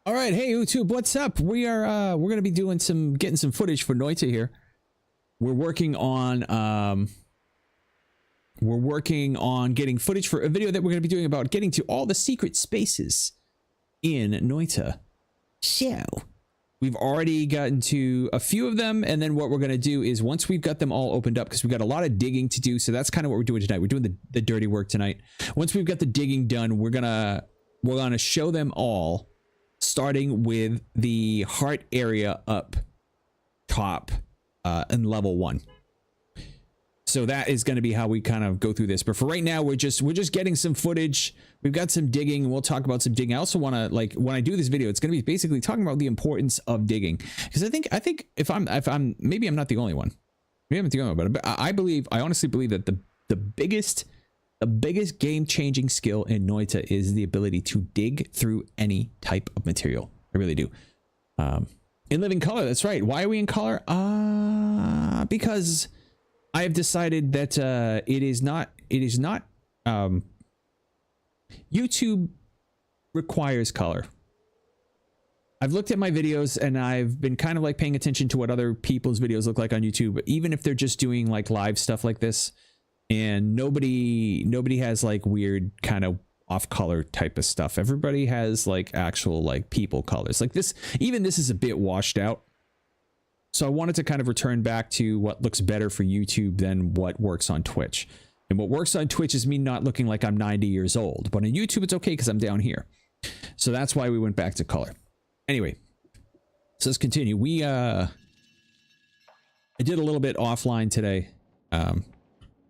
All right, hey YouTube, what's up? We're gonna be doing getting some footage for Noita here. We're working on getting footage for a video that we're gonna be doing about getting to all the secret spaces in Noita. So we've already gotten to a few of them, and then what we're gonna do is once we've got them all opened up, because we've got a lot of digging to do, so that's kind of what we're doing tonight. We're doing the dirty work tonight. Once we've got the digging done, we're gonna show them all, starting with the heart area up top in level 1. So that is going to be how we kind of go through this. But for right now, we're just getting some footage. We've got some digging. We'll talk about some digging. I also want to, like, when I do this video, it's going to be basically talking about the importance of digging, because I think if I'm maybe I'm not the only one. Maybe I'm not the only one, but I honestly believe that the biggest game-changing skill in Noita is the ability to dig through any type of material. I really do. In living color, that's right. Why are we in color? Because I have decided that it is not YouTube requires color. I've looked at my videos and I've been kind of like paying attention to what other people's videos look like on YouTube, even if they're just doing like live stuff like this. And nobody has like weird kind of off color type of stuff. Everybody has like actual like people colors. Like this, even this is a bit washed out. So I wanted to kind of return back to what looks better for YouTube than what works on Twitch. And what works on Twitch is me not looking like I'm 90 years old. But on YouTube, it's okay because I'm down here. So that's why we went back to color. Anyway, so let's continue. I did a little bit offline today.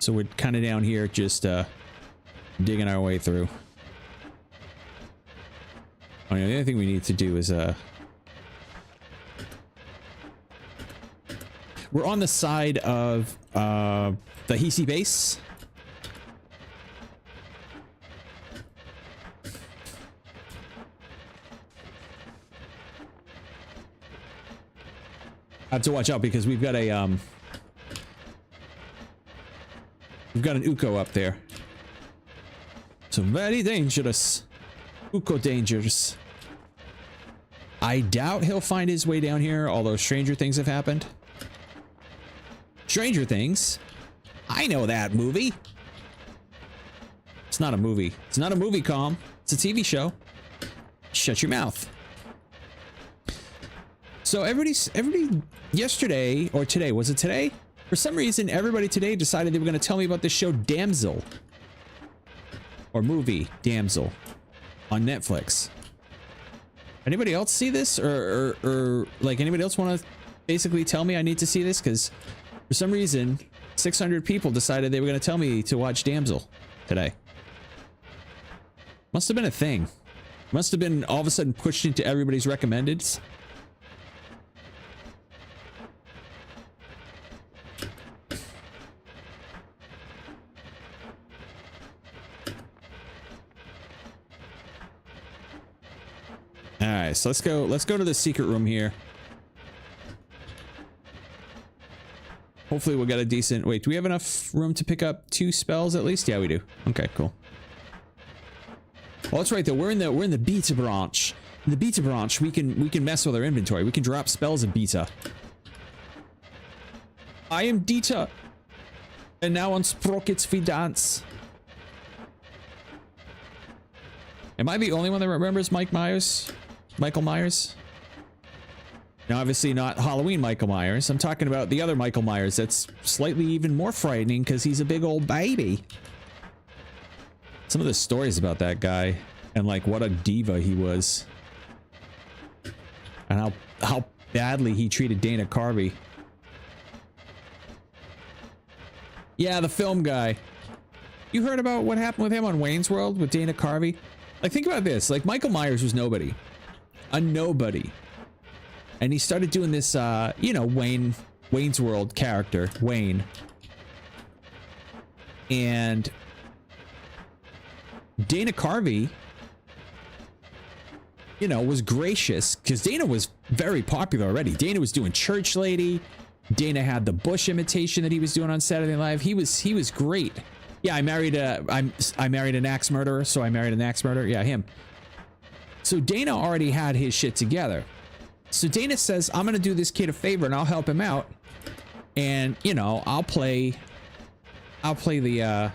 So we're kind of down here just digging our way through. Oh, yeah, the other thing we need to do is we're on the side of the Hiisi base. I have to watch out because we've got a we've got an Uko up there. So very dangerous. Uko dangers. I doubt he'll find his way down here, although stranger things have happened. Stranger Things? I know that movie. It's not a movie. It's not a movie, Calm. It's a TV show. Shut your mouth. So everybody yesterday, or today, was it today? For some reason, everybody today decided they were going to tell me about this show Damsel. Or movie Damsel on Netflix. Anybody else see this? Or like anybody else want to basically tell me I need to see this? Because for some reason, 600 people decided they were going to tell me to watch Damsel today. Must have been a thing. Must have been all of a sudden pushed into everybody's recommendeds. All right, so let's go to the secret room here. Hopefully we'll get a decent, wait, do we have enough room to pick up 2 spells at least? Yeah, we do. Okay, cool. Well, that's right though. We're in the beta branch. In the beta branch, we can mess with our inventory. We can drop spells in beta. I am Dita. And now on Sprockets we dance. Am I the only one that remembers Michael Myers? Now, obviously not Halloween Michael Myers. I'm talking about the other Michael Myers that's slightly even more frightening because he's a big old baby. Some of the stories about that guy and like what a diva he was. And how badly he treated Dana Carvey. Yeah, the film guy. You heard about what happened with him on Wayne's World with Dana Carvey? Like, think about this. Like, Michael Myers was nobody. A nobody. And he started doing this, you know, Wayne's World character, Wayne. And Dana Carvey, you know, was gracious because Dana was very popular already. Dana was doing Church Lady. Dana had the Bush imitation that he was doing on Saturday Night Live. He was great. Yeah, I married an axe murderer, so I married an axe murderer. Yeah, him. So Dana already had his shit together. So Dana says, I'm going to do this kid a favor and I'll help him out. And, you know, I'll play Garth. I'll play the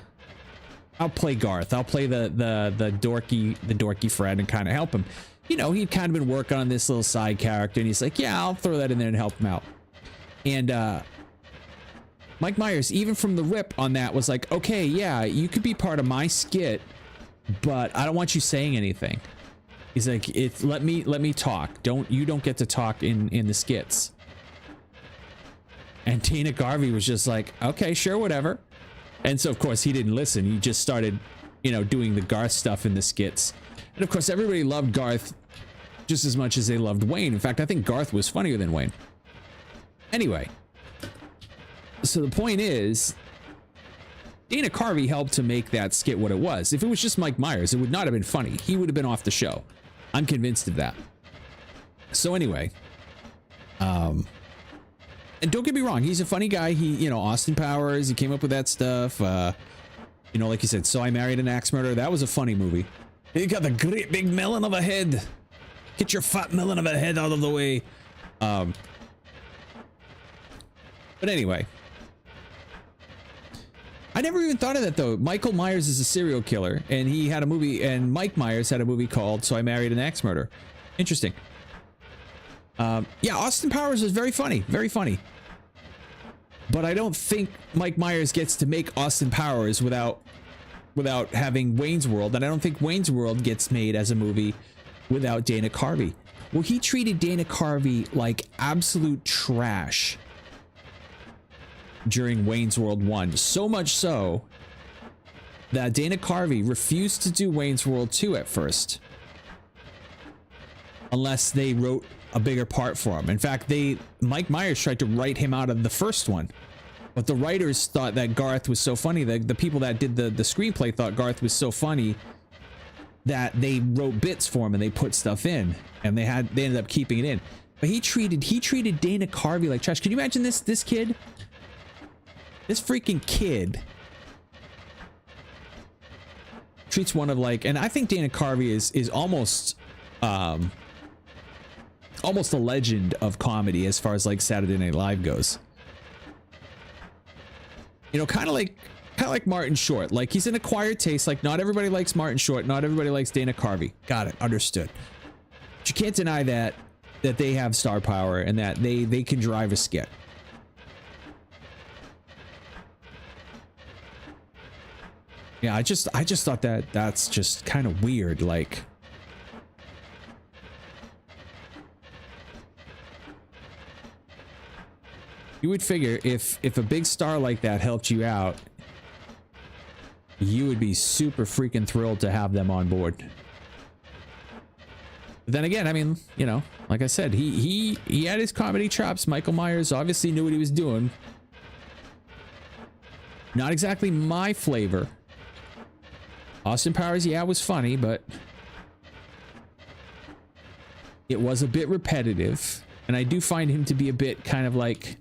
dorky friend and kind of help him. You know, he'd kind of been working on this little side character and he's like, yeah, I'll throw that in there and help him out. And Mike Myers, even from the rip on that, was like, okay, yeah, you could be part of my skit, but I don't want you saying anything. He's like, let me talk. You don't get to talk in the skits. And Dana Carvey was just like, okay, sure, whatever. And so of course he didn't listen. He just started, you know, doing the Garth stuff in the skits. And of course everybody loved Garth just as much as they loved Wayne. In fact, I think Garth was funnier than Wayne. Anyway, so the point is, Dana Carvey helped to make that skit what it was. If it was just Mike Myers, it would not have been funny. He would have been off the show. I'm convinced of that. So anyway, and don't get me wrong, he's a funny guy. He, you know, Austin Powers, he came up with that stuff. You know, like you said, So I Married an Axe Murderer. That was a funny movie. He got the great big melon of a head. Get your fat melon of a head out of the way. But anyway, I never even thought of that though. Michael Myers is a serial killer, and he had a movie, and Mike Myers had a movie called So I Married an Axe Murderer. Interesting. Yeah, Austin Powers is very funny, very funny. But I don't think Mike Myers gets to make Austin Powers without having Wayne's World, and I don't think Wayne's World gets made as a movie without Dana Carvey. Well, he treated Dana Carvey like absolute trash during Wayne's World 1. So much so that Dana Carvey refused to do Wayne's World 2 at first. Unless they wrote a bigger part for him. In fact, Mike Myers tried to write him out of the first one. But the writers thought that Garth was so funny, that the people that did the screenplay thought Garth was so funny that they wrote bits for him and they put stuff in. And they ended up keeping it in. But he treated Dana Carvey like trash. Can you imagine this kid? This freaking kid treats one of like, and I think Dana Carvey is almost almost a legend of comedy as far as like Saturday Night Live goes. You know, kind of like Martin Short. Like, he's an acquired taste. Like, not everybody likes Martin Short. Not everybody likes Dana Carvey. Got it. Understood. But you can't deny that they have star power and that they can drive a skit. Yeah, I just thought that's just kind of weird. Like, you would figure if a big star like that helped you out, you would be super freaking thrilled to have them on board. But then again, I mean, you know, like I said, he had his comedy chops. Michael Myers obviously knew what he was doing. Not exactly my flavor. Austin Powers, yeah, was funny, but it was a bit repetitive. And I do find him to be a bit kind of like,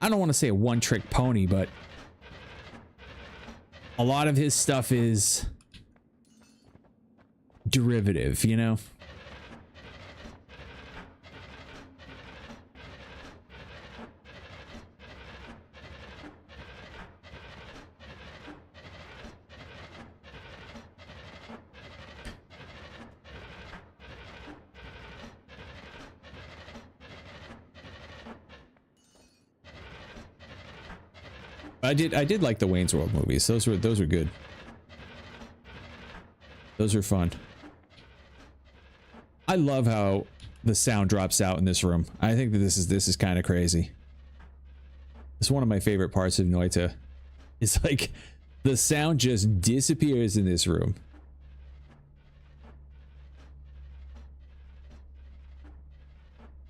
I don't want to say a one-trick pony, but a lot of his stuff is derivative, you know? I did like the Wayne's World movies. Those were good. Those are fun. I love how the sound drops out in this room. I think that this is kind of crazy. It's one of my favorite parts of Noita. It's like the sound just disappears in this room.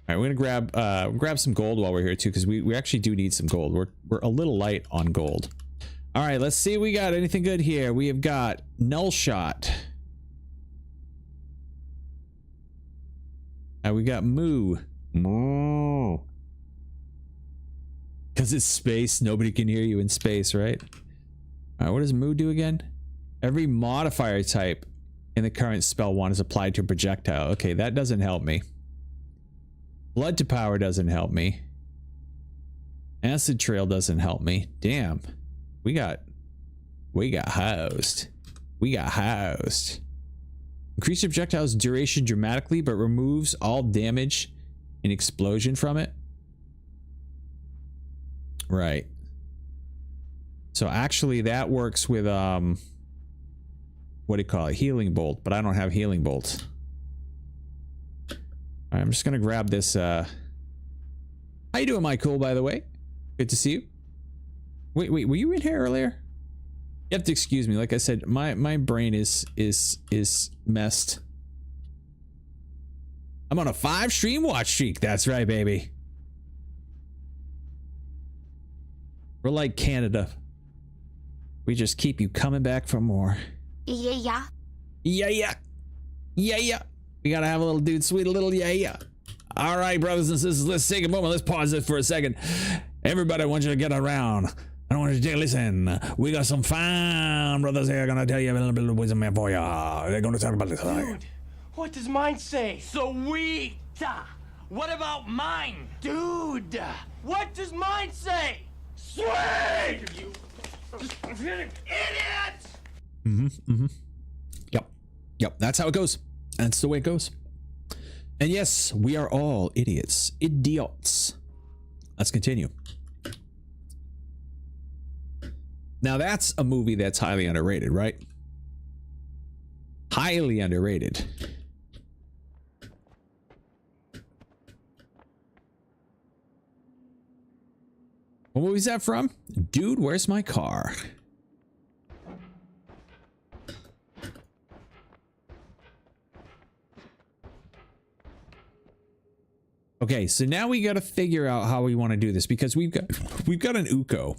All right, we're gonna grab some gold while we're here too, because we actually do need some gold. We're a little light on gold. All right, let's see if we got anything good here. We have got Null Shot. We got Moo. Moo. Because it's space, nobody can hear you in space, right? All right, what does Moo do again? Every modifier type in the current spell one is applied to a projectile. Okay, that doesn't help me. Blood to power doesn't help me. Acid trail doesn't help me. Damn. We got housed. We got housed. Increase projectile's duration dramatically, but removes all damage and explosion from it. Right. So actually that works with what do you call it? Healing bolt, but I don't have healing bolt. All right, I'm just gonna grab this. How you doing, my cool, by the way? Good to see you. Wait, were you in here earlier? You have to excuse me. Like I said, my brain is messed. I'm on a 5 stream watch streak. That's right, baby. We're like Canada. We just keep you coming back for more. Yeah. Yeah. We gotta have a little dude, sweet little yeah. All right, brothers and sisters, let's take a moment. Let's pause this for a second. Everybody, I want you to get around. I want you to take a listen. We got some fine brothers here gonna tell you a little bit of wisdom here for you. They're gonna talk about this. Dude, what does mine say? Sweet! What about mine? Dude, what does mine say? Sweet! You Idiot! Yep, that's how it goes. That's the way it goes. And yes, we are all idiots. Idiots. Let's continue. Now that's a movie that's highly underrated, right? Highly underrated. What movie is that from? Dude, where's my car? Okay, so now we got to figure out how we want to do this because we've got an Uko.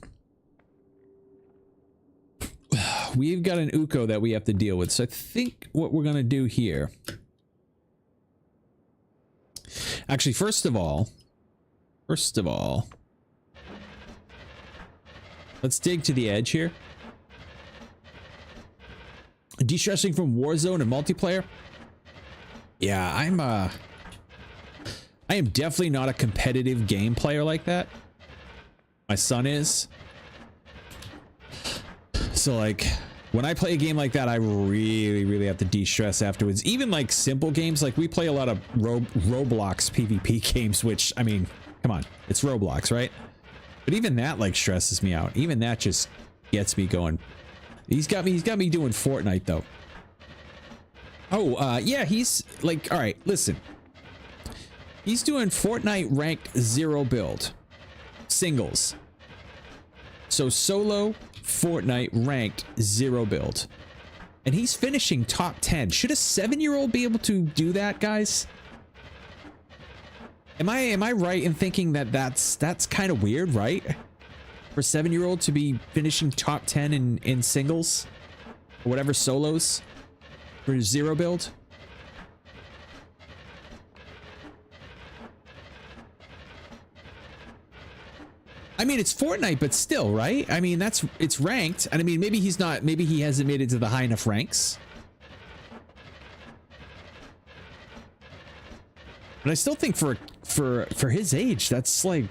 We've got an Uko that we have to deal with. So I think what we're going to do here. Actually, first of all, let's dig to the edge here. De-stressing from Warzone and multiplayer. Yeah, I am definitely not a competitive game player like that. My son is. So like when I play a game like that, I really have to de-stress afterwards. Even like simple games, like we play a lot of Roblox PvP games, which I mean, come on, it's Roblox, right? But even that like stresses me out. Even that just gets me going. He's got me doing Fortnite though. Oh, yeah, he's like, all right, listen. He's doing Fortnite ranked 0 build. Singles. So solo Fortnite ranked 0 build. And he's finishing top 10. Should a 7-year-old be able to do that, guys? Am I right in thinking that that's kind of weird, right? For a 7-year-old to be finishing top 10 in singles or whatever solos for 0 build? I mean, it's Fortnite, but still, right? I mean, it's ranked. And I mean, maybe he hasn't made it to the high enough ranks. But I still think for his age, that's like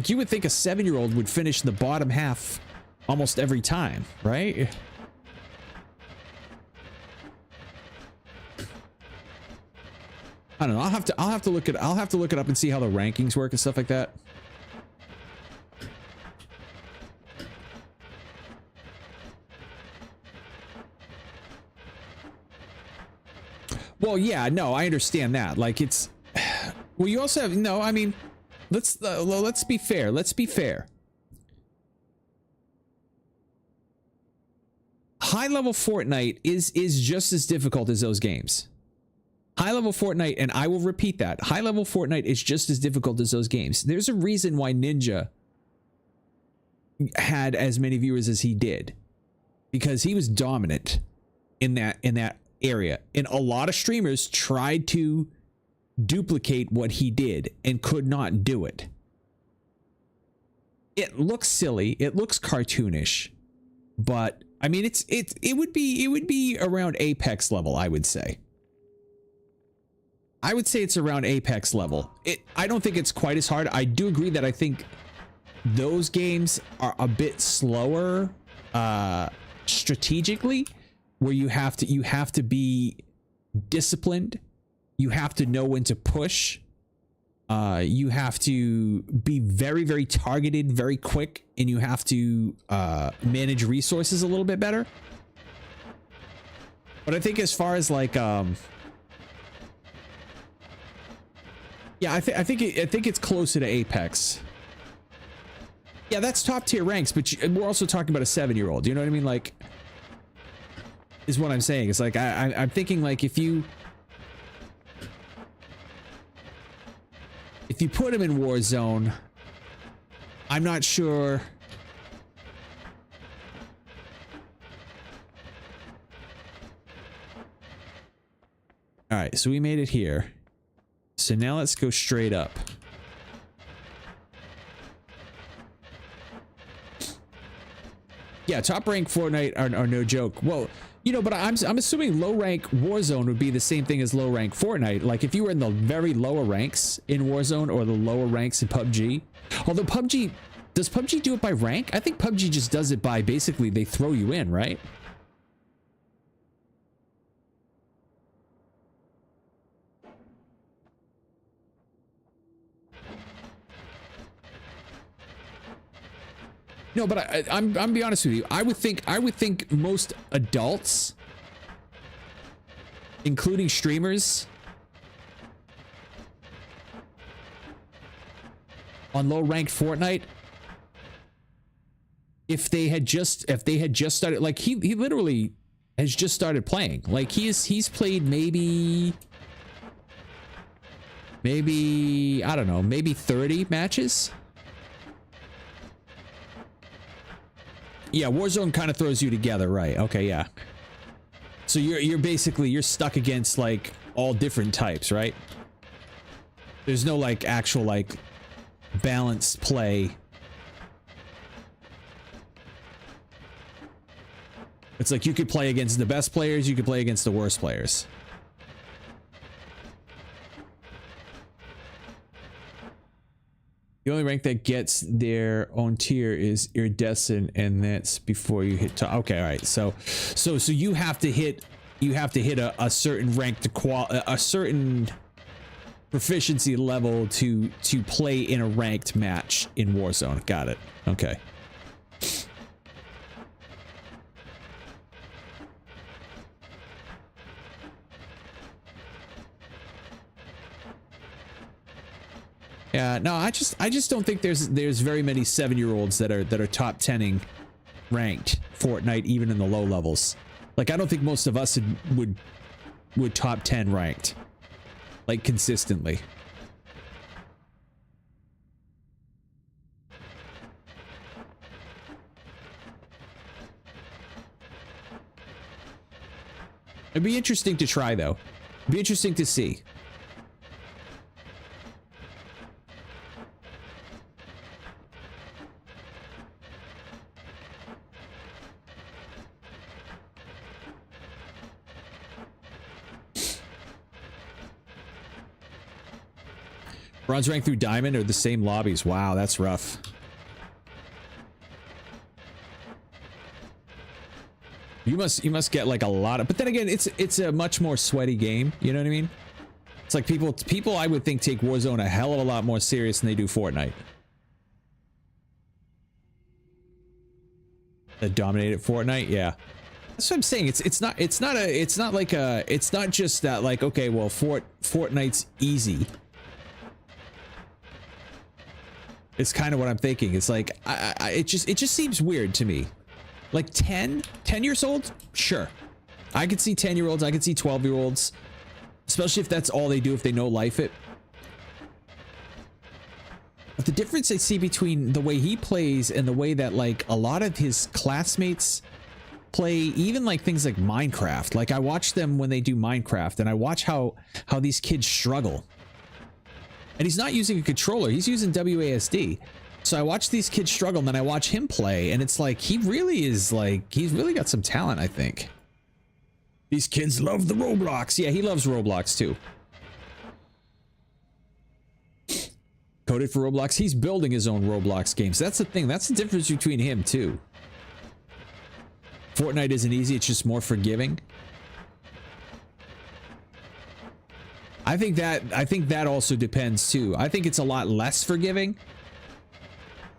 you would think a 7-year-old would finish in the bottom half almost every time, right? I don't know. I'll have to look it up and see how the rankings work and stuff like that. Well, yeah, no, I understand that. Like it's, well, you also have no. I mean, let's be fair. Let's be fair. High level Fortnite is just as difficult as those games. High level Fortnite, and I will repeat that. High level Fortnite is just as difficult as those games. There's a reason why Ninja had as many viewers as he did, because he was dominant in that area, and a lot of streamers tried to duplicate what he did and could not do it. It looks silly, it looks cartoonish, but I mean, it would be around Apex level, I would say. I would say it's around Apex level. I don't think it's quite as hard. I do agree that I think those games are a bit slower strategically, where you have to be disciplined. You have to know when to push. You have to be very, very targeted, very quick, and you have to manage resources a little bit better. But I think as far as like, yeah, I think it's closer to Apex. Yeah, that's top tier ranks, but we're also talking about a 7-year-old. You know what I mean? Like, is what I'm saying. It's like I'm thinking like if you put him in Warzone, I'm not sure. All right, so we made it here. So now let's go straight up. Yeah, top rank Fortnite are no joke. Well, you know, but I'm assuming low rank Warzone would be the same thing as low rank Fortnite. Like if you were in the very lower ranks in Warzone or the lower ranks in PUBG. Although PUBG, does PUBG do it by rank? I think PUBG just does it by basically they throw you in, right? No, but I'm be honest with you. I would think most adults, including streamers, on low ranked Fortnite, if they had just started, like he literally has just started playing. Like he's played maybe I don't know, maybe 30 matches. Yeah, Warzone kind of throws you together, right? Okay, yeah. So you're basically stuck against like all different types, right? There's no like actual like balanced play. It's like you could play against the best players, you could play against the worst players. The only rank that gets their own tier is iridescent, and that's before you hit top. Okay, all right. So you have to hit a certain rank to a certain proficiency level to play in a ranked match in Warzone. Got it. Okay. Yeah, no, I just don't think there's very many 7-year-olds that are top 10ing ranked Fortnite even in the low levels. Like I don't think most of us would top 10 ranked like consistently. It'd be interesting to try though. It'd be interesting to see. Bronze rank through diamond are the same lobbies. Wow, that's rough. You must get like a lot of, but then again, it's a much more sweaty game. You know what I mean? It's like people I would think take Warzone a hell of a lot more serious than they do Fortnite. That dominated Fortnite, yeah. That's what I'm saying. It's not just that like, okay, well, Fortnite's easy. It's kind of what I'm thinking. It's like it just seems weird to me. Like 10 years old? Sure. I could see 10-year-olds, I could see 12-year-olds, especially if that's all they do, if they know life it. But the difference I see between the way he plays and the way that like a lot of his classmates play, even like things like Minecraft. Like I watch them when they do Minecraft and I watch how these kids struggle. And he's not using a controller, he's using WASD. So I watch these kids struggle, and then I watch him play, and it's like he really is like he's really got some talent, I think. These kids love the Roblox. Yeah, he loves Roblox too. Coded for Roblox. He's building his own Roblox games. That's the thing. That's the difference between him too. Fortnite isn't easy. It's just more forgiving. I think that also depends too. I think it's a lot less forgiving.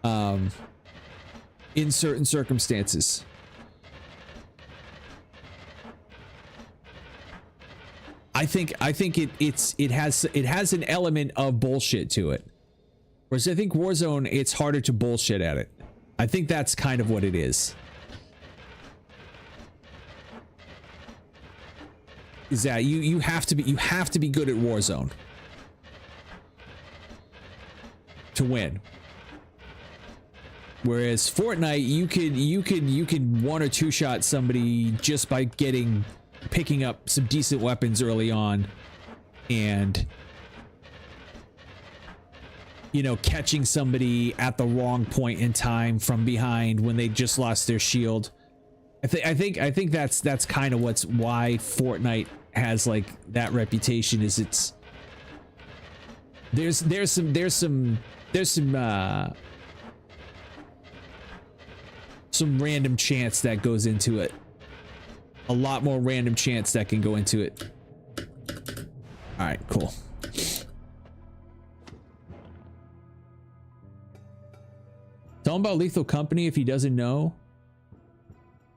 In certain circumstances. I think it has an element of bullshit to it. Whereas I think Warzone, it's harder to bullshit at it. I think that's kind of what it is. Is that you have to be good at Warzone to win. Whereas Fortnite, you could one or two shot somebody just by picking up some decent weapons early on, and you know, catching somebody at the wrong point in time from behind when they just lost their shield. I think that's kind of why Fortnite has like that reputation. Is it's there's some random chance that goes into it. A lot more random chance that can go into it. All right, cool. Tell him about Lethal Company if he doesn't know.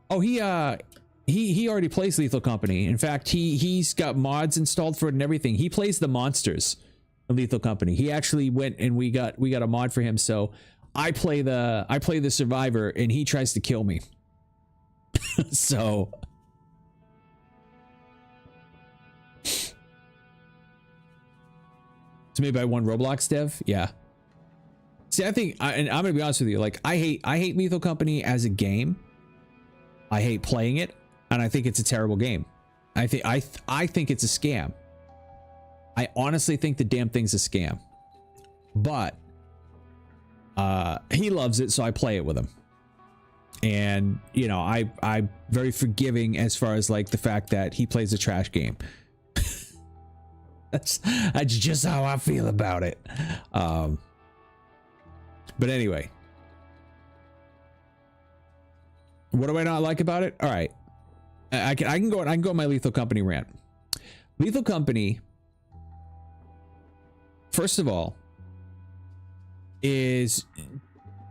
Oh, he already plays Lethal Company. In fact, he's got mods installed for it and everything. He plays the monsters in Lethal Company. He actually went and we got a mod for him. So I play the survivor and he tries to kill me. So it's made by one Roblox dev. Yeah. See, and I'm gonna be honest with you. Like, I hate Lethal Company as a game. I hate playing it, and I think it's a terrible game. I think it's a scam. I honestly think the damn thing's a scam. But he loves it, so I play it with him. And you know, I'm very forgiving as far as like the fact that he plays a trash game. That's just how I feel about it. But anyway, what do I not like about it? All right, I can go on my Lethal Company rant. Lethal Company, first of all, is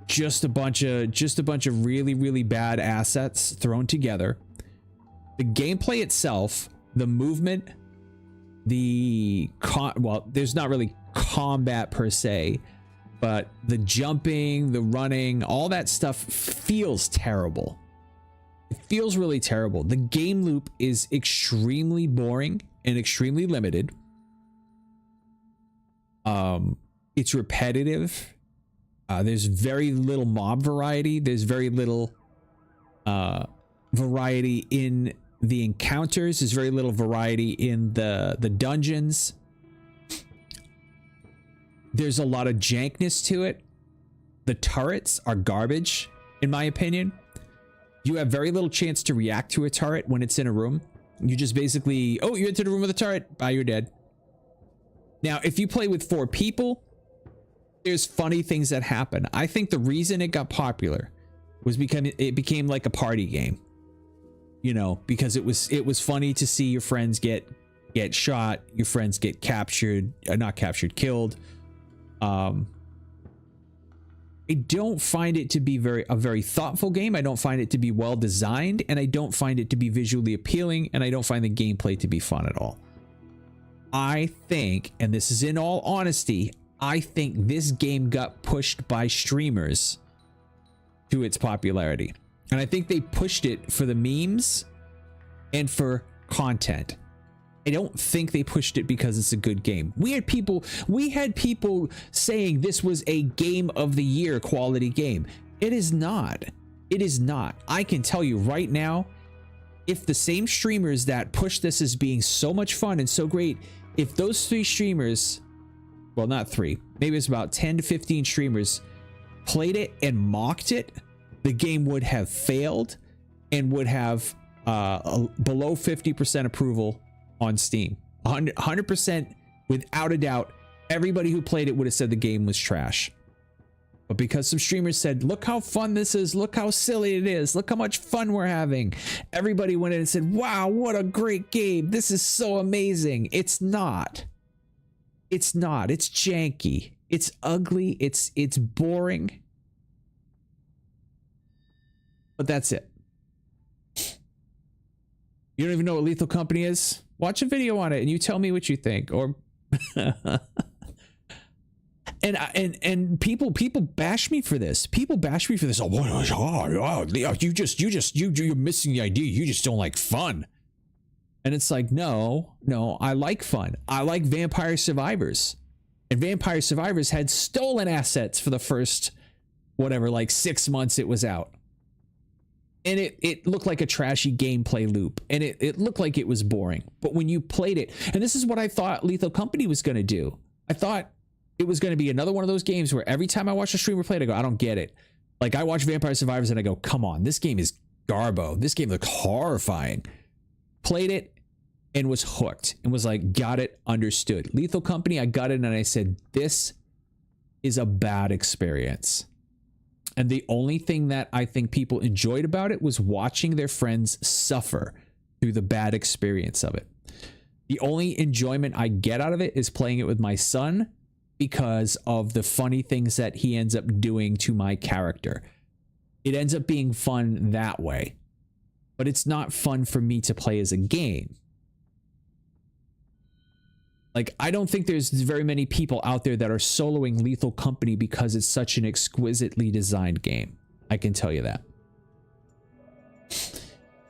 just a bunch of really bad assets thrown together. The gameplay itself, the movement, well, there's not really combat per se, but the jumping, the running, all that stuff feels terrible. It feels really terrible. The game loop is extremely boring and extremely limited. It's repetitive. There's very little mob variety. There's very little variety in the encounters. There's very little variety in the dungeons. There's a lot of jankness to it. The turrets are garbage, in my opinion. You have very little chance to react to a turret when it's in a room. You just basically, oh, you entered a room with a turret. Bye, you're dead. Now, if you play with 4 people, there's funny things that happen. I think the reason it got popular was because it became like a party game. You know, because it was funny to see your friends get shot, your friends get captured, not captured, killed. I don't find it to be a very thoughtful game. I don't find it to be well designed, and I don't find it to be visually appealing, and I don't find the gameplay to be fun at all. I think, and this is in all honesty, I think this game got pushed by streamers to its popularity. And I think they pushed it for the memes and for content. I don't think they pushed it because it's a good game. We had people saying this was a game of the year quality game. It is not. It is not. I can tell you right now, if the same streamers that push this as being so much fun and so great, if those 3 streamers, well, not 3, maybe it's about 10 to 15 streamers, played it and mocked it, the game would have failed and would have below 50% approval on Steam. 100% without a doubt. Everybody who played it would have said the game was trash. But because some streamers said, look how fun this is, look how silly it is, look how much fun we're having, everybody went in and said, wow, what a great game, this is so amazing. It's not. It's not. It's janky. It's ugly. It's boring. But that's it. You don't even know what Lethal Company is? Watch a video on it and you tell me what you think. Or and people bash me for this. People bash me for this. Oh, you're missing the idea. You just don't like fun. And it's like, no, I like fun. I like Vampire Survivors. And Vampire Survivors had stolen assets for the first, whatever, like 6 months it was out. And it looked like a trashy gameplay loop. And it looked like it was boring. But when you played it, and this is what I thought Lethal Company was going to do. I thought it was going to be another one of those games where every time I watch a streamer play it, I go, I don't get it. Like I watch Vampire Survivors and I go, come on, this game is garbo. This game looks horrifying. Played it and was hooked and was like, got it, understood. Lethal Company, I got it and I said, this is a bad experience. And the only thing that I think people enjoyed about it was watching their friends suffer through the bad experience of it. The only enjoyment I get out of it is playing it with my son because of the funny things that he ends up doing to my character. It ends up being fun that way, but it's not fun for me to play as a game. Like, I don't think there's very many people out there that are soloing Lethal Company because it's such an exquisitely designed game. I can tell you that.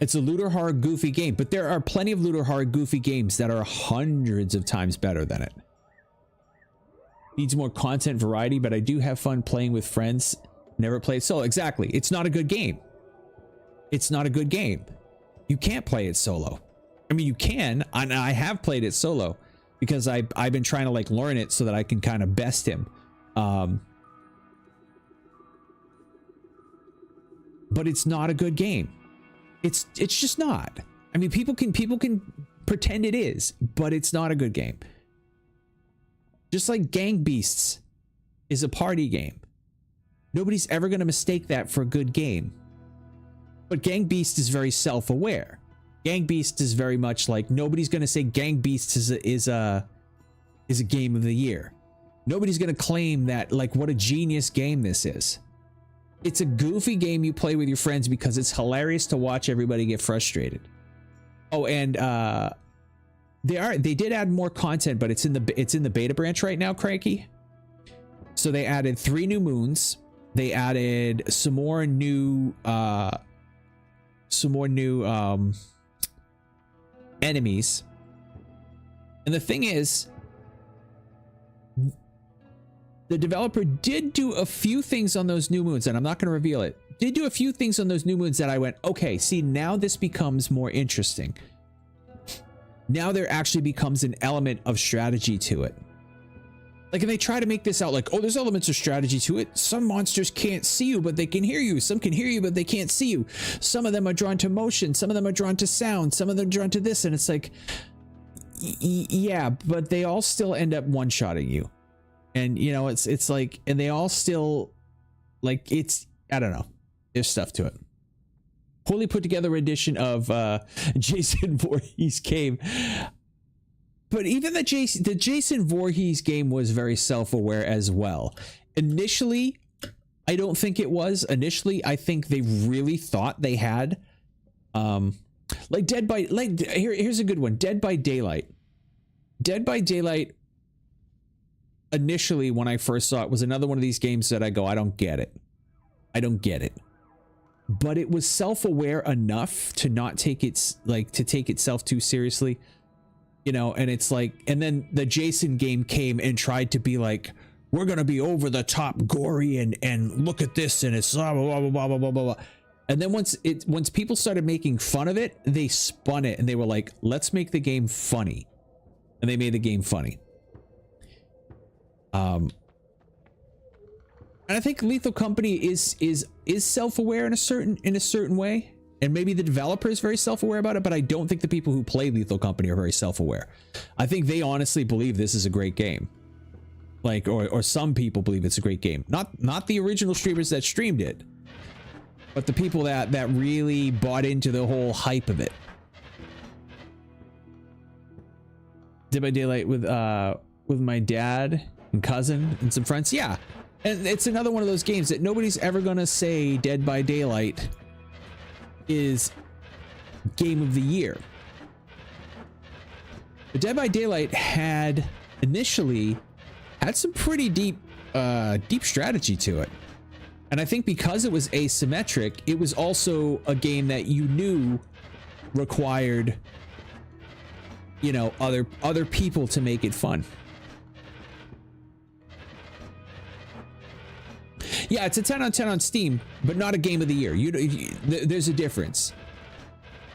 It's a looter horror goofy game, but there are plenty of looter horror goofy games that are hundreds of times better than it. Needs more content variety, but I do have fun playing with friends. Never played solo. Exactly. It's not a good game. It's not a good game. You can't play it solo. I mean, you can, and I have played it solo because I've been trying to like learn it so that I can kind of best him. But it's not a good game. It's just not. I mean, people can pretend it is, but it's not a good game. Just like Gang Beasts is a party game. Nobody's ever going to mistake that for a good game. But Gang Beasts is very self-aware. Gang Beasts is very much like, nobody's going to say Gang Beasts is a game of the year. Nobody's going to claim that, like, what a genius game this is. It's a goofy game you play with your friends because it's hilarious to watch everybody get frustrated. Oh, and they did add more content, but it's in the beta branch right now, Cranky. So they added 3 new moons. They added some more new enemies. And the thing is, the developer did do a few things on those new moons, and I'm not going to reveal it. Did do a few things on those new moons that I went, okay, see, now this becomes more interesting. Now there actually becomes an element of strategy to it. Like, and they try to make this out like, oh, there's elements of strategy to it. Some monsters can't see you, but they can hear you. Some can hear you, but they can't see you. Some of them are drawn to motion. Some of them are drawn to sound. Some of them are drawn to this. And it's like, yeah, but they all still end up one-shotting you. And, you know, it's like, and they all still, like, it's, I don't know. There's stuff to it. Poorly put together rendition of Jason Voorhees game. But even the Jason Voorhees game was very self-aware as well. Initially, I don't think it was. Initially, I think they really thought they had, like here's a good one. Dead by Daylight. Dead by Daylight, initially, when I first saw it, was another one of these games that I go, I don't get it. I don't get it. But it was self-aware enough to not take its, like, to take itself too seriously. You know, and it's like, and then the Jason game came and tried to be like, we're going to be over the top gory and look at this and it's blah, blah, blah, blah, blah, blah, blah. And then once people started making fun of it, they spun it and they were like, let's make the game funny. And they made the game funny. And I think Lethal Company is self-aware in a certain way. And maybe the developer is very self-aware about it, but I don't think the people who play Lethal Company are very self-aware. I think they honestly believe this is a great game. Like, or some people believe it's a great game. Not the original streamers that streamed it, but the people that really bought into the whole hype of it. Dead by Daylight with my dad and cousin and some friends. Yeah. And it's another one of those games that nobody's ever gonna say Dead by Daylight is game of the year. But Dead by Daylight had initially had some pretty deep strategy to it. And I think because it was asymmetric, it was also a game that you knew required, you know, other people to make it fun. Yeah, it's a 10 on 10 on Steam, but not a game of the year. There's a difference.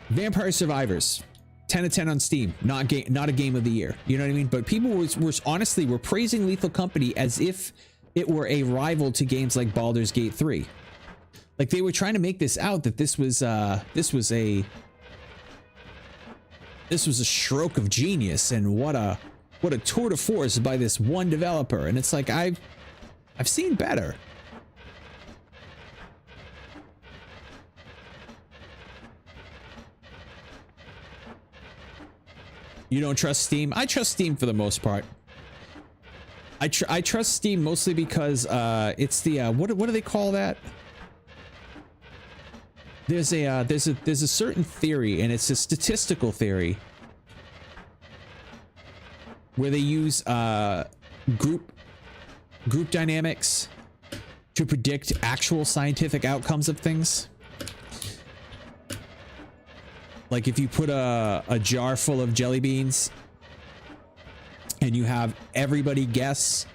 Vampire Survivors, 10 of 10 on Steam, not a game of the year. You know what I mean? But people were honestly praising Lethal Company as if it were a rival to games like Baldur's Gate 3. Like they were trying to make this out that this was a stroke of genius, and what a tour de force by this one developer. And it's like I've seen better. You don't trust Steam? I trust Steam for the most part. I trust Steam mostly because it's the what do they call that? There's a certain theory, and it's a statistical theory where they use group dynamics to predict actual scientific outcomes of things. Like if you put a jar full of jelly beans and you have everybody guess,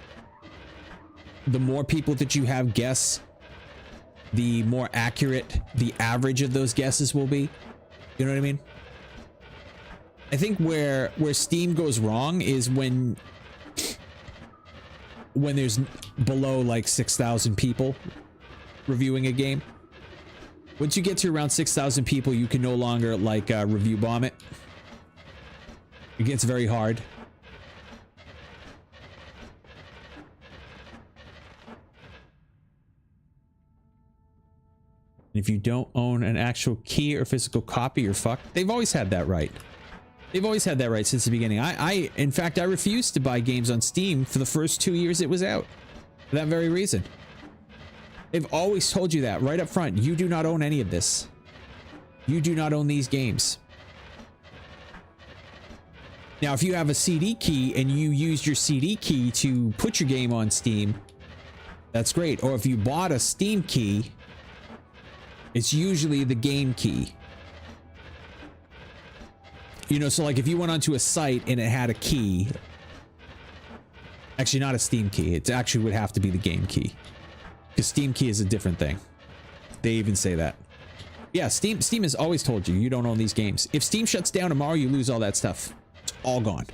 the more people that you have guess, the more accurate the average of those guesses will be. You know what I mean? I think where Steam goes wrong is when there's below like 6,000 people reviewing a game. Once you get to around 6,000 people, you can no longer like review bomb it. It gets very hard. If you don't own an actual key or physical copy, you're fucked. They've always had that right. They've always had that right since the beginning. In fact, I refused to buy games on Steam for the first 2 years it was out. For that very reason. They've always told you that right up front. You do not own any of this. You do not own these games. Now, if you have a CD key and you used your CD key to put your game on Steam, that's great. Or if you bought a Steam key, it's usually the game key. You know, so like if you went onto a site and it had a key, actually not a Steam key, it actually would have to be the game key. Because Steam key is a different thing. They even say that. Yeah, Steam has always told you, you don't own these games. If Steam shuts down tomorrow, you lose all that stuff. It's all gone.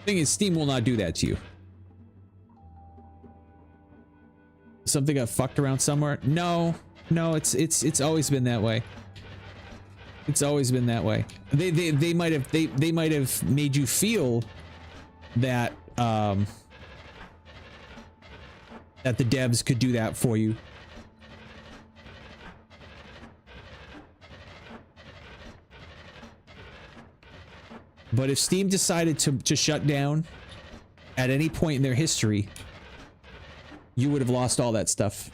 Thing is, Steam will not do that to you. Something got fucked around somewhere? No, it's always been that way. It's always been that way. They might have made you feel that that the devs could do that for you. But if Steam decided to shut down at any point in their history, you would have lost all that stuff.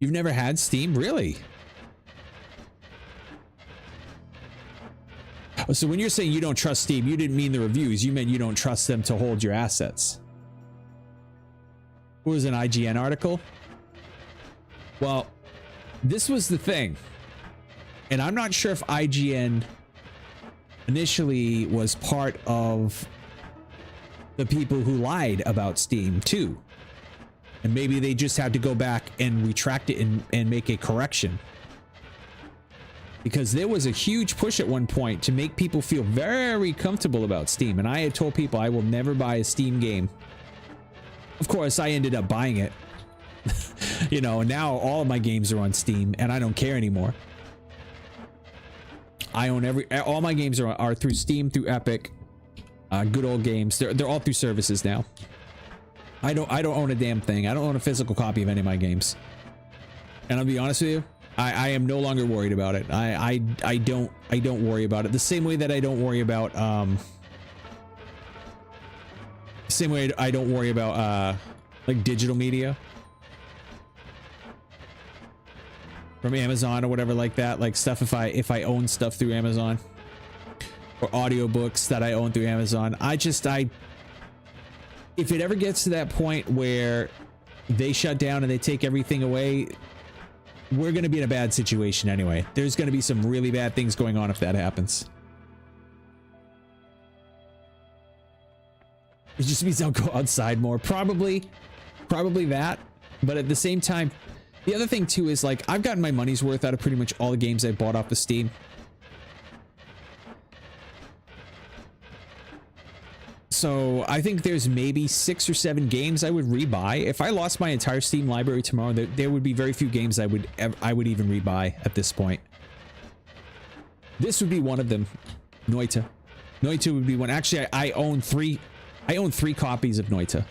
You've never had Steam? Really? Oh, so when you're saying you don't trust Steam, you didn't mean the reviews. You meant you don't trust them to hold your assets. What was an IGN article? Well, this was the thing. And I'm not sure if IGN initially was part of the people who lied about Steam too. And maybe they just had to go back and retract it and make a correction. because there was a huge push at one point to make people feel very comfortable about Steam, and I had told people I will never buy a Steam game. Of course, I ended up buying it. You know, now all of my games are on Steam, and I don't care anymore. I own all my games are through Steam, through Epic, good old games. They're all through services now. I don't own a damn thing. I don't own a physical copy of any of my games. And I'll be honest with you, I am no longer worried about it. I don't worry about it the same way that I don't worry about like digital media from Amazon or whatever like that, like stuff if I own stuff through Amazon, or audiobooks that I own through Amazon. If it ever gets to that point where they shut down and they take everything away, we're going to be in a bad situation anyway. There's going to be some really bad things going on if that happens. It just means I'll go outside more. Probably that. But at the same time, the other thing too is, like, I've gotten my money's worth out of pretty much all the games I bought off of Steam. So I think there's maybe 6 or 7 games I would rebuy. If I lost my entire Steam library tomorrow, there would be very few games I would even rebuy at this point. This would be one of them. Noita. Noita would be one. Actually, I own 3 copies of Noita.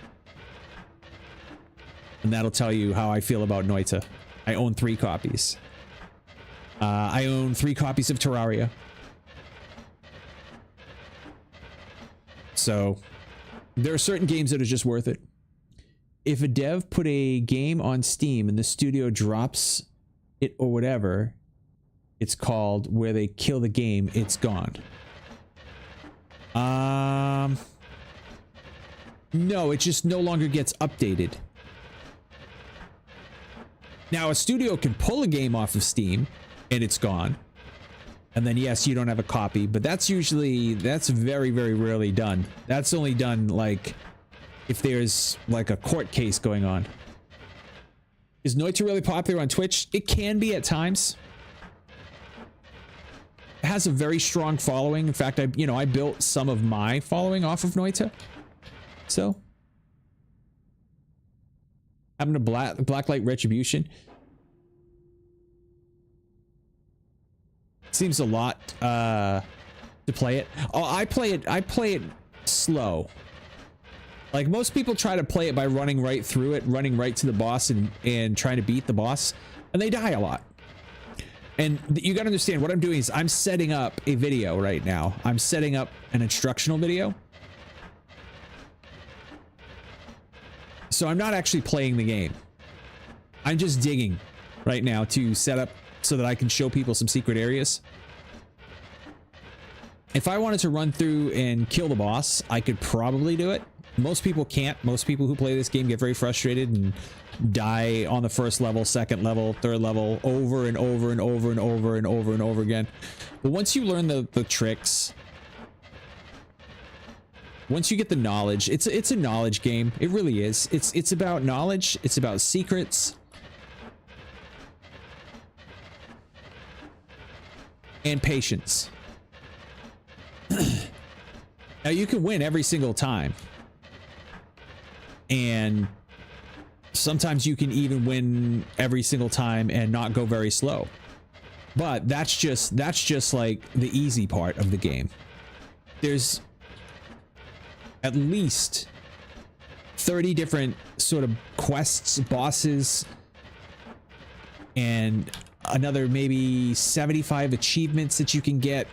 And that'll tell you how I feel about Noita. I own 3 copies. I own 3 copies of Terraria. So there are certain games that are just worth it. If a dev put a game on Steam and the studio drops it or whatever, it's called where they kill the game, it's gone. No, it just no longer gets updated. Now, a studio can pull a game off of Steam and it's gone. And then, yes, you don't have a copy, but that's very, very rarely done. That's only done, like, if there's, like, a court case going on. Is Noita really popular on Twitch? It can be at times. It has a very strong following. In fact, I built some of my following off of Noita. So, having a Blacklight Retribution seems a lot to play it. Oh, I play it slow. Like, most people try to play it by running right through it, running right to the boss and trying to beat the boss, and they die a lot. And you got to understand, what I'm doing is I'm setting up a video right now. I'm setting up an instructional video. So I'm not actually playing the game. I'm just digging right now to set up so that I can show people some secret areas. If I wanted to run through and kill the boss, I could probably do it. Most people can't. Most people who play this game get very frustrated and die on the first level, second level, third level, over and over and over and over and over and over again. But once you learn the tricks, once you get the knowledge, it's a knowledge game. It really is. It's about knowledge. It's about secrets. And patience. Now, you can win every single time. And sometimes you can even win every single time and not go very slow. But that's just like the easy part of the game. There's at least 30 different sort of quests, bosses, and another maybe 75 achievements that you can get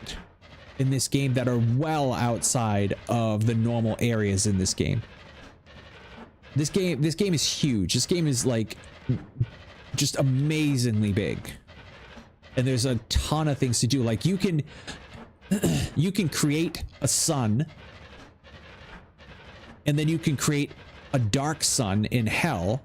in this game that are well outside of the normal areas in this game. This game is huge. This game is, like, just amazingly big. And there's a ton of things to do. Like, you can create a sun, and then you can create a dark sun in hell.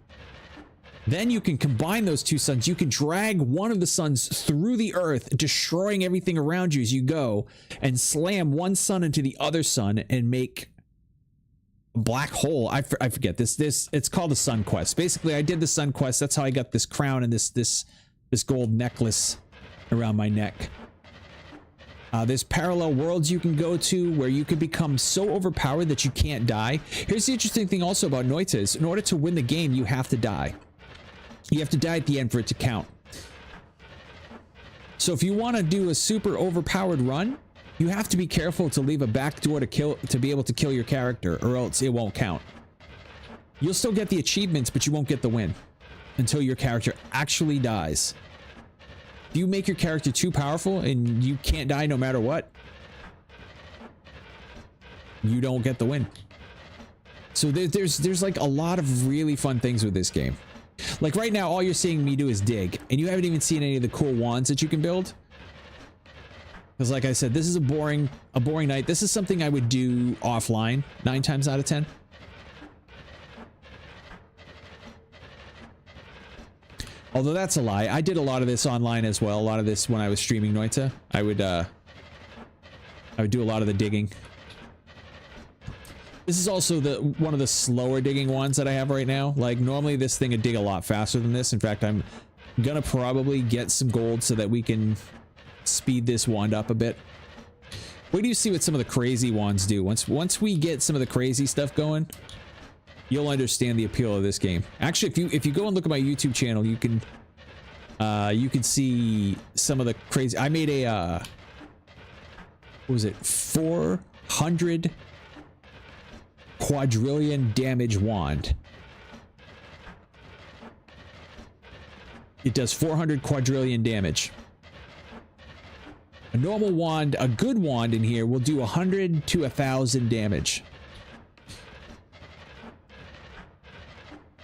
Then you can combine those two suns. You can drag one of the suns through the earth, destroying everything around you as you go, and slam one sun into the other sun and make a black hole. I forget this. It's called the Sun Quest. Basically, I did the Sun Quest. That's how I got this crown and this gold necklace around my neck. There's parallel worlds you can go to where you can become so overpowered that you can't die. Here's the interesting thing also about Noita is in order to win the game, you have to die. You have to die at the end for it to count. So if you want to do a super overpowered run, you have to be careful to leave a back door to be able to kill your character, or else it won't count. You'll still get the achievements, but you won't get the win until your character actually dies. If you make your character too powerful and you can't die no matter what, you don't get the win. So there's like a lot of really fun things with this game. Like right now, all you're seeing me do is dig, and you haven't even seen any of the cool wands that you can build. Because like I said, this is a boring night. This is something I would do offline 9 times out of 10. Although that's a lie. I did a lot of this online as well. A lot of this when I was streaming Noita. I would do a lot of the digging. This is also one of the slower digging ones that I have right now. Like normally this thing would dig a lot faster than this. In fact, I'm gonna probably get some gold so that we can speed this wand up a bit. Wait do you see what some of the crazy wands do? Once we get some of the crazy stuff going, you'll understand the appeal of this game. Actually, if you go and look at my YouTube channel, you can see some of the crazy. I made a what was it? 400 quadrillion damage wand. It does 400 quadrillion damage. A normal wand, a good wand in here will do 100 to 1,000 damage.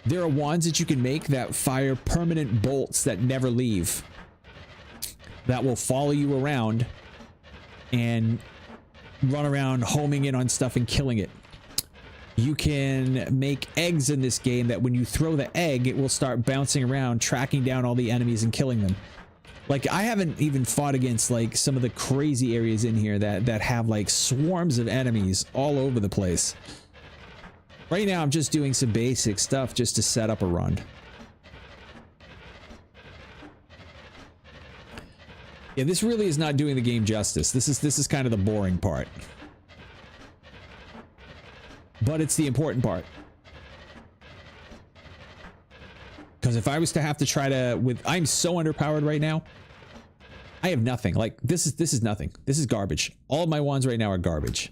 There are wands that you can make that fire permanent bolts that never leave, that will follow you around and run around homing in on stuff and killing it. You can make eggs in this game that when you throw the egg, it will start bouncing around, tracking down all the enemies and killing them. Like, I haven't even fought against like some of the crazy areas in here that have like swarms of enemies all over the place. Right now, I'm just doing some basic stuff just to set up a run. Yeah, this really is not doing the game justice. This is kind of the boring part. But it's the important part. Because if I was to have to try to I'm so underpowered right now. I have nothing. Like this is nothing. This is garbage. All of my wands right now are garbage.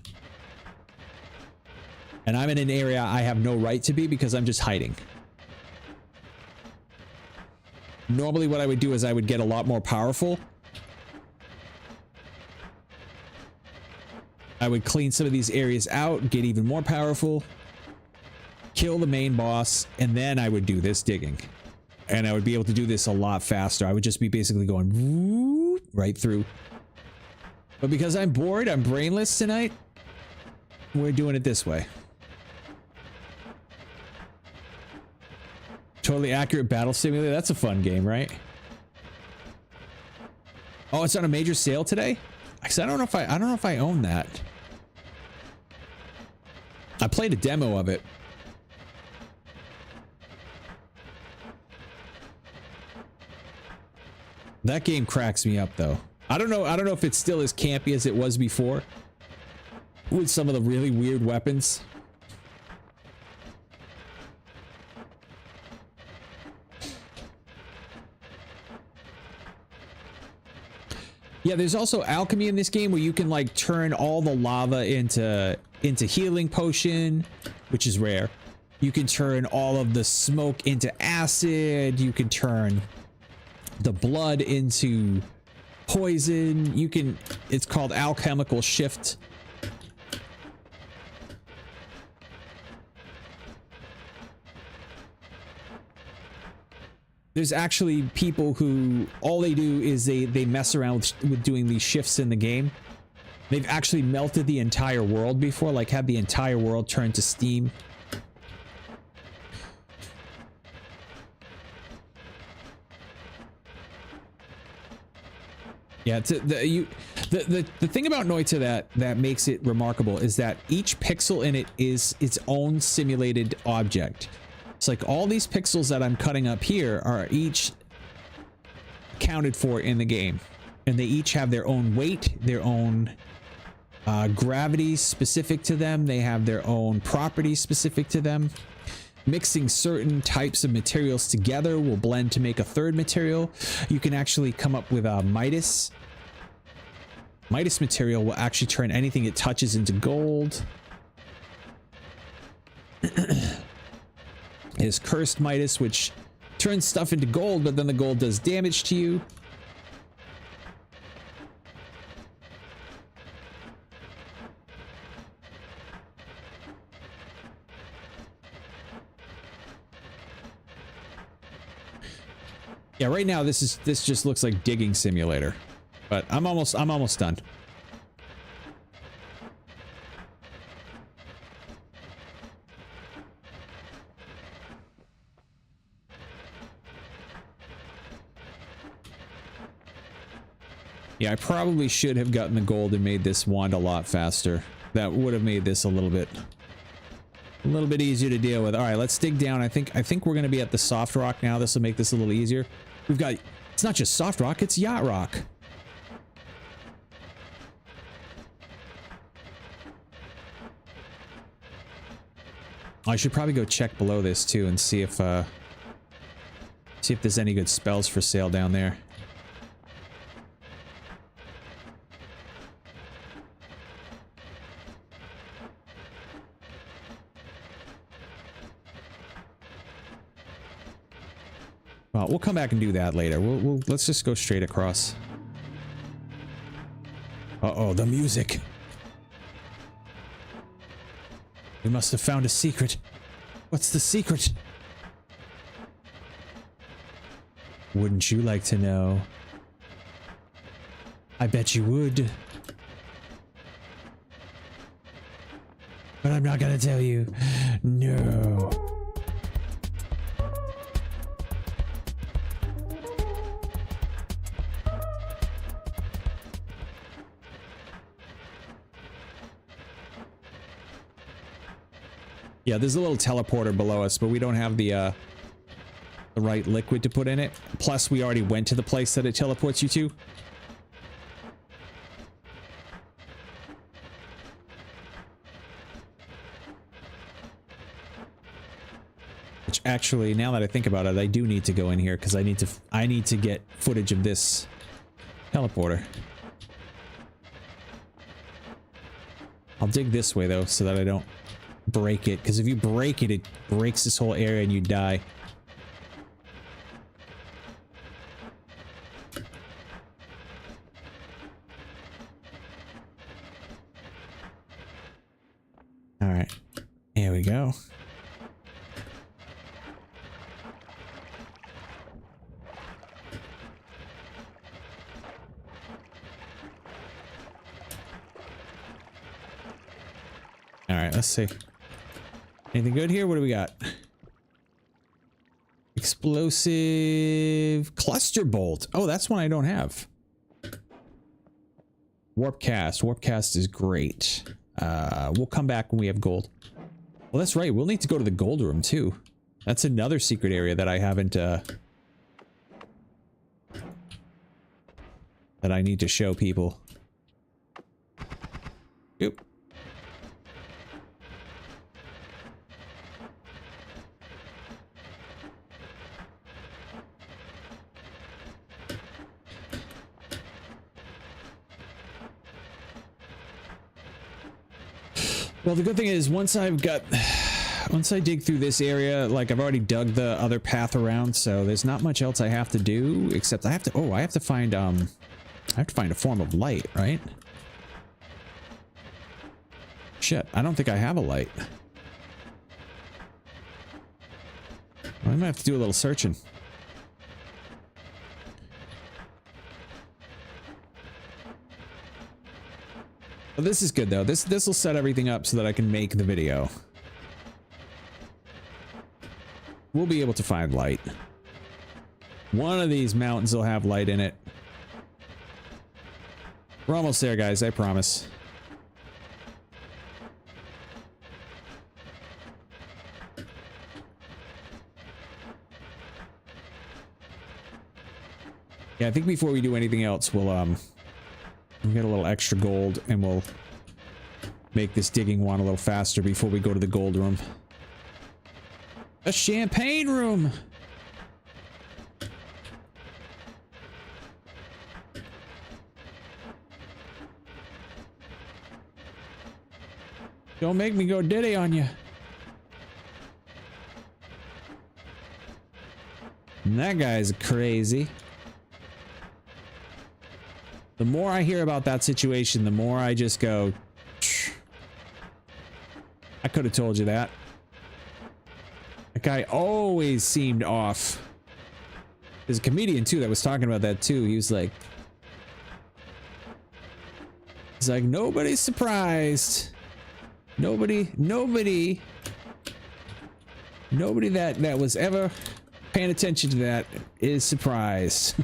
And I'm in an area I have no right to be because I'm just hiding. Normally what I would do is I would get a lot more powerful. I would clean some of these areas out, get even more powerful, kill the main boss, and then I would do this digging. And I would be able to do this a lot faster. I would just be basically going right through. But because I'm bored, I'm brainless tonight, we're doing it this way. Totally accurate battle simulator. That's a fun game, right? Oh, it's on a major sale today? Actually, I don't know if I own that. I played a demo of it. That game cracks me up though. I don't know if it's still as campy as it was before with some of the really weird weapons. Yeah, there's also alchemy in this game where you can like turn all the lava into healing potion, which is rare. You can turn all of the smoke into acid. You can turn the blood into poison. It's called alchemical shift. There's actually people who all they do is they mess around with doing these shifts in the game. They've actually melted the entire world before, like had the entire world turn to steam. Yeah, the thing about Noita that makes it remarkable is that each pixel in it is its own simulated object. It's like all these pixels that I'm cutting up here are each accounted for in the game. And they each have their own weight, their own gravity specific to them. They have their own properties specific to them. Mixing certain types of materials together will blend to make a third material. You can actually come up with a Midas. Midas material will actually turn anything it touches into gold. Is Cursed Midas, which turns stuff into gold, but then the gold does damage to you. Yeah, right now this just looks like digging simulator, but I'm almost done. Yeah, I probably should have gotten the gold and made this wand a lot faster. That would have made this a little bit easier to deal with. All right, let's dig down. I think we're going to be at the soft rock now. This will make this a little easier. We've got, it's not just soft rock, it's yacht rock. I should probably go check below this too and see if there's any good spells for sale down there. Well, we'll come back and do that later. Let's just go straight across. Uh-oh, the music. We must have found a secret. What's the secret? Wouldn't you like to know? I bet you would. But I'm not gonna tell you. No. Yeah, there's a little teleporter below us, but we don't have the right liquid to put in it. Plus, we already went to the place that it teleports you to. Which actually, now that I think about it, I do need to go in here because I need to get footage of this teleporter. I'll dig this way though, so that I don't break it, because if you break it, it breaks this whole area and you die. All right, here we go. All right, let's see. Anything good here? What do we got? Explosive cluster bolt. Oh, that's one I don't have. Warp cast. Warp cast is great. We'll come back when we have gold. Well, that's right. We'll need to go to the gold room too. That's another secret area that I haven't that I need to show people. Oop. Well, the good thing is once I dig through this area, like I've already dug the other path around, so there's not much else I have to do except I have to find a form of light, right? Shit, I don't think I have a light. I might have to do a little searching. Well, this is good though. This will set everything up so that I can make the video. We'll be able to find light. One of these mountains will have light in it. We're almost there, guys, I promise. Yeah, I think before we do anything else, we'll get a little extra gold and we'll make this digging one a little faster before we go to the gold room. A champagne room. Don't make me go diddy on you. And that guy's crazy. The more I hear about that situation, the more I just go, I could have told you that. That guy always seemed off. There's a comedian too that was talking about that too. He was like, nobody's surprised. Nobody that was ever paying attention to that is surprised.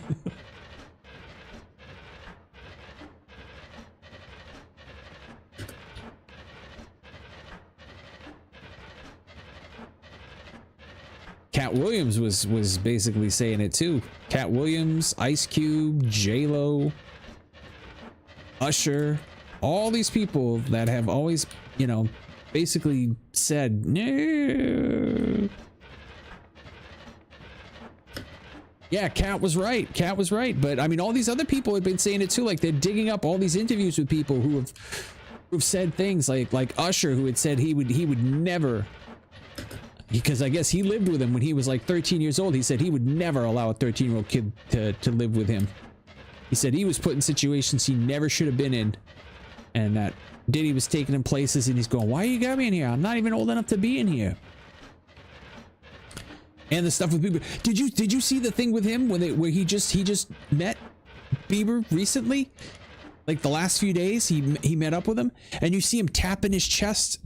Cat Williams was basically saying it too. Cat Williams, Ice Cube, J-Lo, Usher, all these people that have always, you know, basically said no. Yeah, Cat was right. Cat was right. But I mean, all these other people have been saying it too. Like they're digging up all these interviews with people who've said things like Usher, who had said he would never. Because I guess he lived with him when he was like 13 years old. He said he would never allow a 13-year-old kid to live with him. He said he was put in situations he never should have been in. And that Diddy was taking him places and he's going, why you got me in here? I'm not even old enough to be in here. And the stuff with Bieber. Did you see the thing with him where he just met Bieber recently? Like the last few days he met up with him and you see him tapping his chest,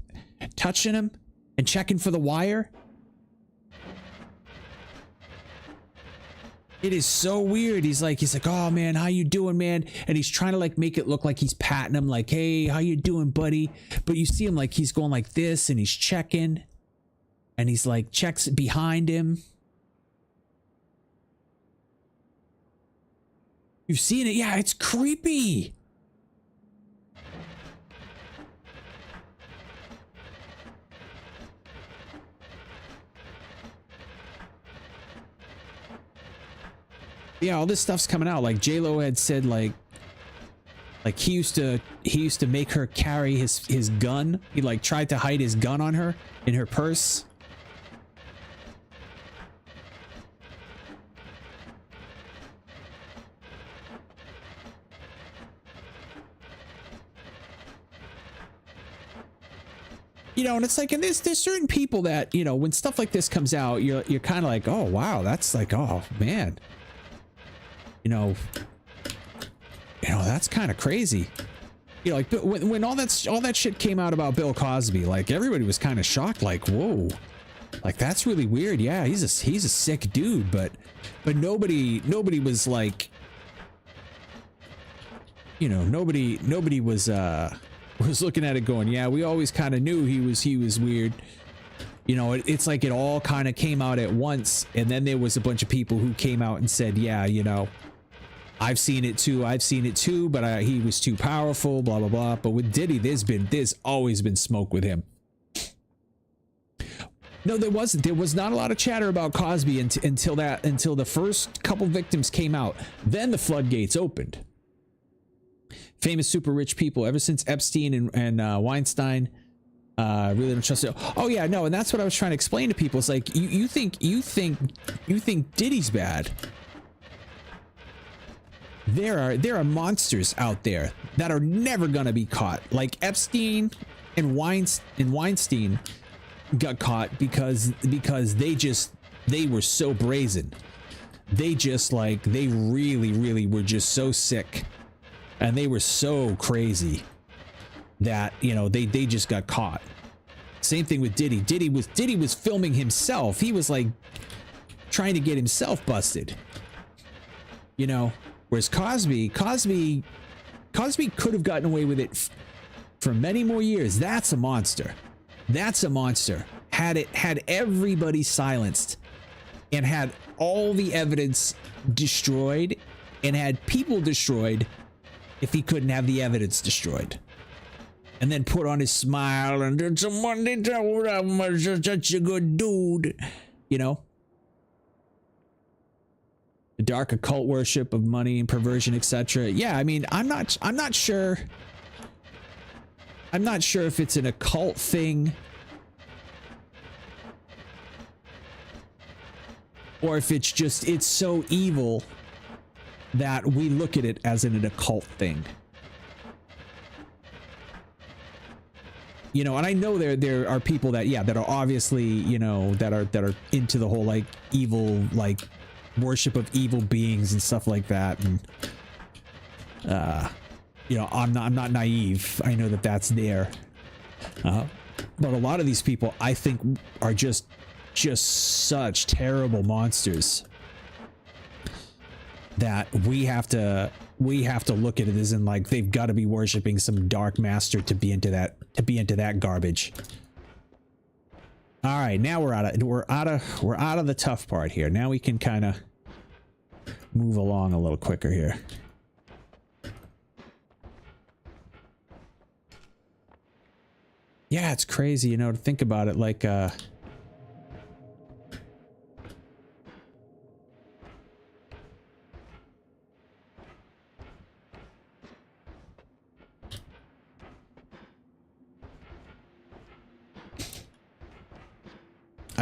touching him and checking for the wire. It is so weird. He's like, oh man, how you doing, man? And he's trying to like make it look like he's patting him, like, hey, how you doing, buddy? But you see him like he's going like this and he's checking. And he's like checks behind him. You've seen it? Yeah, it's creepy. Yeah, all this stuff's coming out. Like J-Lo had said, like he used to make her carry his gun. He like tried to hide his gun on her in her purse. You know, and it's like, and there's certain people that, you know, when stuff like this comes out, you're kind of like, oh wow, that's like, oh man. You know, that's kind of crazy. You know, like when all that shit came out about Bill Cosby, like everybody was kind of shocked, like, whoa, like that's really weird. Yeah, he's a sick dude, but nobody was like, you know, nobody was looking at it going, yeah, we always kind of knew he was weird. You know, it's like it all kind of came out at once, and then there was a bunch of people who came out and said, yeah, you know, I've seen it too, but he was too powerful, blah blah blah. But with Diddy, there's always been smoke with him. No, there was not a lot of chatter about Cosby until the first couple victims came out. Then the floodgates opened. Famous super rich people, ever since Epstein and Weinstein, really don't trust it. Oh yeah, no, and that's what I was trying to explain to people. It's like you think Diddy's bad. There are monsters out there that are never gonna be caught. Like Epstein and Weinstein got caught because they were so brazen. They really were just so sick, and they were so crazy that, you know, they just got caught. Same thing with Diddy. Diddy was filming himself. He was like trying to get himself busted. You know. Whereas Cosby could have gotten away with it for many more years. That's a monster. That's a monster. Had everybody silenced and had all the evidence destroyed and had people destroyed if he couldn't have the evidence destroyed. And then put on his smile and did someone they told him was such a good dude. You know? The dark occult worship of money and perversion, etc. Yeah, I mean, I'm not sure. I'm not sure if it's an occult thing or if it's just, it's so evil that we look at it as an occult thing. You know, and I know there are people that, yeah, that are obviously, you know, that are into the whole like evil, like worship of evil beings and stuff like that. And you know, I'm not naive. I know that that's there. But a lot of these people, I think, are just such terrible monsters that we have to look at it as in like they've got to be worshiping some dark master to be into that garbage. All right, now we're out of the tough part here. Now we can kind of move along a little quicker here. Yeah, it's crazy, you know, to think about it. Like I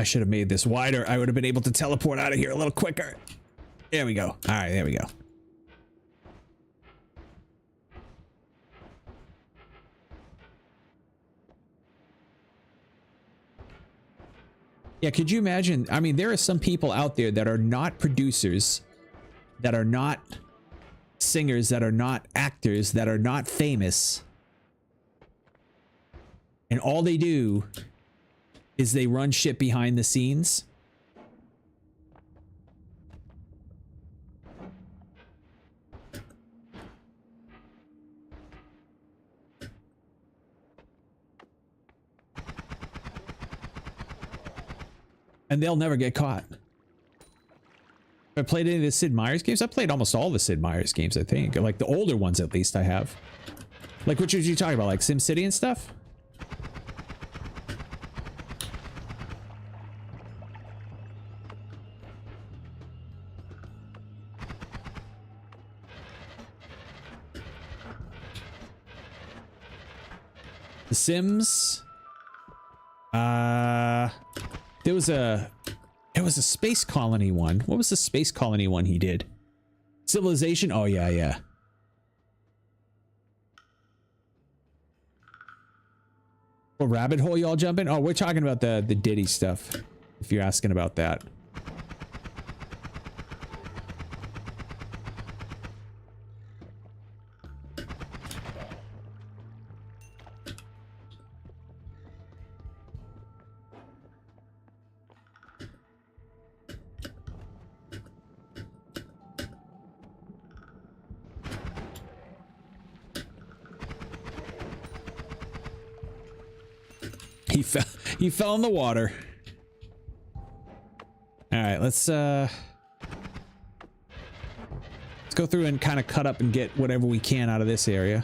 should have made this wider. I would have been able to teleport out of here a little quicker. There we go. All right, there we go. Yeah, could you imagine? I mean, there are some people out there that are not producers, that are not singers, that are not actors, that are not famous. And all they do is they run shit behind the scenes. And they'll never get caught. I played any of the Sid Meier's games. I played almost all the Sid Meier's games, I think. Like the older ones, at least, I have. Like, which are you talking about? Like SimCity and stuff? The Sims. There was a space colony one. What was the space colony one he did? Civilization? Oh yeah, yeah. What rabbit hole y'all jump in? Oh, we're talking about the Diddy stuff, if you're asking about that. He fell in the water. All right, let's go through and kind of cut up and get whatever we can out of this area.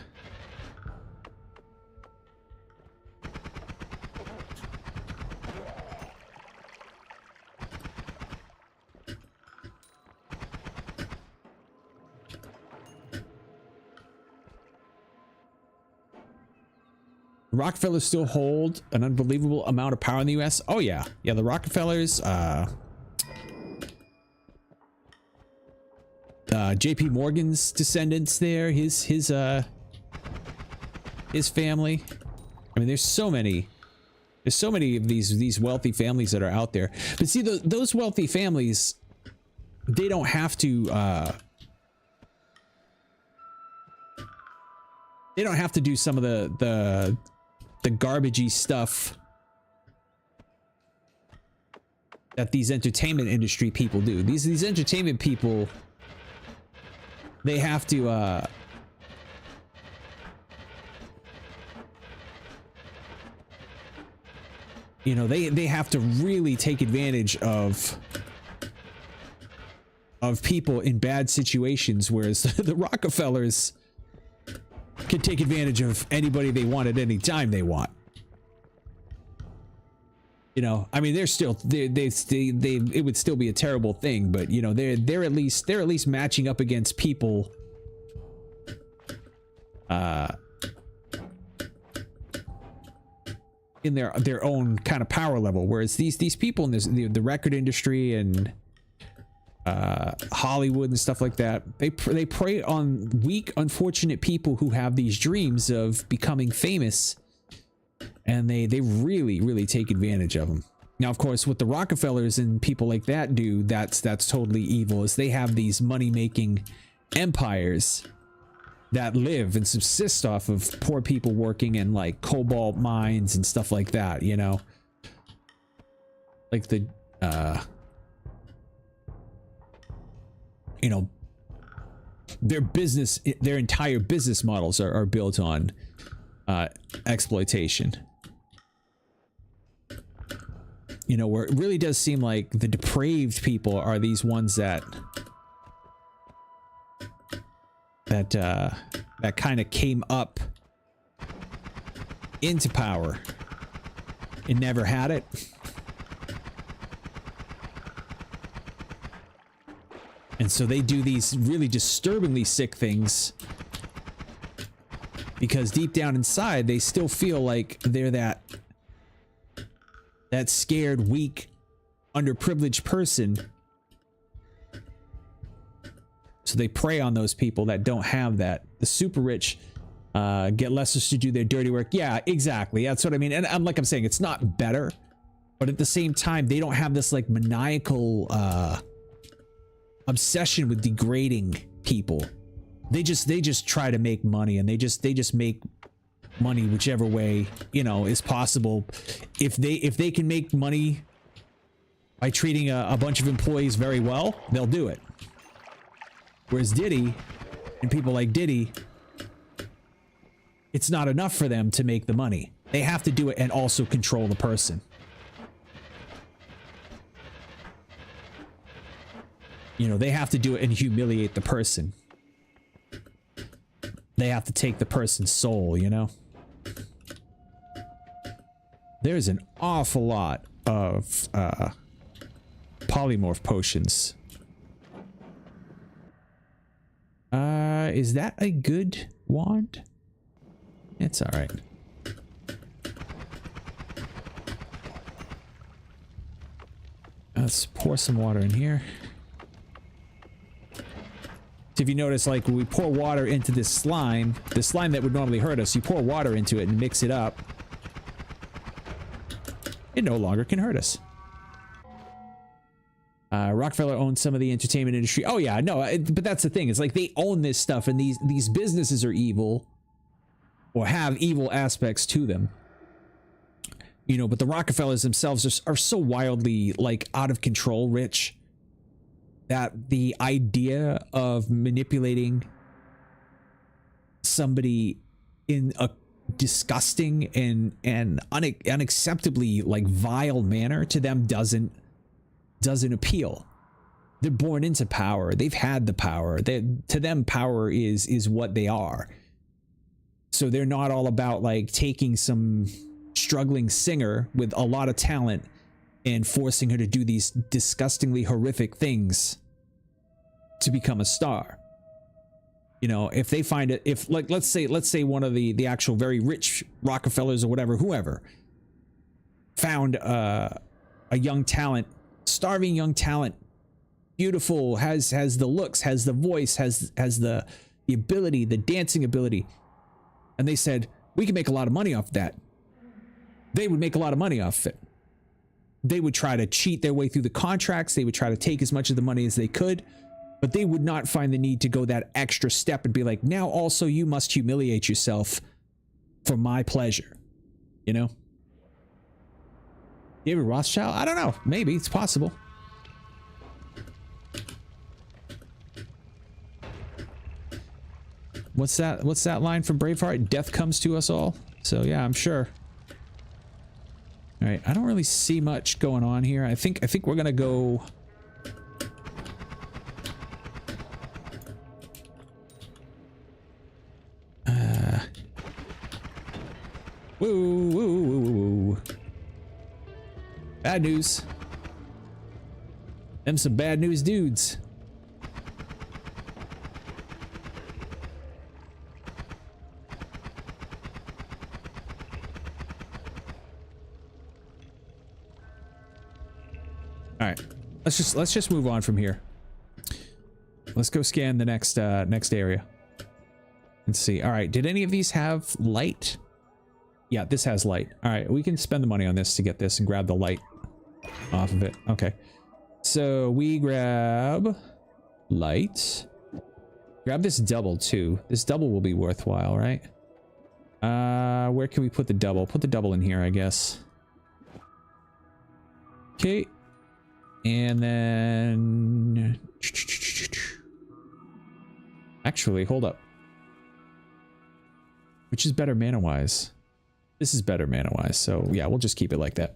Rockefellers still hold an unbelievable amount of power in the US. Oh yeah. Yeah, the Rockefellers, JP Morgan's descendants there, his family. I mean, there's so many of these wealthy families that are out there. But see, those wealthy families, they don't have to do some of the garbagey stuff that these entertainment industry people do. These entertainment people, they have to you know, they have to really take advantage of of people in bad situations, whereas the Rockefellers can take advantage of anybody they want at any time they want. You know, I mean, they're still it would still be a terrible thing, but you know, they're at least matching up against people in their own kind of power level, whereas these people in the record industry and Hollywood and stuff like that, they prey on weak, unfortunate people who have these dreams of becoming famous, and they really take advantage of them. Now, of course, what the Rockefellers and people like that do, that's totally evil, is they have these money-making empires that live and subsist off of poor people working in like cobalt mines and stuff like that, you know, like the you know, their entire business models are built on exploitation. You know, where it really does seem like the depraved people are these ones that kind of came up into power and never had it. And so they do these really disturbingly sick things because deep down inside they still feel like they're that scared, weak, underprivileged person. So they prey on those people that don't have that. The super rich get lessers to do their dirty work. Yeah, exactly. That's what I mean. And I'm saying, it's not better, but at the same time, they don't have this like maniacal obsession with degrading people. They just try to make money, and they just make money whichever way, you know, is possible. If they can make money by treating a bunch of employees very well, they'll do it. Whereas Diddy and people like Diddy, it's not enough for them to make the money. They have to do it and also control the person. You know, they have to do it and humiliate the person. They have to take the person's soul, you know? There's an awful lot of polymorph potions. Is that a good wand? It's all right. Let's pour some water in here. So if you notice, like when we pour water into this slime, the slime that would normally hurt us, you pour water into it and mix it up, it no longer can hurt us. Rockefeller owns some of the entertainment industry. Oh yeah, no, but that's the thing. It's like they own this stuff, and these businesses are evil, or have evil aspects to them. You know, but the Rockefellers themselves are so wildly like out of control rich that the idea of manipulating somebody in a disgusting and unacceptably like vile manner to them doesn't appeal. They're born into power. They've had the power. To them, power is what they are. So they're not all about like taking some struggling singer with a lot of talent and forcing her to do these disgustingly horrific things to become a star. You know, if they find it, if like, let's say one of the actual very rich Rockefellers or whatever, whoever found a young talent, starving young talent, beautiful, has the looks, has the voice, has the ability, the dancing ability, and they said, we can make a lot of money off that. They would make a lot of money off it. They would try to cheat their way through the contracts. They would try to take as much of the money as they could, but they would not find the need to go that extra step and be like, now also you must humiliate yourself for my pleasure. You know? David Rothschild? I don't know. Maybe it's possible. What's that line from Braveheart? Death comes to us all. So yeah, I'm sure. All right, I don't really see much going on here. I think we're gonna go Bad news. Them some bad news dudes. All right, let's just move on from here. Let's go scan the next area. Let's see. All right, did any of these have light? Yeah, this has light. All right, we can spend the money on this to get this and grab the light off of it. Okay, so we grab light. Grab this double too. This double will be worthwhile, right? Where can we put the double? Put the double in here, I guess. Okay. And then... Actually, hold up. Which is better mana-wise? This is better mana-wise, so yeah, we'll just keep it like that.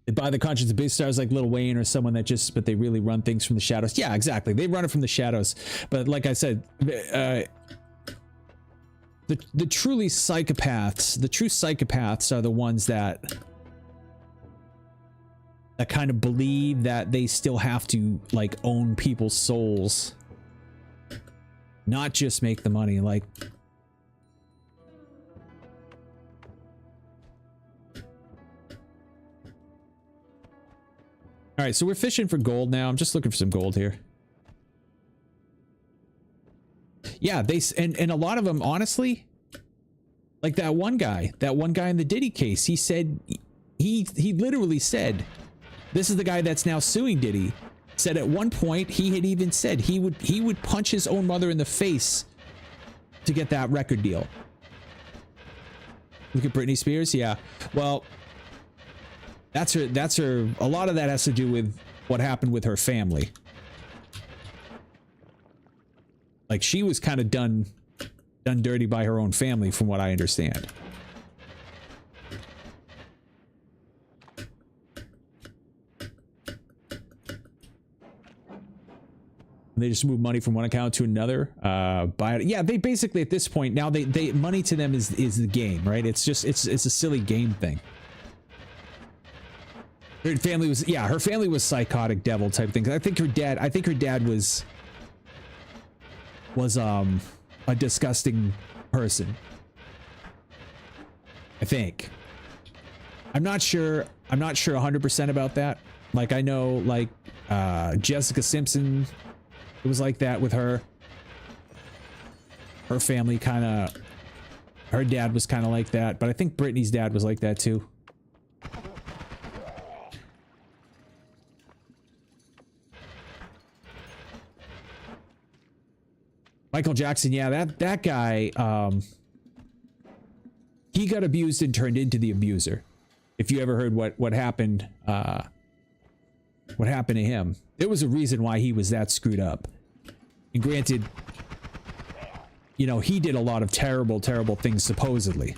They buy the conscience of big stars like Lil Wayne or someone that just... But they really run things from the shadows. Yeah, exactly. They run it from the shadows. But like I said... The truly psychopaths... The true psychopaths are the ones that kind of believe that they still have to like own people's souls, not just make the money. Like, all right, so we're fishing for gold now. I'm just looking for some gold here. Yeah, and a lot of them, honestly, like that one guy in the Diddy case, he said, he literally said, this is the guy that's now suing Diddy, said at one point he had even said he would punch his own mother in the face to get that record deal. Look at Britney Spears. Yeah, well, that's her. A lot of that has to do with what happened with her family. Like, she was kind of done dirty by her own family, from what I understand. They just move money from one account to another. Yeah, they basically at this point now they money to them is the game, right? It's just it's a silly game thing. Her family was psychotic devil type thing. I think her dad was a disgusting person. I think. I'm not sure 100% about that. Like, I know, like, Jessica Simpson, it was like that with her. Her family her dad was kind of like that, but I think Britney's dad was like that too. Michael Jackson, yeah, that guy, he got abused and turned into the abuser. If you ever heard what happened to him, there was a reason why he was that screwed up. And granted, you know, he did a lot of terrible, terrible things, supposedly.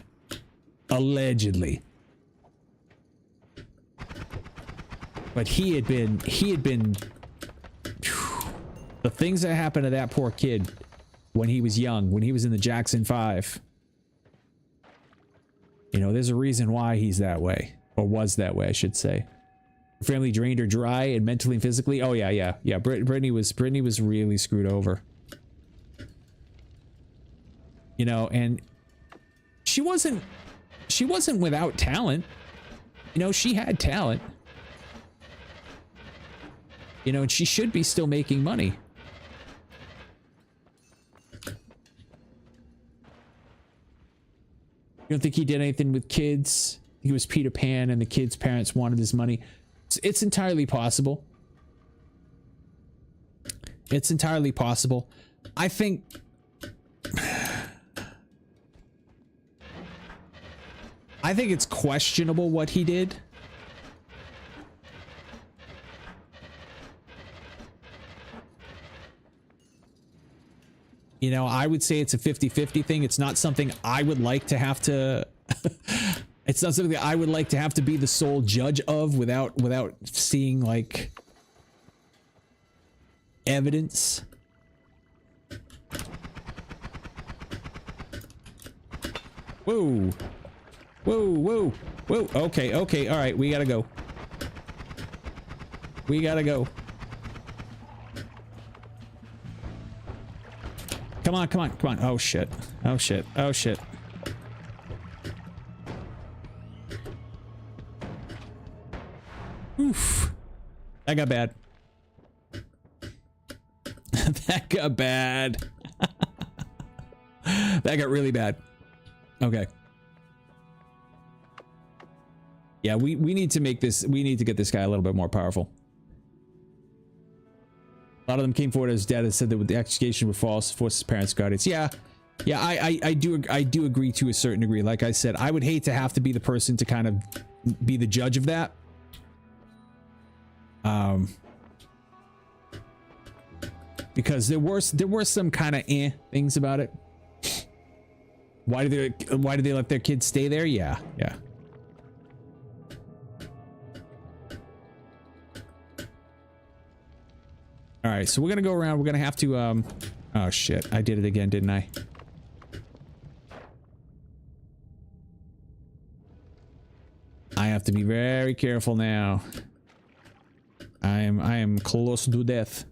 Allegedly. But he had been, the things that happened to that poor kid when he was young, when he was in the Jackson 5. You know, there's a reason why he's that way, or was that way, I should say. Family drained her dry and mentally and physically. Oh yeah. Brittany was really screwed over. You know, and she wasn't without talent. You know, she had talent. You know, and she should be still making money. You don't think he did anything with kids? He was Peter Pan and the kids' parents wanted his money. It's entirely possible. It's entirely possible. I think... I think it's questionable what he did. You know, I would say it's a 50-50 thing. It's not something I would like to have to... It's not something that I would like to have to be the sole judge of without seeing, like, evidence. Whoa. Whoa, whoa, whoa. Okay, okay, all right, we gotta go. We gotta go. Come on, come on, come on. Oh shit. Oh shit. Oh shit. Oof. That got bad. That got bad. That got really bad. Okay. Yeah, we need to make this, we need to get this guy a little bit more powerful. A lot of them came forward as dad and said that the accusations were false, forced his parents' guardians. Yeah, yeah, I do agree to a certain degree. Like I said, I would hate to have to be the person to kind of be the judge of that. Because there were some kind of things about it. Why do they let their kids stay there? Yeah, yeah. All right, so we're gonna go around. We're gonna have to oh shit, I did it again, didn't I? I have to be very careful now. I am close to death.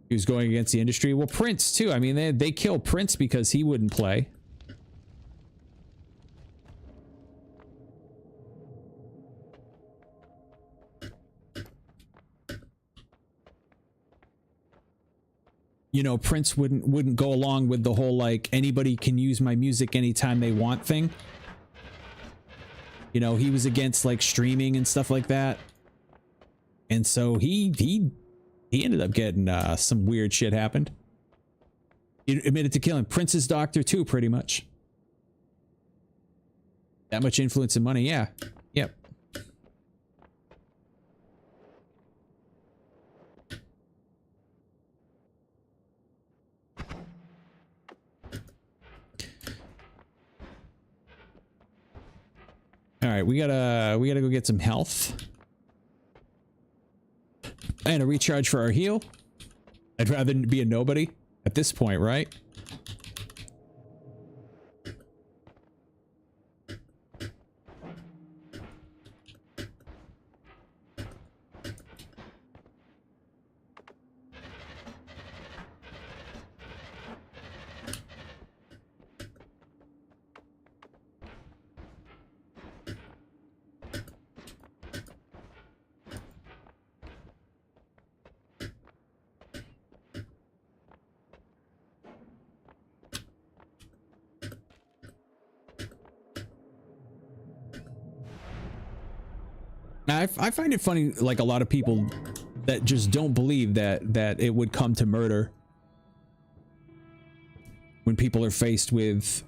He was going against the industry. Well, Prince too. I mean, they killed Prince because he wouldn't play. You know, Prince wouldn't go along with the whole like anybody can use my music anytime they want thing. You know, he was against like streaming and stuff like that. And so he ended up getting some weird shit happened. He admitted to killing Prince's doctor too, pretty much. That much influence and money, yeah. Yep. All right, we gotta go get some health. And a recharge for our heal. I'd rather be a nobody at this point, right? Now, I find it funny, like a lot of people that just don't believe that it would come to murder when people are faced with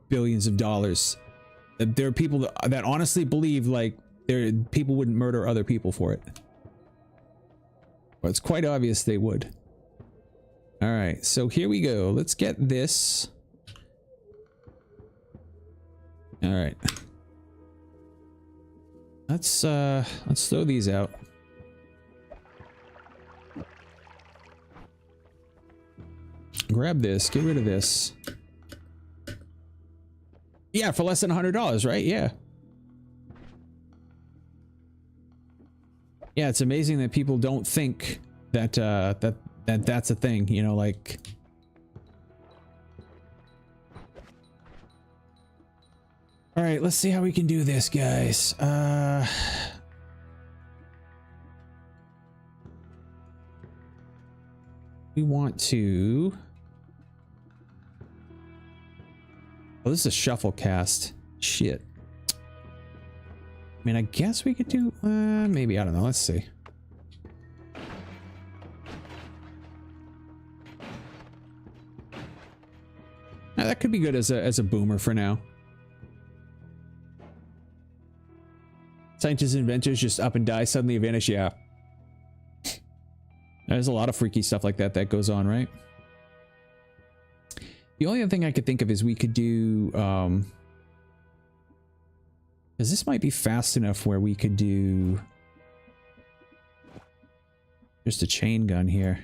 billions of dollars. There are people that honestly believe like people wouldn't murder other people for it. Well, it's quite obvious they would. All right, so here we go. Let's get this. All right. Let's throw these out. Grab this, get rid of this. Yeah, for less than $100, right? Yeah. Yeah, it's amazing that people don't think that that's a thing, you know, like. All right, let's see how we can do this, guys. We want to. Oh, this is a shuffle cast. Shit. I mean, I guess we could do. Maybe, I don't know. Let's see. Now, that could be good as a boomer for now. Scientists and inventors just up and die, suddenly vanish. Yeah. There's a lot of freaky stuff like that goes on, right? The only other thing I could think of is we could do, because this might be fast enough where we could do just a chain gun here.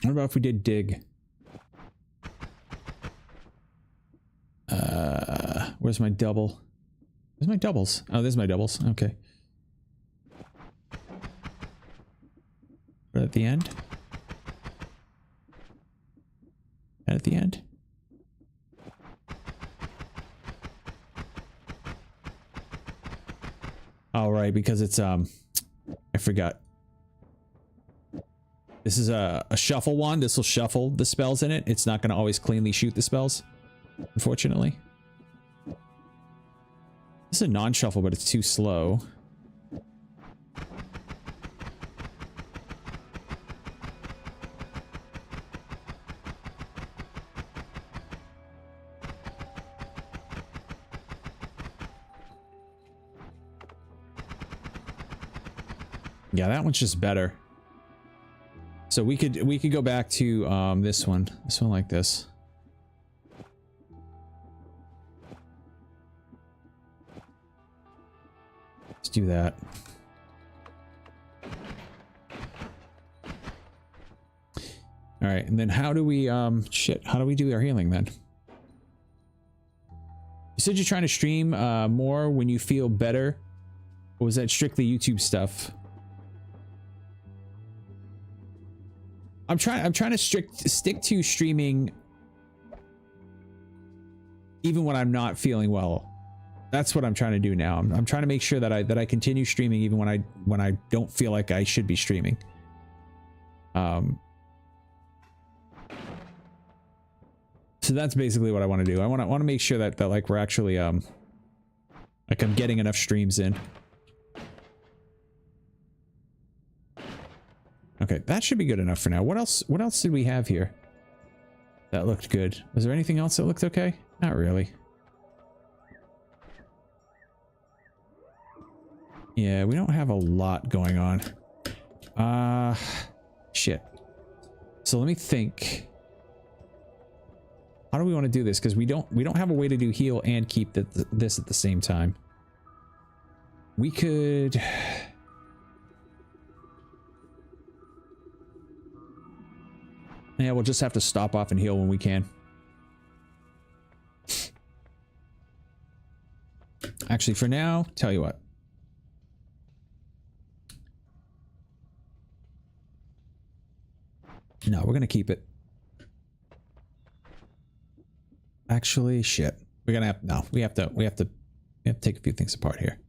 What about if we did dig? Where's my double? Where's my doubles? Oh, there's my doubles. Okay. Right at the end. And at the end. All right, because it's I forgot. This is a shuffle wand. This will shuffle the spells in it. It's not going to always cleanly shoot the spells, unfortunately. This is a non-shuffle, but it's too slow. Yeah, that one's just better. So we could go back to this one like this. Let's do that. All right, and then how do we shit? How do we do our healing then? You said you're trying to stream more when you feel better, or was that strictly YouTube stuff? I'm trying to stick to streaming even when I'm not feeling well. That's what I'm trying to do now. I'm trying to make sure that I continue streaming even when I don't feel like I should be streaming. So that's basically what I want to do. I want to make sure that like we're actually like I'm getting enough streams in. Okay, that should be good enough for now. What else did we have here that looked good? Was there anything else that looked okay? Not really. Yeah, we don't have a lot going on. Shit. So let me think. How do we want to do this? Because we don't have a way to do heal and keep this at the same time. We could... Yeah, we'll just have to stop off and heal when we can. Actually, for now, tell you what. No, we're gonna keep it. Actually, shit. We're gonna have no. We have to take a few things apart here.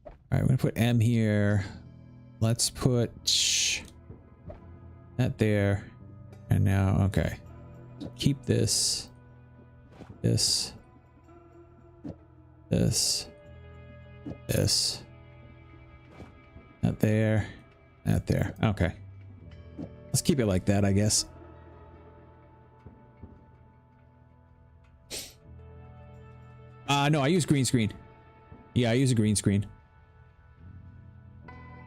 All right, we're gonna put M here. Let's put that there. And now, okay. Keep this. This. That there. That there. Okay. Let's keep it like that, I guess. No, I use green screen. Yeah, I use a green screen.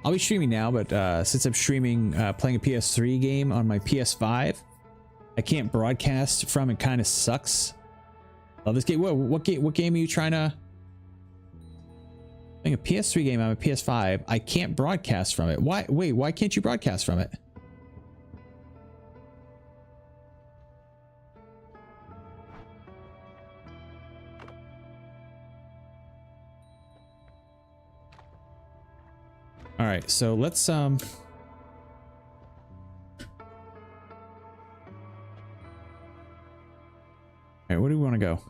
I'll be streaming now, but since I'm streaming playing a PS3 game on my PS5, I can't broadcast from. It kind of sucks. Love this game. What game are you trying to? Playing a PS3 game on a PS5. I can't broadcast from it. Why? Wait, why can't you broadcast from it? All right, so let's all right, where do we want to go?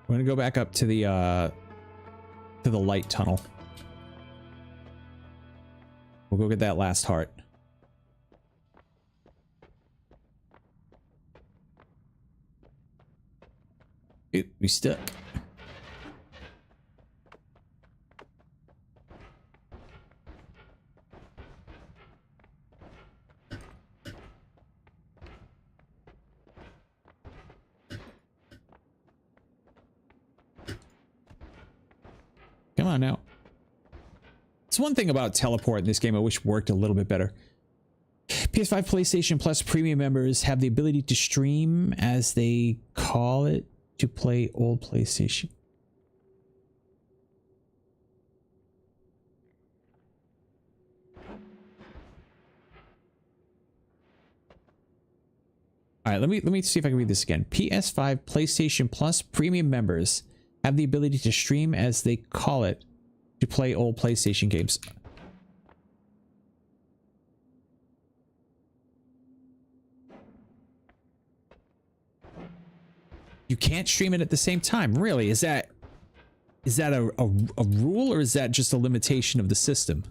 We're gonna go back up to the light tunnel. We'll go get that last heart. Oop, we stuck. Come on now. It's one thing about teleport in this game I wish worked a little bit better. PS5 PlayStation Plus premium members have the ability to stream, as they call it, to play old PlayStation. All right, let me see if I can read this again. PS5, PlayStation Plus premium members have the ability to stream, as they call it, to play old PlayStation games. You can't stream it at the same time. Really? Is that a rule, or is that just a limitation of the system?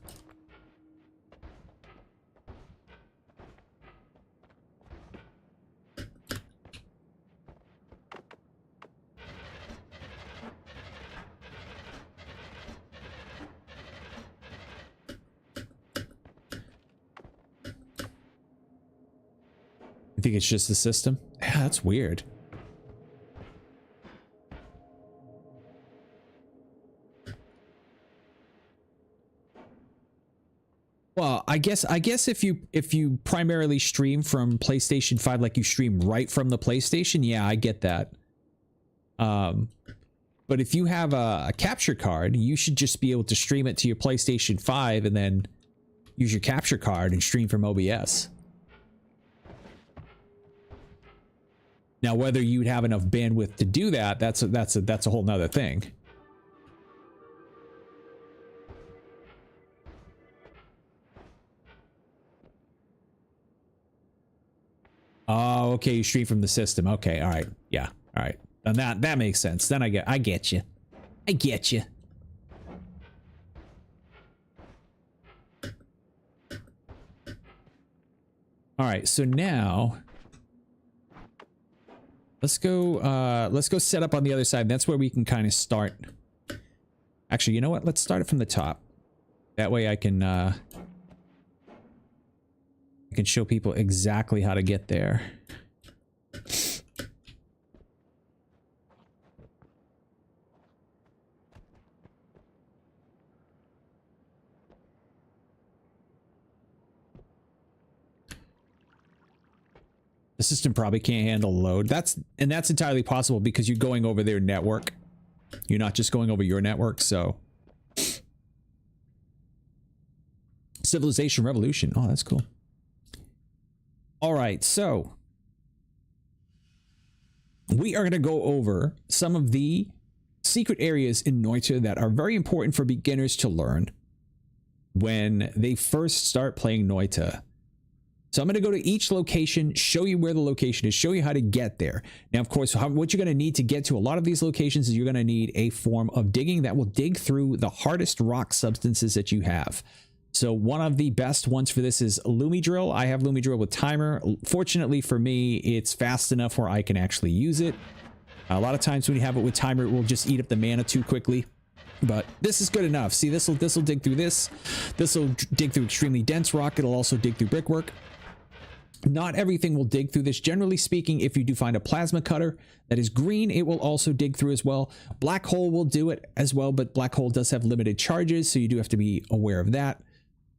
I think it's just the system. Yeah, that's weird. Well, I guess if you primarily stream from PlayStation 5, like you stream right from the PlayStation, yeah, I get that. But if you have a capture card, you should just be able to stream it to your PlayStation 5 and then use your capture card and stream from OBS. Now, whether you'd have enough bandwidth to do that, that's a whole nother thing. Oh, okay, you stream from the system. Okay, all right, yeah, all right. And that makes sense. Then I get you. I get you. All right, so now let's go set up on the other side. That's where we can kind of start. Actually, you know what? Let's start it from the top. That way I can show people exactly how to get there. The system probably can't handle load. That's entirely possible because you're going over their network. You're not just going over your network, so. Civilization Revolution. Oh, that's cool. All right, so we are going to go over some of the secret areas in Noita that are very important for beginners to learn when they first start playing Noita. So I'm going to go to each location, show you where the location is, show you how to get there. Now, of course, what you're going to need to get to a lot of these locations is you're going to need a form of digging that will dig through the hardest rock substances that you have. So one of the best ones for this is Lumi Drill. I have Lumi Drill with timer. Fortunately for me, it's fast enough where I can actually use it. A lot of times when you have it with timer, it will just eat up the mana too quickly. But this is good enough. See, this will dig through this. This will dig through extremely dense rock. It'll also dig through brickwork. Not everything will dig through this. Generally speaking, if you do find a plasma cutter that is green, it will also dig through as well. Black hole will do it as well, but black hole does have limited charges, so you do have to be aware of that.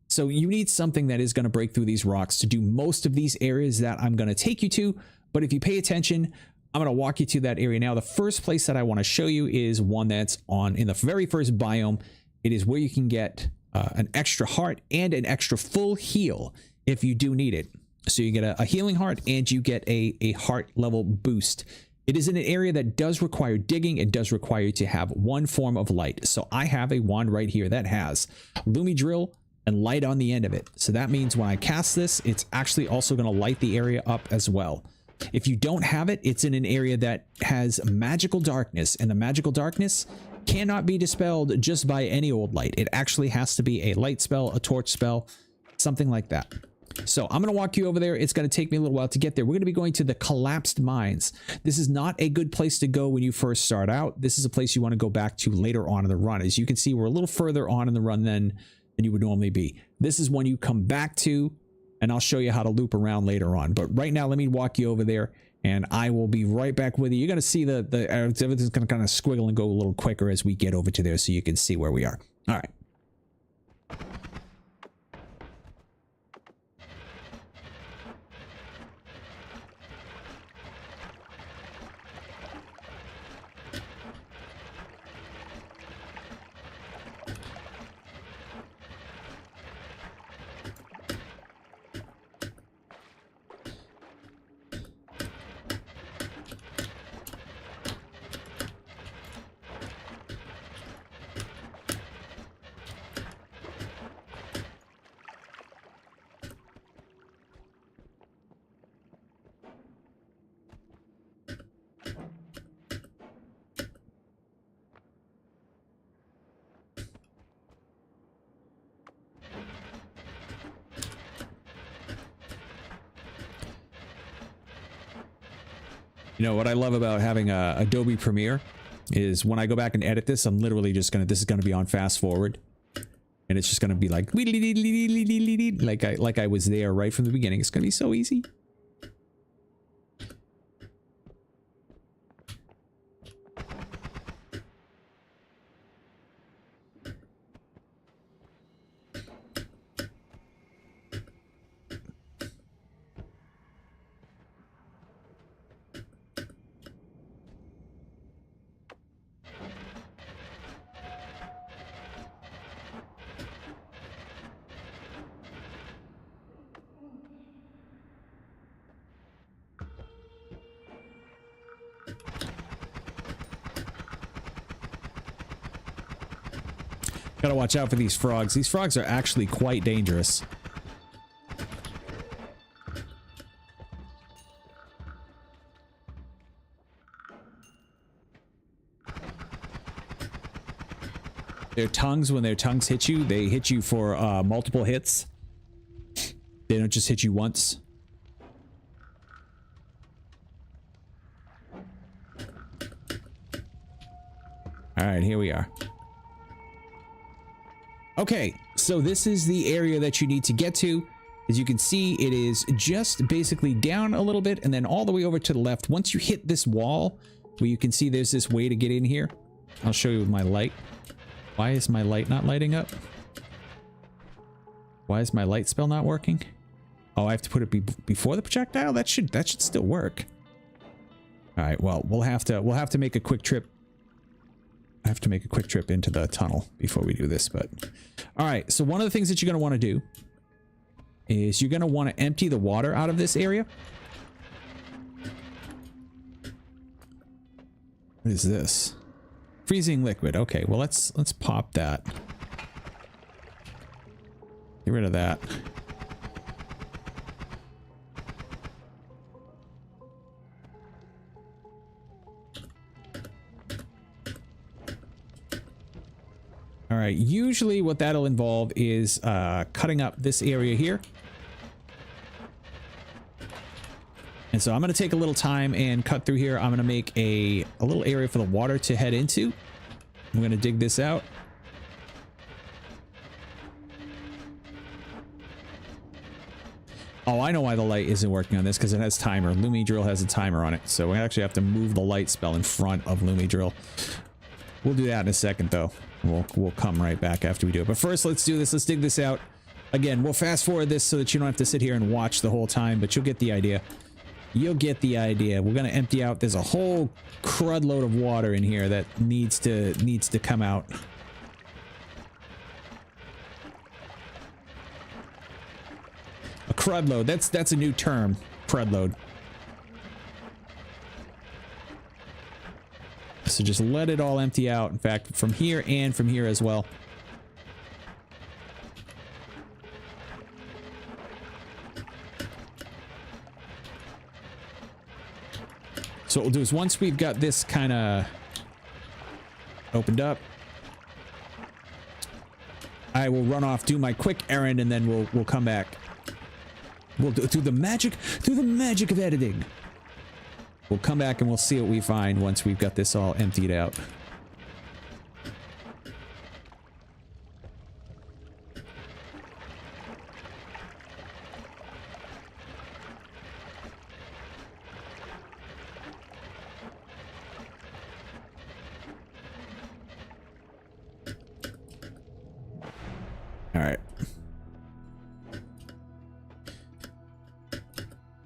So you need something that is going to break through these rocks to do most of these areas that I'm going to take you to. But if you pay attention, I'm going to walk you to that area now. The first place that I want to show you is one that's in the very first biome. It is where you can get an extra heart and an extra full heal if you do need it. So you get a healing heart and you get a heart level boost. It is in an area that does require digging. It does require you to have one form of light. So I have a wand right here that has Lumi Drill and light on the end of it. So that means when I cast this, it's actually also going to light the area up as well. If you don't have it, it's in an area that has magical darkness, and the magical darkness cannot be dispelled just by any old light. It actually has to be a light spell, a torch spell, something like that. So I'm going to walk you over there. It's going to take me a little while to get there. We're going to be going to the collapsed mines. This is not a good place to go when you first start out. This is a place you want to go back to later on in the run. As you can see, we're a little further on in the run than you would normally be. This is one you come back to, and I'll show you how to loop around later on. But right now, let me walk you over there, and I will be right back with you. You're going to see everything's going to kind of squiggle and go a little quicker as we get over to there so you can see where we are. All right. You know what I love about having a Adobe Premiere is when I go back and edit this, I'm literally just gonna, this is gonna be on fast forward, and it's just gonna be like I was there right from the beginning. It's gonna be so easy. Gotta watch out for these frogs. These frogs are actually quite dangerous. Their tongues, when their tongues hit you, they hit you for multiple hits. They don't just hit you once. All right, here we are. Okay, so this is the area that you need to get to. As you can see, it is just basically down a little bit and then all the way over to the left. Once you hit this wall, where you can see there's this way to get in here. I'll show you with my light. Why is my light not lighting up? Why is my light spell not working? Oh, I have to put it before the projectile? That should still work. All right, well, we'll have to make a quick trip. I have to make a quick trip into the tunnel before we do this, but all right. So one of the things that you're going to want to do is you're going to want to empty the water out of this area. What is this? Freezing liquid. Okay, well, let's pop that. Get rid of that. All right, usually what that'll involve is cutting up this area here. And so I'm going to take a little time and cut through here. I'm going to make a little area for the water to head into. I'm going to dig this out. Oh, I know why the light isn't working on this, because it has timer. Lumi Drill has a timer on it. So we actually have to move the light spell in front of Lumi Drill. We'll do that in a second, though. We'll come right back after we do it. But first, let's do this. Let's dig this out. Again, we'll fast forward this so that you don't have to sit here and watch the whole time, but you'll get the idea. You'll get the idea. We're going to empty out. There's a whole crud load of water in here that needs to come out. A crud load. That's a new term. Crud load. So just let it all empty out. In fact, from here and from here as well. So what we'll do is once we've got this kind of opened up, I will run off, do my quick errand, and then we'll come back. We'll do through the magic of editing. We'll come back and we'll see what we find once we've got this all emptied out.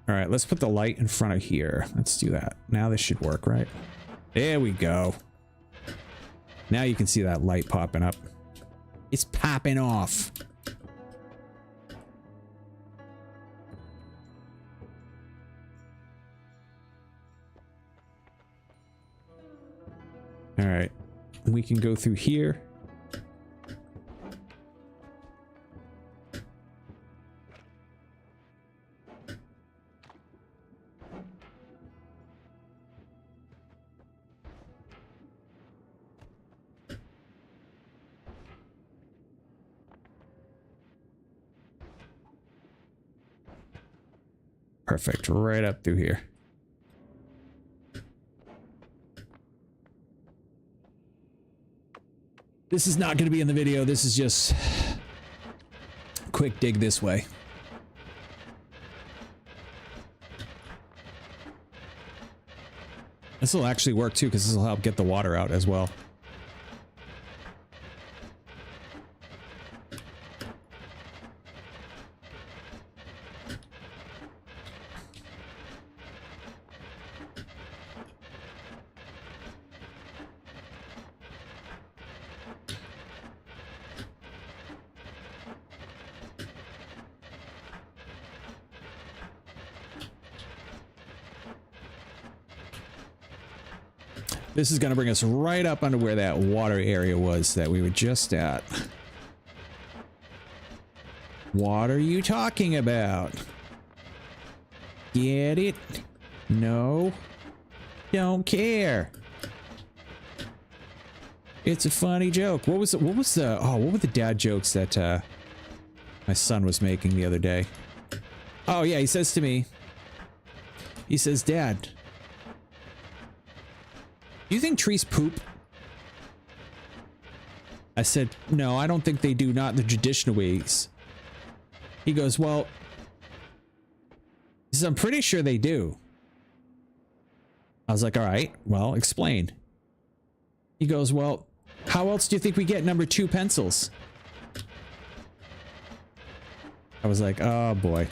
All right, let's put the light in front of here. Let's do that. Now this should work, right? There we go. Now you can see that light popping up. It's popping off. All right, we can go through here. Perfect, right up through here. This is not going to be in the video. This is just quick dig this way. This will actually work too, because this will help get the water out as well. This is going to bring us right up under where that water area was that we were just at. What are you talking about? Get it? No. Don't care. It's a funny joke. What were the dad jokes that my son was making the other day? Oh yeah, he says to me, he says, "Dad, do you think trees poop?" I said, "No, I don't think they do, not in the traditional ways." He goes, "Well," he says, "I'm pretty sure they do." I was like, "All right, well, explain." He goes, "Well, how else do you think we get number 2 pencils?" I was like, "Oh boy."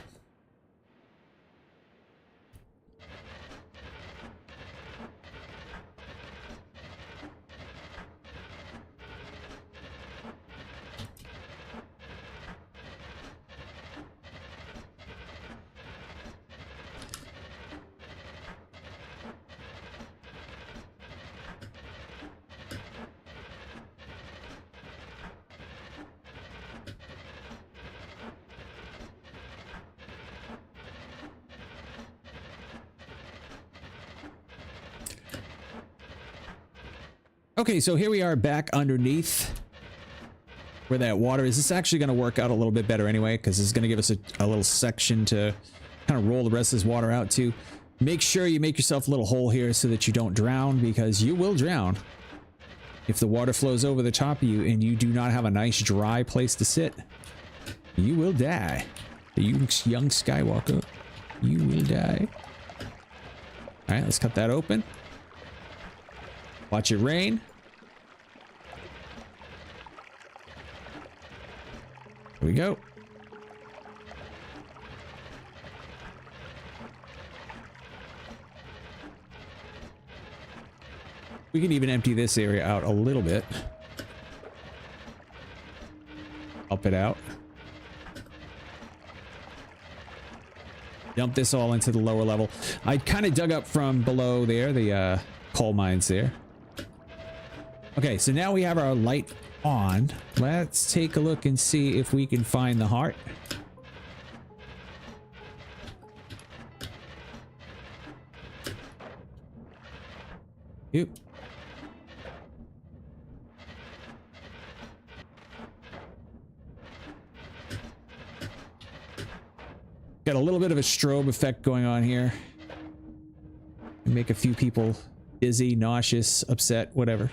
Okay, so here we are back underneath where that water is. This is actually going to work out a little bit better anyway, because it's going to give us a little section to kind of roll the rest of this water out to. Make sure you make yourself a little hole here so that you don't drown, because you will drown if the water flows over the top of you and you do not have a nice dry place to sit. You will die. The young Skywalker, you will die. All right, let's cut that open. Watch it rain. Here we go. We can even empty this area out a little bit. Help it out. Dump this all into the lower level. I kind of dug up from below there, the coal mines there. Okay, so now we have our light on. Let's take a look and see if we can find the heart. Yep. Got a little bit of a strobe effect going on here. Make a few people dizzy, nauseous, upset, whatever.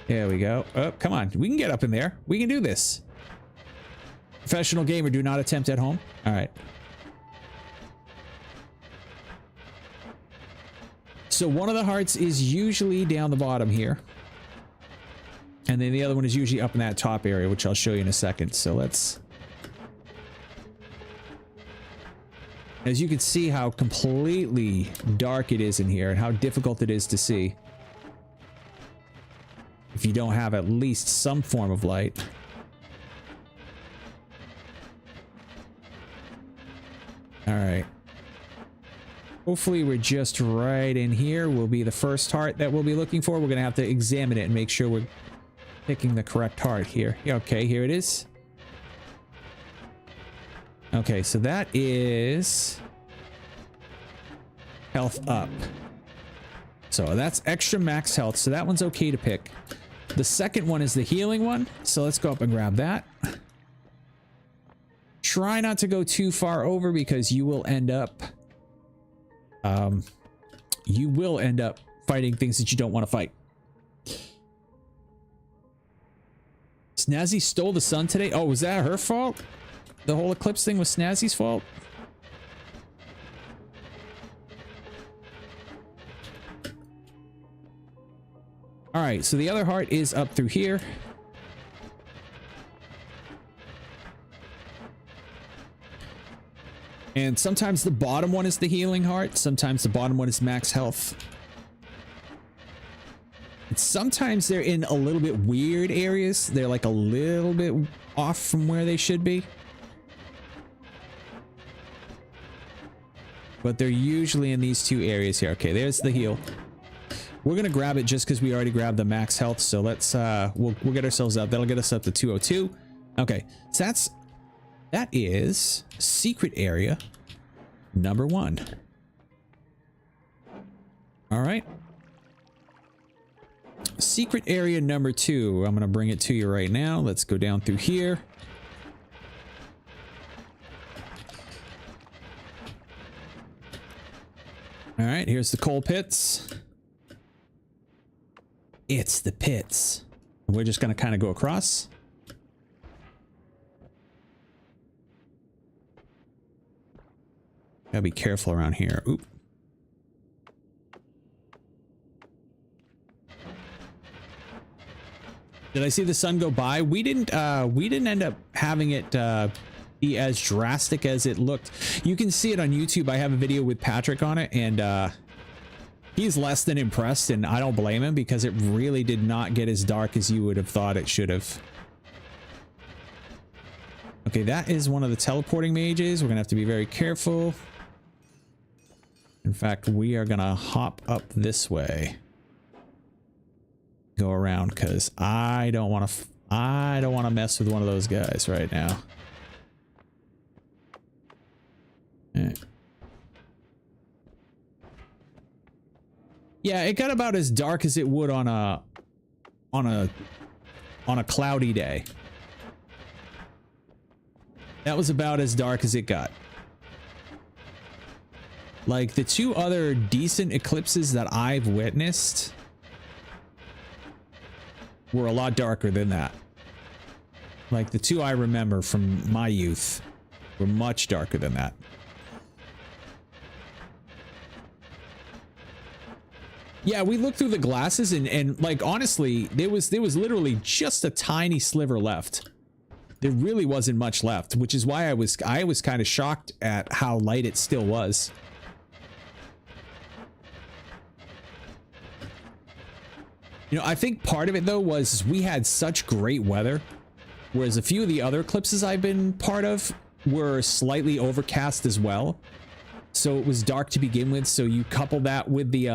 There we go. Oh, come on. We can get up in there. We can do this. Professional gamer, do not attempt at home. All right. So one of the hearts is usually down the bottom here. And then the other one is usually up in that top area, which I'll show you in a second. So let's... As you can see how completely dark it is in here and how difficult it is to see if you don't have at least some form of light. All right. Hopefully we're just right in here. Will be the first heart that we'll be looking for. We're going to have to examine it and make sure we're picking the correct heart here. Okay, here it is. Okay, so that is health up. So that's extra max health. So that one's okay to pick. The second one is the healing one. So let's go up and grab that. Try not to go too far over because you will end up fighting things that you don't want to fight. Snazzy stole the sun today. Oh, was that her fault? The whole eclipse thing was Snazzy's fault? All right, so the other heart is up through here. And sometimes the bottom one is the healing heart. Sometimes the bottom one is max health. And sometimes they're in a little bit weird areas. They're like a little bit off from where they should be. But they're usually in these two areas here. Okay, there's the heal. We're gonna grab it just because we already grabbed the max health. So let's we'll get ourselves up. That'll get us up to 202. Okay, so that is secret area number 1. All right. Secret area number 2. I'm gonna bring it to you right now. Let's go down through here. All right, here's the coal pits. It's the pits. We're just gonna kind of go across. Gotta be careful around here. Oop. Did I see the sun go by? We didn't end up having it be as drastic as it looked. You can see it on YouTube. I have a video with Patrick on it, and he's less than impressed, and I don't blame him because it really did not get as dark as you would have thought it should have. Okay, that is one of the teleporting mages. We're gonna have to be very careful. In fact, we are gonna hop up this way. Go around because I don't want to mess with one of those guys right now. Yeah, it got about as dark as it would on a cloudy day. That was about as dark as it got. Like the 2 other decent eclipses that I've witnessed were a lot darker than that. Like the 2 I remember from my youth were much darker than that. Yeah, we looked through the glasses and like honestly, there was literally just a tiny sliver left. There really wasn't much left, which is why I was kind of shocked at how light it still was. You know, I think part of it though was we had such great weather, whereas a few of the other eclipses I've been part of were slightly overcast as well. So it was dark to begin with, so you couple that with the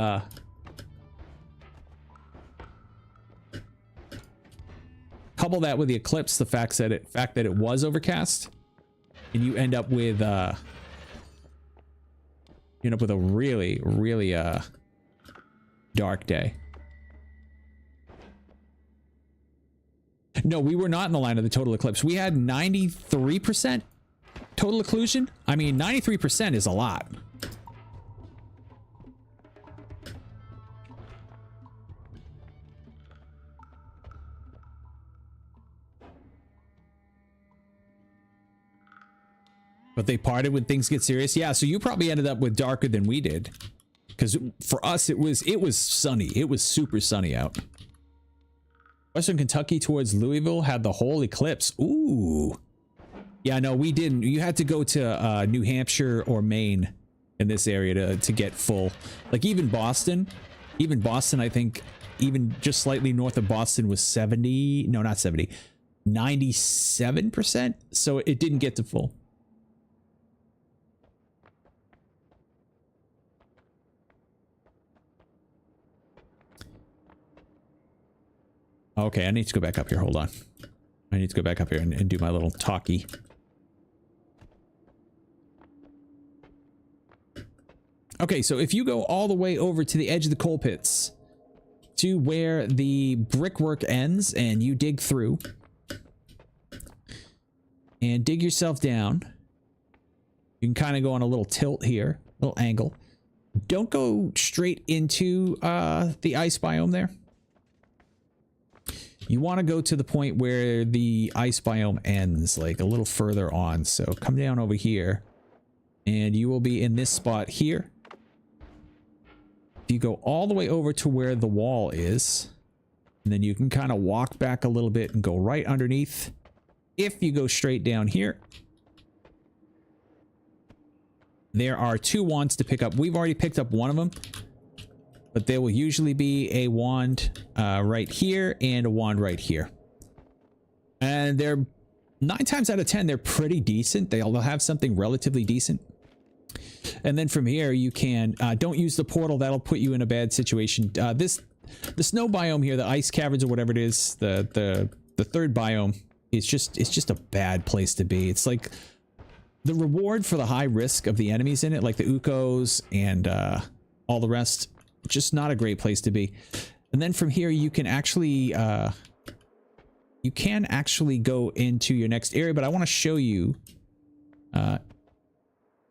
eclipse, the fact that it was overcast, and you end up with a really, really dark day. No, we were not in the line of the total eclipse. We had 93% total occlusion. I mean, 93% is a lot. But they parted when things get serious. Yeah, so you probably ended up with darker than we did. Because for us, it was sunny. It was super sunny out. Western Kentucky towards Louisville had the whole eclipse. Ooh. Yeah, no, we didn't. You had to go to New Hampshire or Maine in this area to get full. Like even Boston, I think, even just slightly north of Boston was 70. No, not 70. 97%. So it didn't get to full. Okay, I need to go back up here. Hold on. I need to go back up here and do my little talkie. Okay, so if you go all the way over to the edge of the coal pits to where the brickwork ends and you dig through and dig yourself down, you can kind of go on a little tilt here, little angle. Don't go straight into the ice biome there. you want to go to the point where the ice biome ends, like a little further on. So come down over here and you will be in this spot here. If you go all the way over to where the wall is, and then you can kind of walk back a little bit and go right underneath. If you go straight down here, there are 2 wands to pick up. We've already picked up one of them, but there will usually be a wand right here and a wand right here. And they're 9 times out of 10, they're pretty decent. They'll have something relatively decent. And then from here, you can don't use the portal. That'll put you in a bad situation. The snow biome here, the ice caverns or whatever it is, the third biome, it's just a bad place to be. It's like the reward for the high risk of the enemies in it, like the Ukos and all the rest, just not a great place to be. And then from here, you can actually go into your next area, but I want to show you.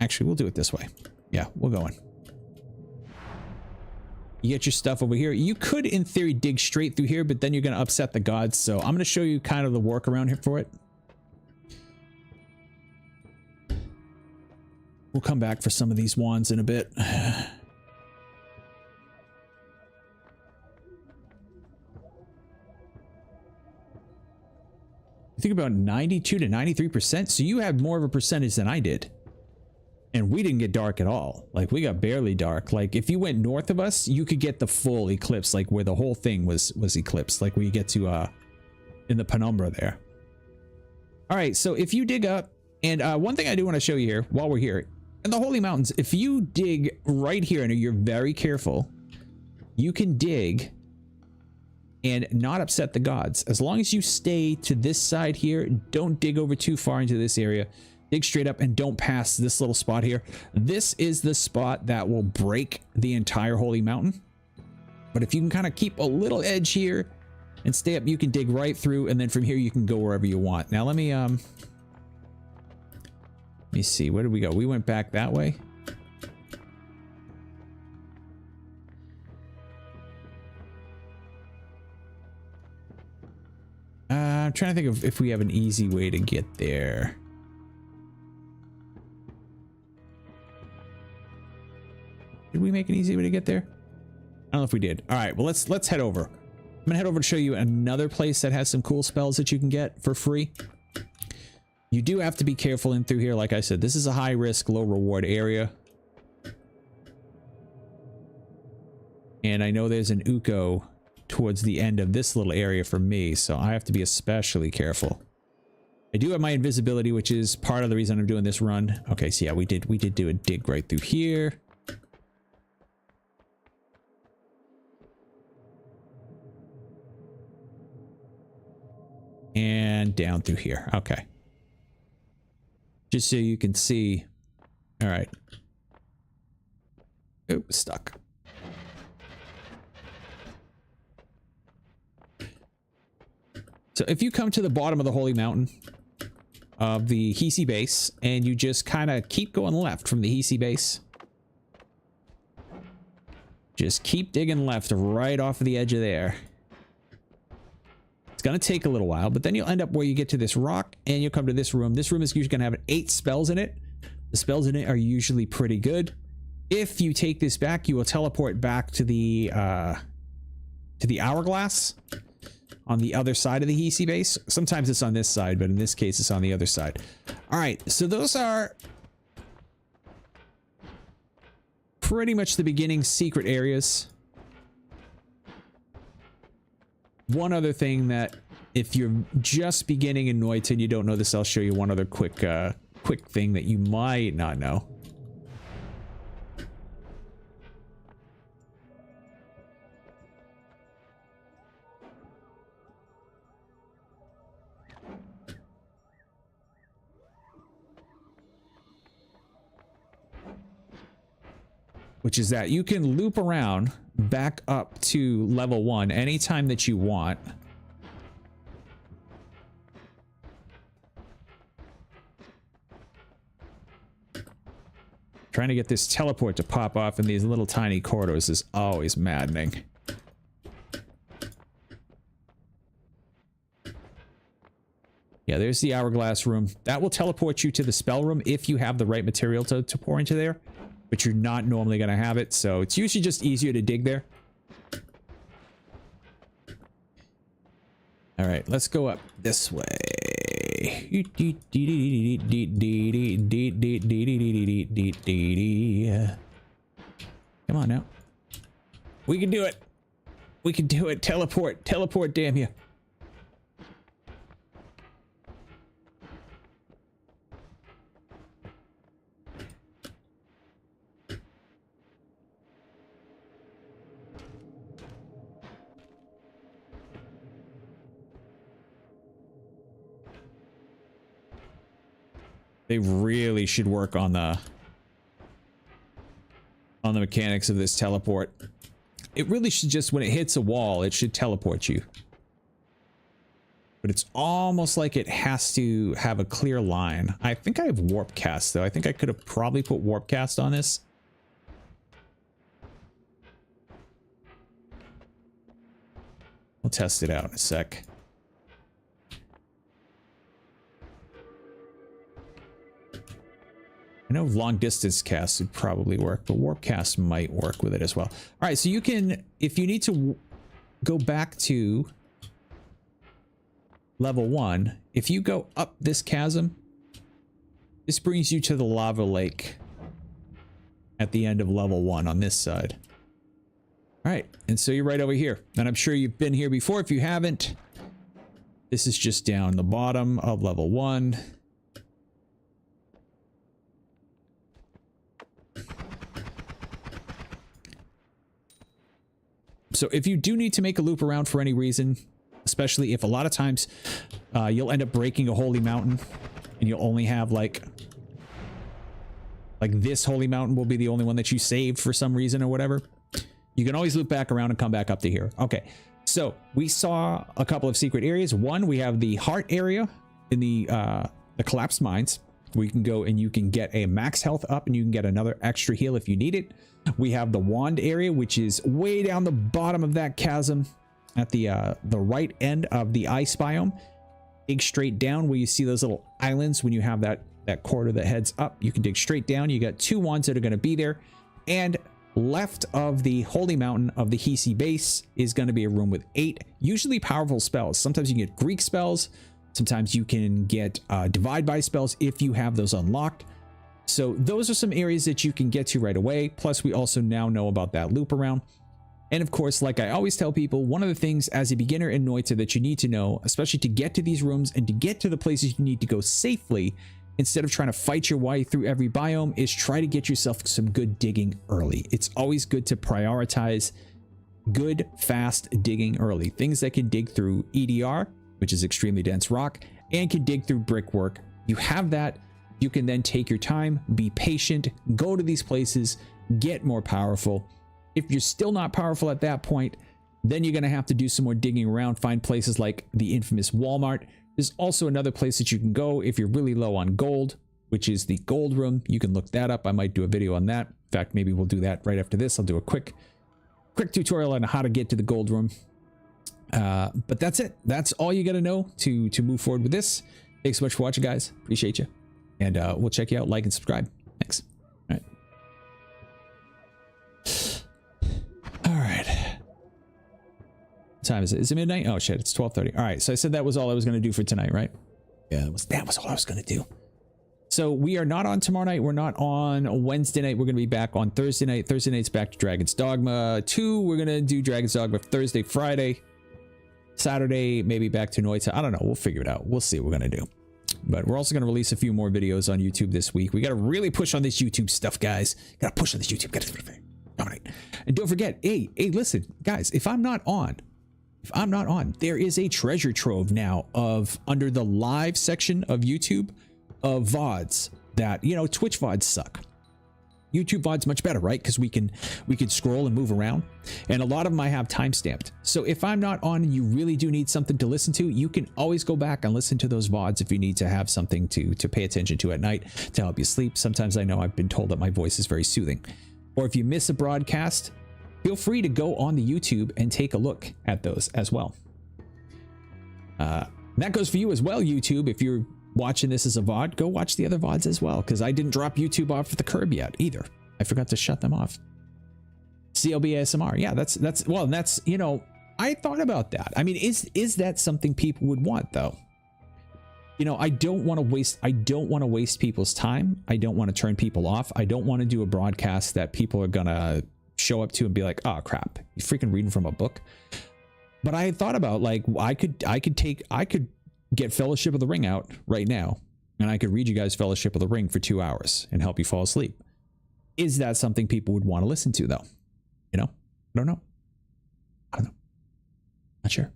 Actually, we'll do it this way. Yeah, we'll go in. You get your stuff over here. You could, in theory, dig straight through here, but then you're going to upset the gods. So I'm going to show you kind of the workaround here for it. We'll come back for some of these wands in a bit. I think about 92 to 93%. So you had more of a percentage than I did. And we didn't get dark at all. Like, we got barely dark. Like, if you went north of us, you could get the full eclipse, like where the whole thing was eclipsed, like where you get to in the penumbra there. All right, so if you dig up, and one thing I do want to show you here while we're here, in the Holy Mountains, if you dig right here and you're very careful, you can dig and not upset the gods. As long as you stay to this side here, don't dig over too far into this area. Dig straight up and don't pass this little spot here. This is the spot that will break the entire Holy Mountain. But if you can kind of keep a little edge here and stay up, you can dig right through, and then from here you can go wherever you want. Now let me see, where did we go? We went back that way. I'm trying to think of if we have an easy way to get there. Did we make an easy way to get there? I don't know if we did. All right, well, let's head over. I'm gonna head over to show you another place that has some cool spells that you can get for free. You do have to be careful in through here. Like I said, this is a high risk, low reward area. And I know there's an Uko towards the end of this little area for me, so I have to be especially careful. I do have my invisibility, which is part of the reason I'm doing this run. Okay, so yeah, we did do a dig right through here. And down through here. Okay. Just so you can see. All right. Oh, stuck. So if you come to the bottom of the Holy Mountain of the Hiisi base, and you just kind of keep going left from the Hiisi base. Just keep digging left right off of the edge of there. It's going to take a little while, but then you'll end up where you get to this rock, and you'll come to this room. This room is usually going to have 8 spells in it. The spells in it are usually pretty good. If you take this back, you will teleport back to the Hourglass on the other side of the Hiisi base. Sometimes it's on this side, but in this case, it's on the other side. All right, so those are pretty much the beginning secret areas. One other thing that, if you're just beginning in Noita and you don't know this, I'll show you one other quick thing that you might not know. Which is that you can loop around back up to level 1 anytime that you want. Trying to get this teleport to pop off in these little tiny corridors is always maddening. Yeah, there's the hourglass room. That will teleport you to the spell room if you have the right material to pour into there, but you're not normally going to have it, so it's usually just easier to dig there. All right, let's go up this way. Come on now. We can do it. We can do it. Teleport. Teleport, damn you. They really should work on the mechanics of this teleport. It really should just, when it hits a wall, it should teleport you. But it's almost like it has to have a clear line. I think I have warp cast though. I think I could have probably put warp cast on this. We'll test it out in a sec. I know long distance cast would probably work, but warp cast might work with it as well. All right, so you can, if you need to go back to level 1, if you go up this chasm, this brings you to the lava lake at the end of level 1 on this side. All right, and so you're right over here. And I'm sure you've been here before. If you haven't, this is just down the bottom of level 1. So if you do need to make a loop around for any reason, especially if a lot of times you'll end up breaking a holy mountain and you'll only have like this holy mountain will be the only one that you saved for some reason or whatever, you can always loop back around and come back up to here. Okay, so we saw a couple of secret areas. One, we have the heart area in the collapsed mines, where you can go and you can get a max health up and you can get another extra heal if you need it. We have the wand area, which is way down the bottom of that chasm at the right end of the ice biome. Dig straight down where you see those little islands. When you have that corridor that heads up, you can dig straight down. You got 2 wands that are going to be there. And left of the holy mountain of the Hiisi base is going to be a room with 8 usually powerful spells. Sometimes you can get Greek spells. Sometimes you can get divide by spells if you have those unlocked. So those are some areas that you can get to right away. Plus, we also now know about that loop around. And of course, like I always tell people, one of the things as a beginner in Noita that you need to know, especially to get to these rooms and to get to the places you need to go safely, instead of trying to fight your way through every biome, is try to get yourself some good digging early. It's always good to prioritize good, fast digging early. Things that can dig through EDR, which is extremely dense rock, and can dig through brickwork. You have that. You can then take your time, be patient, go to these places, get more powerful. If you're still not powerful at that point, then you're going to have to do some more digging around, find places like the infamous Walmart. There's also another place that you can go if you're really low on gold, which is the gold room. You can look that up. I might do a video on that. In fact, maybe we'll do that right after this. I'll do a quick tutorial on how to get to the gold room. But that's it. That's all you got to know to move forward with this. Thanks so much for watching, guys. Appreciate you. And we'll check you out. Like and subscribe. Thanks. All right. What time is it? Is it midnight? Oh shit, it's 12:30. All right, so I said that was all I was going to do for tonight, right? Yeah, that was all I was going to do. So we are not on tomorrow night. We're not on Wednesday night. We're going to be back on Thursday night. Thursday night's back to Dragon's Dogma 2. We're going to do Dragon's Dogma Thursday, Friday. Saturday, maybe back to Noita. I don't know. We'll figure it out. We'll see what we're going to do. But we're also going to release a few more videos on YouTube this week. We got to really push on this YouTube stuff, guys. Got to push on this YouTube. Got to all right. And don't forget, hey, listen, guys, if I'm not on, there is a treasure trove now of under the live section of YouTube of VODs that, you know, Twitch VODs suck. YouTube VOD's much better, right? Because we can scroll and move around, and a lot of them I have time stamped. So if I'm not on and you really do need something to listen to, you can always go back and listen to those VODs if you need to have something to pay attention to at night to help you sleep. Sometimes I know I've been told that my voice is very soothing. Or if you miss a broadcast, feel free to go on the YouTube and take a look at those as well. And that goes for you as well, YouTube. If you're watching this as a VOD, go watch the other VODs as well, because I didn't drop YouTube off the curb yet either. I forgot to shut them off. CLB ASMR. Yeah, that's, you know, I thought about that. I mean, is that something people would want though? You know, I don't want to waste people's time. I don't want to turn people off. I don't want to do a broadcast that people are gonna show up to and be like, oh crap, you freaking reading from a book. But I had thought about, like, I could get Fellowship of the Ring out right now, and I could read you guys Fellowship of the Ring for 2 hours and help you fall asleep. Is that something people would want to listen to though? You know, I don't know. Not sure.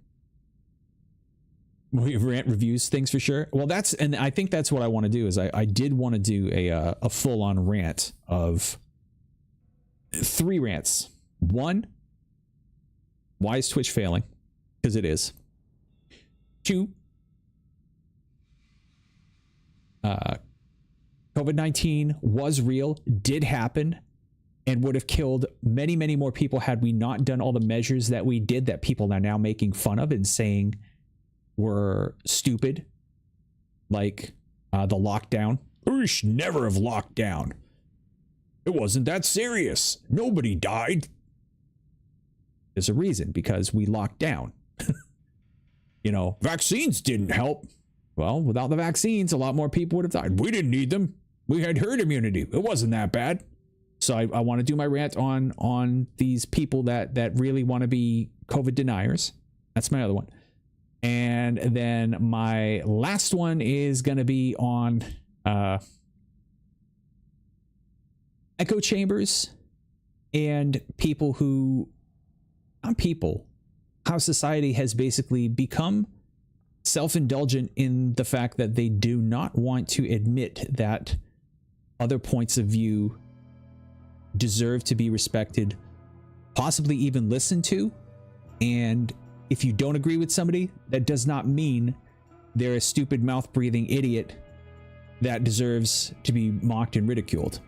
Rant reviews things for sure. Well, and I think that's what I want to do. Is I did want to do a full-on rant of 3 rants. 1, why is Twitch failing? Because it is. 2, COVID-19 was real, did happen, and would have killed many, many more people had we not done all the measures that we did that people are now making fun of and saying were stupid, like the lockdown. We should never have locked down. It wasn't that serious. Nobody died. There's a reason, because we locked down. You know, vaccines didn't help. Well, without the vaccines, a lot more people would have died. We didn't need them. We had herd immunity. It wasn't that bad. So I want to do my rant on these people that really want to be COVID deniers. That's my other one. And then my last one is going to be on echo chambers and people who, how society has basically become self-indulgent in the fact that they do not want to admit that other points of view deserve to be respected, possibly even listened to. And if you don't agree with somebody, that does not mean they're a stupid mouth-breathing idiot that deserves to be mocked and ridiculed.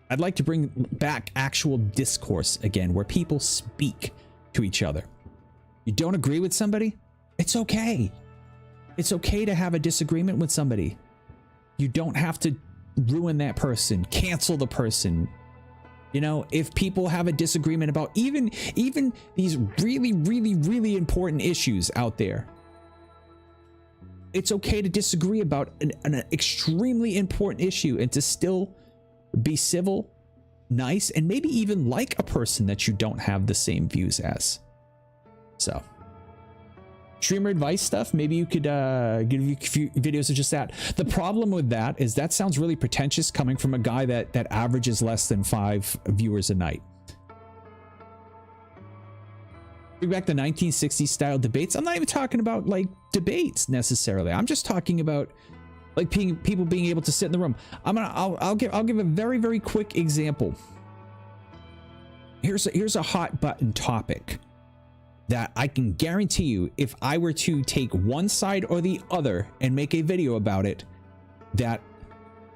I'd like to bring back actual discourse again, where people speak to each other. You don't agree with somebody? It's okay. It's okay to have a disagreement with somebody. You don't have to ruin that person, cancel the person. You know, if people have a disagreement about even these really, really, really important issues out there, it's okay to disagree about an extremely important issue and to still be civil, nice, and maybe even like a person that you don't have the same views as. So, streamer advice stuff, maybe you could give you a few videos of just that. The problem with that is that sounds really pretentious coming from a guy that averages less than 5 viewers a night. Bring back the 1960s style debates. I'm not even talking about like debates necessarily. I'm just talking about like people being able to sit in the room. I'll give a very, very quick example. Here's a hot button topic that I can guarantee you, if I were to take one side or the other and make a video about it, that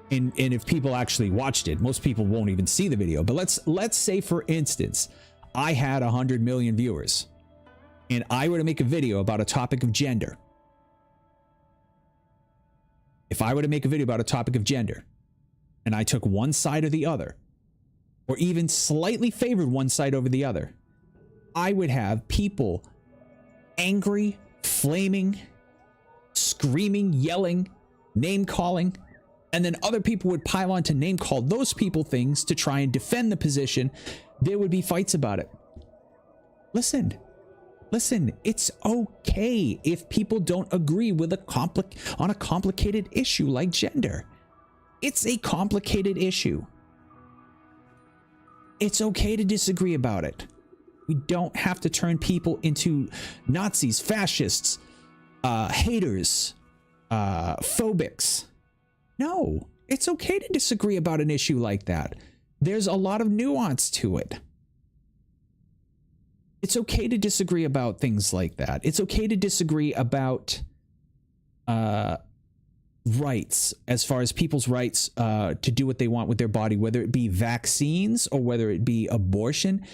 and if people actually watched it, most people won't even see the video. But let's say, for instance, I had 100 million viewers and I were to make a video about a topic of gender. If I were to make a video about a topic of gender and I took one side or the other, or even slightly favored one side over the other, I would have people angry, flaming, screaming, yelling, name calling, and then other people would pile on to name call those people things to try and defend the position. There would be fights about it. Listen, it's okay if people don't agree with on a complicated issue like gender. It's a complicated issue. It's okay to disagree about it. We don't have to turn people into Nazis, fascists, haters, phobics. No, it's okay to disagree about an issue like that. There's a lot of nuance to it. It's okay to disagree about things like that. It's okay to disagree about rights, as far as people's rights to do what they want with their body, whether it be vaccines or whether it be abortion.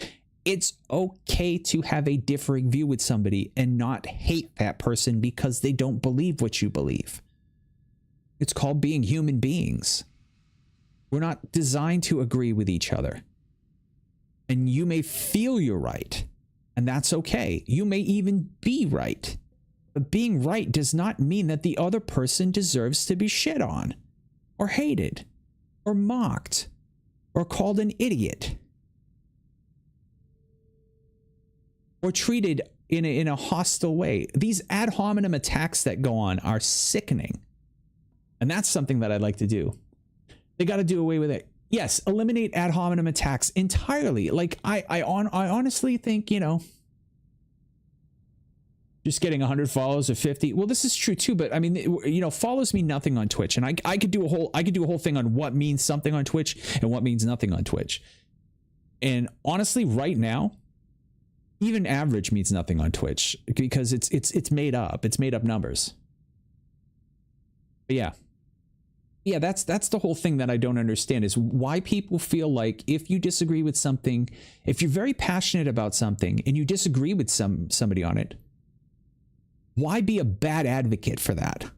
It's okay to have a differing view with somebody and not hate that person because they don't believe what you believe. It's called being human beings. We're not designed to agree with each other. And you may feel you're right, and that's okay. You may even be right. But being right does not mean that the other person deserves to be shit on, or hated, or mocked, or called an idiot, or treated in a hostile way. These ad hominem attacks that go on are sickening. And that's something that I'd like to do. They got to do away with it. Yes, eliminate ad hominem attacks entirely. Like, I honestly think, you know, just getting 100 follows or 50. Well, this is true too, but I mean, you know, follows mean nothing on Twitch, and I could do a whole thing on what means something on Twitch and what means nothing on Twitch. And honestly, right now, even average means nothing on Twitch because it's made up. It's made up numbers. But yeah, that's the whole thing that I don't understand is why people feel like if you disagree with something, if you're very passionate about something and you disagree with somebody on it, why be a bad advocate for that?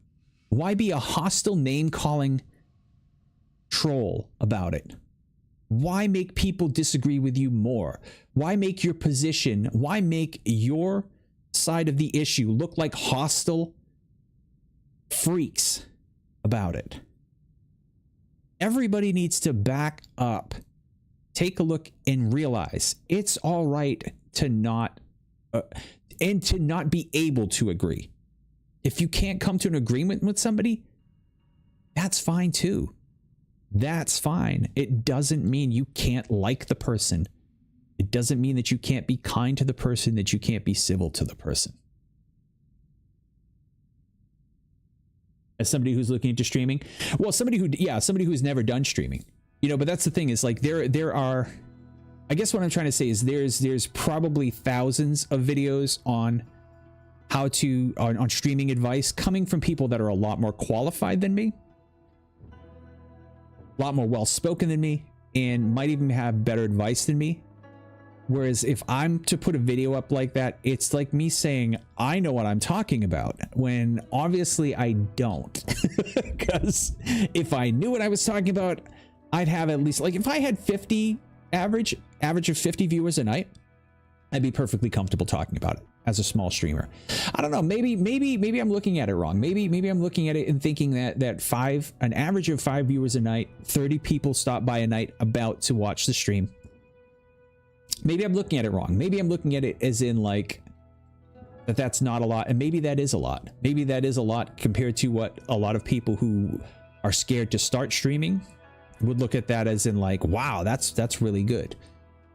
Why be a hostile name-calling troll about it? Why make people disagree with you more? Why make your position, why make your side of the issue look like hostile freaks about it? Everybody needs to back up, take a look, and realize it's all right to not and to not be able to agree. If you can't come to an agreement with somebody, that's fine too. That's fine. It doesn't mean you can't like the person. It doesn't mean that you can't be kind to the person, that you can't be civil to the person. As somebody who's looking into streaming, well, somebody who's never done streaming, you know, but that's the thing is like there are, I guess what I'm trying to say is there's probably thousands of videos on how to on streaming advice coming from people that are a lot more qualified than me, a lot more well-spoken than me, and might even have better advice than me. Whereas if I'm to put a video up like that, it's like me saying I know what I'm talking about when obviously I don't. Because if I knew what I was talking about, I'd have at least, like, if I had 50 average of 50 viewers a night, I'd be perfectly comfortable talking about it as a small streamer. I don't know, maybe I'm looking at it wrong. Maybe I'm looking at it and thinking that an average of 5 viewers a night, 30 people stop by a night about to watch the stream. Maybe I'm looking at it wrong. Maybe I'm looking at it as in like that's not a lot, and maybe that is a lot. Maybe that is a lot compared to what a lot of people who are scared to start streaming would look at that as in like, wow, that's really good.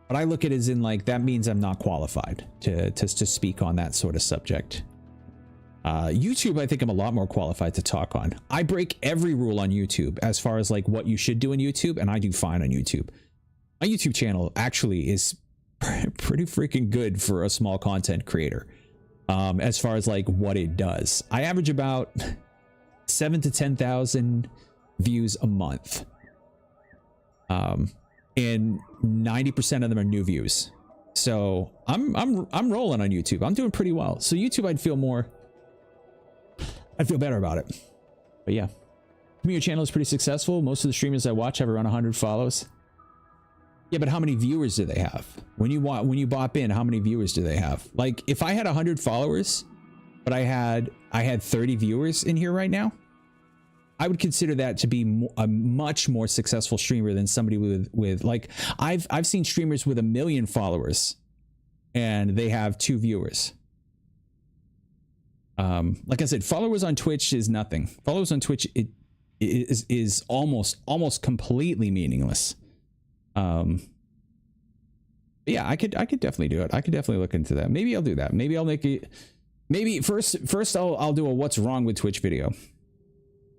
But I look at it as in like, that means I'm not qualified to speak on that sort of subject. YouTube, I think I'm a lot more qualified to talk on. I break every rule on YouTube as far as like what you should do on YouTube, and I do fine on YouTube. My YouTube channel actually is pretty freaking good for a small content creator. As far as like what it does, I average about 7,000 to 10,000 views a month. And 90% of them are new views. So I'm rolling on YouTube. I'm doing pretty well. So YouTube, I'd feel better about it. But yeah, your channel is pretty successful. Most of the streamers I watch have around 100 follows. Yeah, but how many viewers do they have? When you bop in, how many viewers do they have? Like, if I had 100 followers, but I had 30 viewers in here right now, I would consider that to be a much more successful streamer than somebody with like, I've seen streamers with 1 million followers and they have 2 viewers. Like I said, followers on Twitch is nothing. Followers on Twitch is almost completely meaningless. Yeah, I could definitely do it. I could definitely look into that. Maybe I'll do that. Maybe I'll make it. Maybe first I'll do a what's wrong with Twitch video.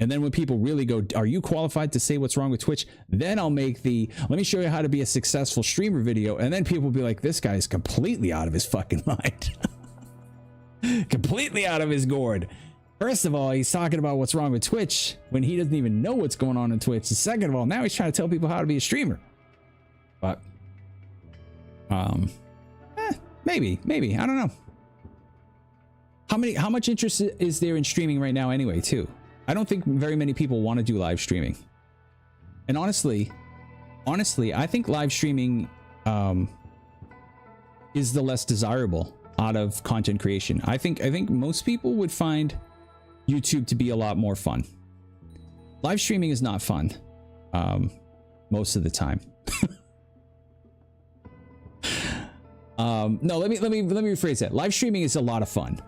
And then when people really go, are you qualified to say what's wrong with Twitch? Then I'll make let me show you how to be a successful streamer video. And then people will be like, this guy is completely out of his fucking mind. Completely out of his gourd. First of all, he's talking about what's wrong with Twitch when he doesn't even know what's going on in Twitch. And second of all, now he's trying to tell people how to be a streamer. But Maybe. I don't know. How much interest is there in streaming right now anyway, too? I don't think very many people want to do live streaming. And honestly, I think live streaming is the less desirable out of content creation. I think most people would find YouTube to be a lot more fun. Live streaming is not fun most of the time. No, let me rephrase that. Live streaming is a lot of fun.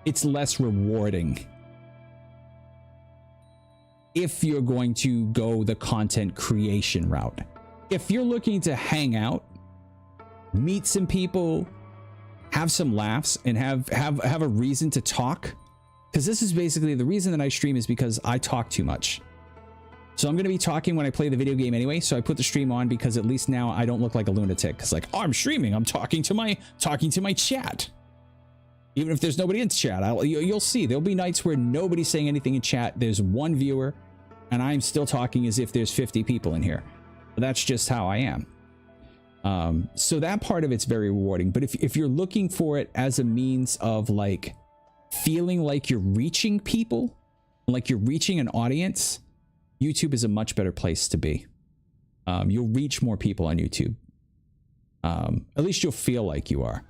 It's less rewarding if you're going to go the content creation route. If you're looking to hang out, meet some people, have some laughs, and have a reason to talk, because this is basically the reason that I stream is because I talk too much. So I'm going to be talking when I play the video game anyway, so I put the stream on because at least now I don't look like a lunatic. Because like, oh, I'm streaming, I'm talking to my chat. Even if there's nobody in chat, you'll see there'll be nights where nobody's saying anything in chat. There's one viewer, and I'm still talking as if there's 50 people in here. But that's just how I am. So that part of it's very rewarding. But if you're looking for it as a means of like feeling like you're reaching people, like you're reaching an audience, YouTube is a much better place to be. You'll reach more people on YouTube. At least you'll feel like you are.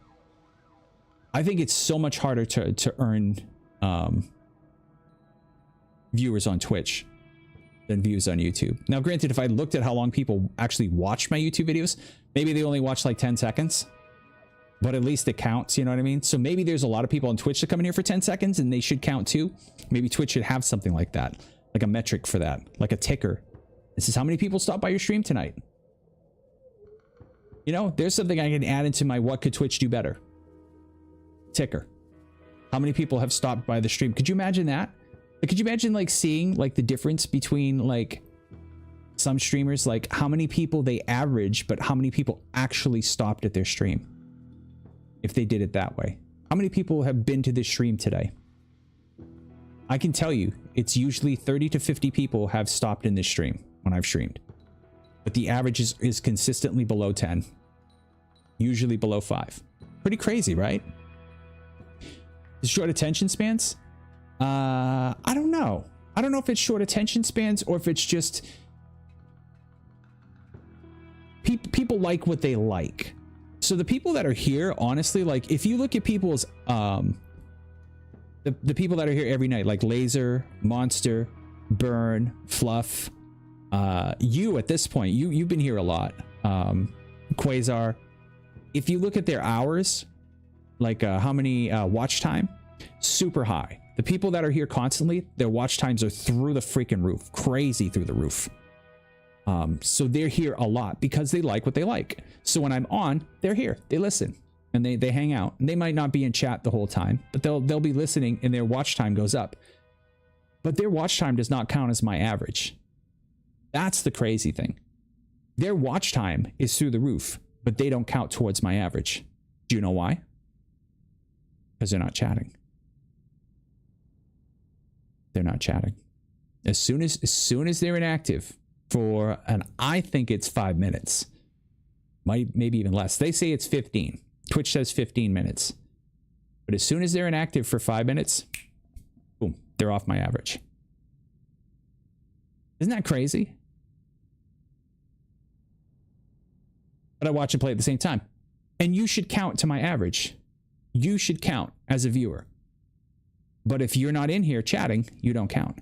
I think it's so much harder to earn viewers on Twitch than views on YouTube. Now, granted, if I looked at how long people actually watch my YouTube videos, maybe they only watch like 10 seconds, but at least it counts, you know what I mean? So maybe there's a lot of people on Twitch that come in here for 10 seconds and they should count too. Maybe Twitch should have something like that, like a metric for that, like a ticker. This is how many people stopped by your stream tonight. You know, there's something I can add into my what could Twitch do better ticker. How many people have stopped by the stream? Could you imagine that? Like, could you imagine like seeing like the difference between like some streamers, like how many people they average, but how many people actually stopped at their stream if they did it that way? How many people have been to this stream today? I can tell you it's usually 30 to 50 people have stopped in this stream when I've streamed, but the average is consistently below 10, usually below 5. Pretty crazy, right? Short attention spans? I don't know. I don't know if it's short attention spans or if it's just people like what they like. So the people that are here, honestly, like if you look at people's the people that are here every night, like Laser, Monster, Burn, Fluff, you at this point, you've been here a lot. Quasar. If you look at their hours, like how many watch time, super high. The people that are here constantly, their watch times are through the freaking roof, crazy through the roof. So they're here a lot because they like what they like. So when I'm on, they're here, they listen, and they hang out. And they might not be in chat the whole time, but they'll be listening, and their watch time goes up. But their watch time does not count as my average. That's the crazy thing. Their watch time is through the roof, but they don't count towards my average. Do you know why? Because they're not chatting. They're not chatting. As soon as they're inactive for, and I think it's 5 minutes, maybe even less. They say it's 15. Twitch says 15 minutes. But as soon as they're inactive for 5 minutes, boom, they're off my average. Isn't that crazy? But I watch and play at the same time. And you should count to my average. You should count as a viewer. But if you're not in here chatting, you don't count.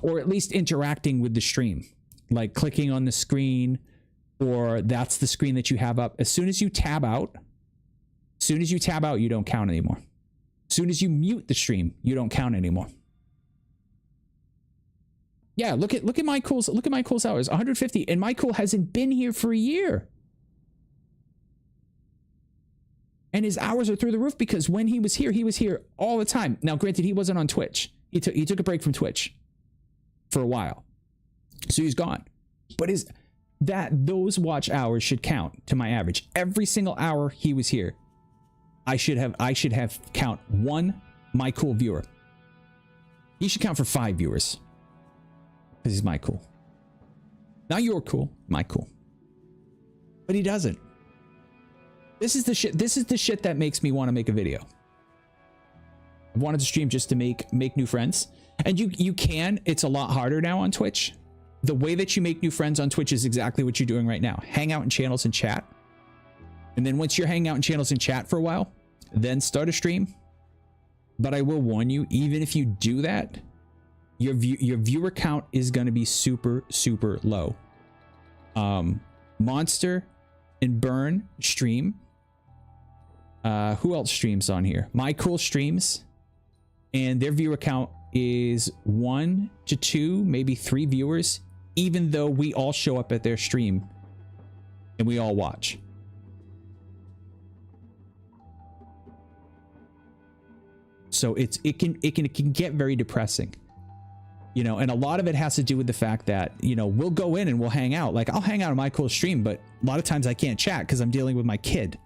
Or at least interacting with the stream. Like clicking on the screen, or that's the screen that you have up. As soon as you tab out, you don't count anymore. As soon as you mute the stream, you don't count anymore. Yeah, look at my cool's hours, 150, and my cool hasn't been here for a year. And his hours are through the roof because when he was here all the time. Now, granted, he wasn't on Twitch. He took a break from Twitch for a while. So he's gone. But those watch hours should count to my average. Every single hour he was here, I should have count 1 my cool viewer. He should count for 5 viewers. Because he's my cool. Not your cool, my cool. But he doesn't. This is the shit that makes me want to make a video. I wanted to stream just to make new friends. And you can, it's a lot harder now on Twitch. The way that you make new friends on Twitch is exactly what you're doing right now. Hang out in channels and chat. And then once you're hanging out in channels and chat for a while, then start a stream. But I will warn you, even if you do that, your viewer count is going to be super, super low. Monster and Burn stream. Who else streams on here? My Cool streams. And their viewer count is 1 to 2, maybe 3 viewers, even though we all show up at their stream and we all watch. So it can get very depressing, you know, and a lot of it has to do with the fact that, you know, we'll go in and we'll hang out. Like I'll hang out on my Cool stream, but a lot of times I can't chat because I'm dealing with my kid.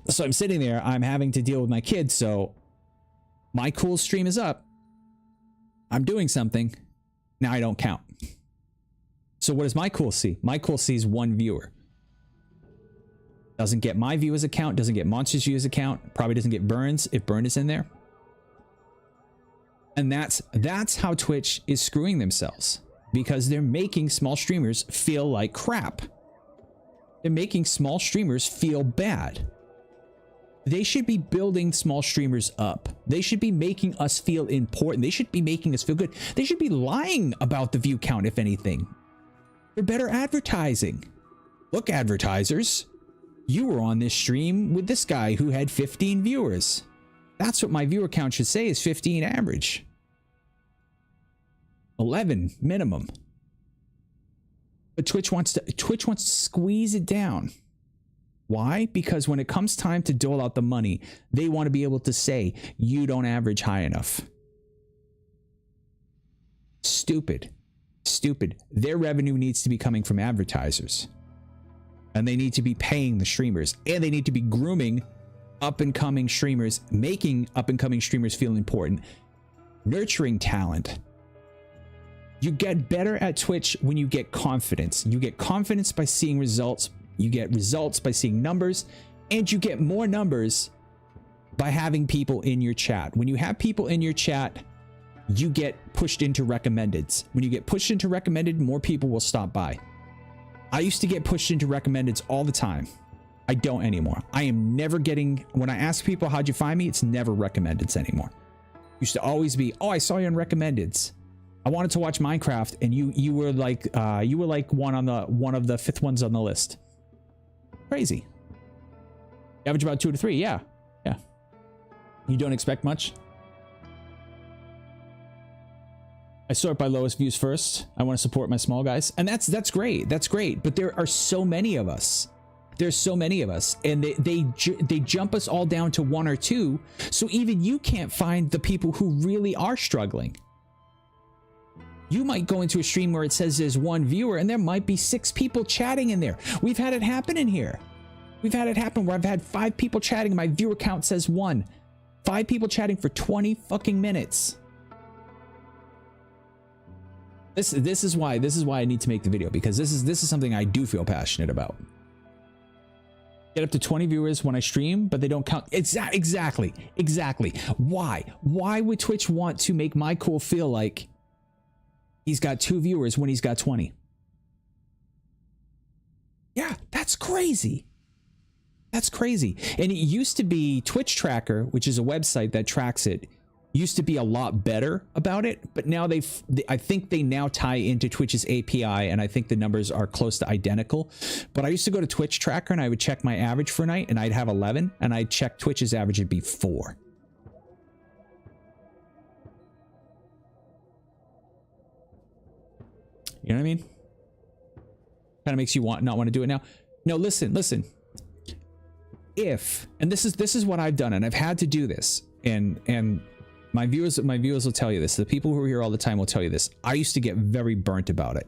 So I'm sitting there, I'm having to deal with my kid. So my Cool stream is up. I'm doing something. Now I don't count. So what does my Cool see? My Cool sees 1 viewer. Doesn't get my viewers account, doesn't get Monster's viewers account, probably doesn't get Burns if Burn is in there. And that's how Twitch is screwing themselves, because they're making small streamers feel like crap. They're making small streamers feel bad. They should be building small streamers up. They should be making us feel important. They should be making us feel good. They should be lying about the view count, if anything. They're better advertising. Look, advertisers, you were on this stream with this guy who had 15 viewers. That's what my viewer count should say, is 15 average. 11 minimum. But Twitch wants to squeeze it down. Why? Because when it comes time to dole out the money, they want to be able to say, you don't average high enough. Stupid. Stupid. Their revenue needs to be coming from advertisers. And they need to be paying the streamers. And they need to be grooming up-and-coming streamers, making up-and-coming streamers feel important, nurturing talent. You get better at Twitch when you get confidence. You get confidence by seeing results. You get results by seeing numbers, and you get more numbers by having people in your chat. When you have people in your chat, you get pushed into recommendeds. When you get pushed into recommended, more people will stop by. I used to get pushed into recommendeds all the time. I don't anymore. I am never getting, when I ask people, how'd you find me? It's never recommendeds anymore. Used to always be, oh, I saw you on recommendeds. I wanted to watch Minecraft, and you were like one of the 5th ones on the list. Crazy. Average about 2 to 3. Yeah. You don't expect much? I sort by lowest views first. I want to support my small guys. And that's great. That's great. But there are so many of us. There's so many of us. And they jump us all down to 1 or 2. So even you can't find the people who really are struggling. You might go into a stream where it says there's 1 viewer and there might be 6 people chatting in there. We've had it happen in here. We've had it happen where I've had 5 people chatting and my viewer count says 1. 5 people chatting for 20 fucking minutes. This is why I need to make the video, because this is something I do feel passionate about. Get up to 20 viewers when I stream, but they don't count. Exactly. Why would Twitch want to make my Cool feel like he's got 2 viewers when he's got 20? Yeah, that's crazy. That's crazy. And it used to be Twitch Tracker, which is a website that tracks it, used to be a lot better about it, but now I think they now tie into Twitch's API, and I think the numbers are close to identical. But I used to go to Twitch Tracker and I would check my average for a night and I'd have 11, and I'd check Twitch's average, it'd be 4. You know what I mean? Kind of makes you not want to do it now. No, listen. If, and this is what I've done, and I've had to do this, and my viewers will tell you this. The people who are here all the time will tell you this. I used to get very burnt about it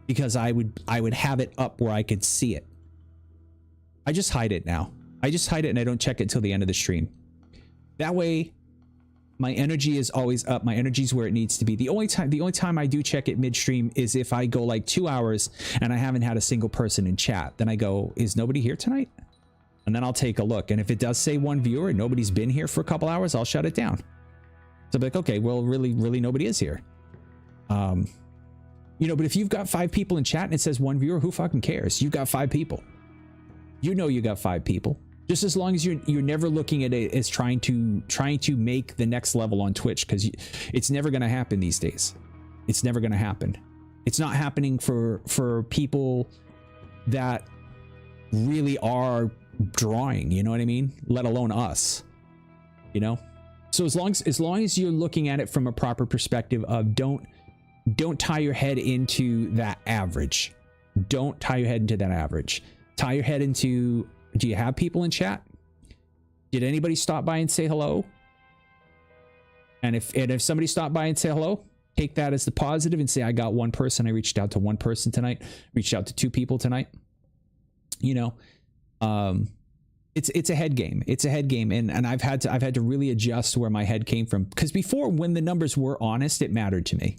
because I would have it up where I could see it. I just hide it now. I just hide it and I don't check it till the end of the stream. That way, my energy is always up. My energy is where it needs to be. The only time I do check it midstream is if I go like 2 hours and I haven't had a single person in chat. Then I go, is nobody here tonight? And then I'll take a look. And if it does say 1 viewer and nobody's been here for a couple hours, I'll shut it down. So I'll be like, okay, well, really nobody is here. You know, but if you've got 5 people in chat and it says 1 viewer, who fucking cares? You've got 5 people. You know you got 5 people. Just as long as you're never looking at it as trying to make the next level on Twitch, because it's never going to happen these days. It's never going to happen. It's not happening for people that really are drawing, you know what I mean? Let alone us, you know? So as long as you're looking at it from a proper perspective of don't tie your head into that average. Don't tie your head into that average. Tie your head into, do you have people in chat? Did anybody stop by and say hello? And if somebody stopped by and say hello, take that as the positive and say, I got 1 person. I reached out to 1 person tonight, reached out to 2 people tonight. You know, it's a head game. It's a head game. And I've had to really adjust where my head came from. Because before, when the numbers were honest, it mattered to me.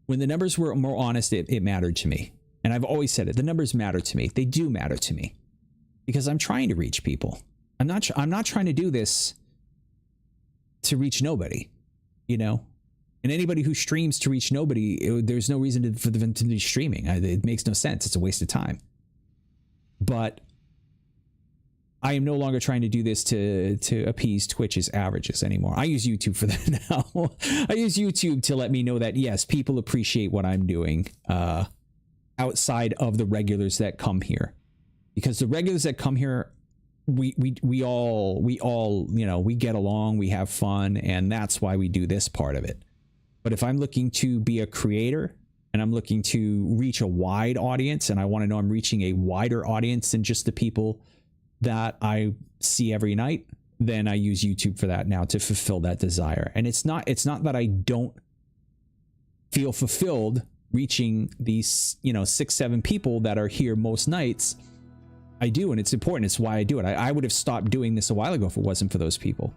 When the numbers were more honest, it mattered to me. And I've always said it. The numbers matter to me. They do matter to me. Because I'm trying to reach people. I'm not trying to do this to reach nobody, you know? And anybody who streams to reach nobody, there's no reason for them to be streaming. It makes no sense. It's a waste of time. But I am no longer trying to do this to appease Twitch's averages anymore. I use YouTube for that now. I use YouTube to let me know that, yes, people appreciate what I'm doing outside of the regulars that come here. Because the regulars that come here, we all, you know, we get along, we have fun, and that's why we do this part of it. But if I'm looking to be a creator and I'm looking to reach a wide audience, and I want to know I'm reaching a wider audience than just the people that I see every night, then I use YouTube for that now to fulfill that desire. And it's not that I don't feel fulfilled reaching these, you know, 6-7 people that are here most nights. I do, and it's important. It's why I do it. I would have stopped doing this a while ago if it wasn't for those people.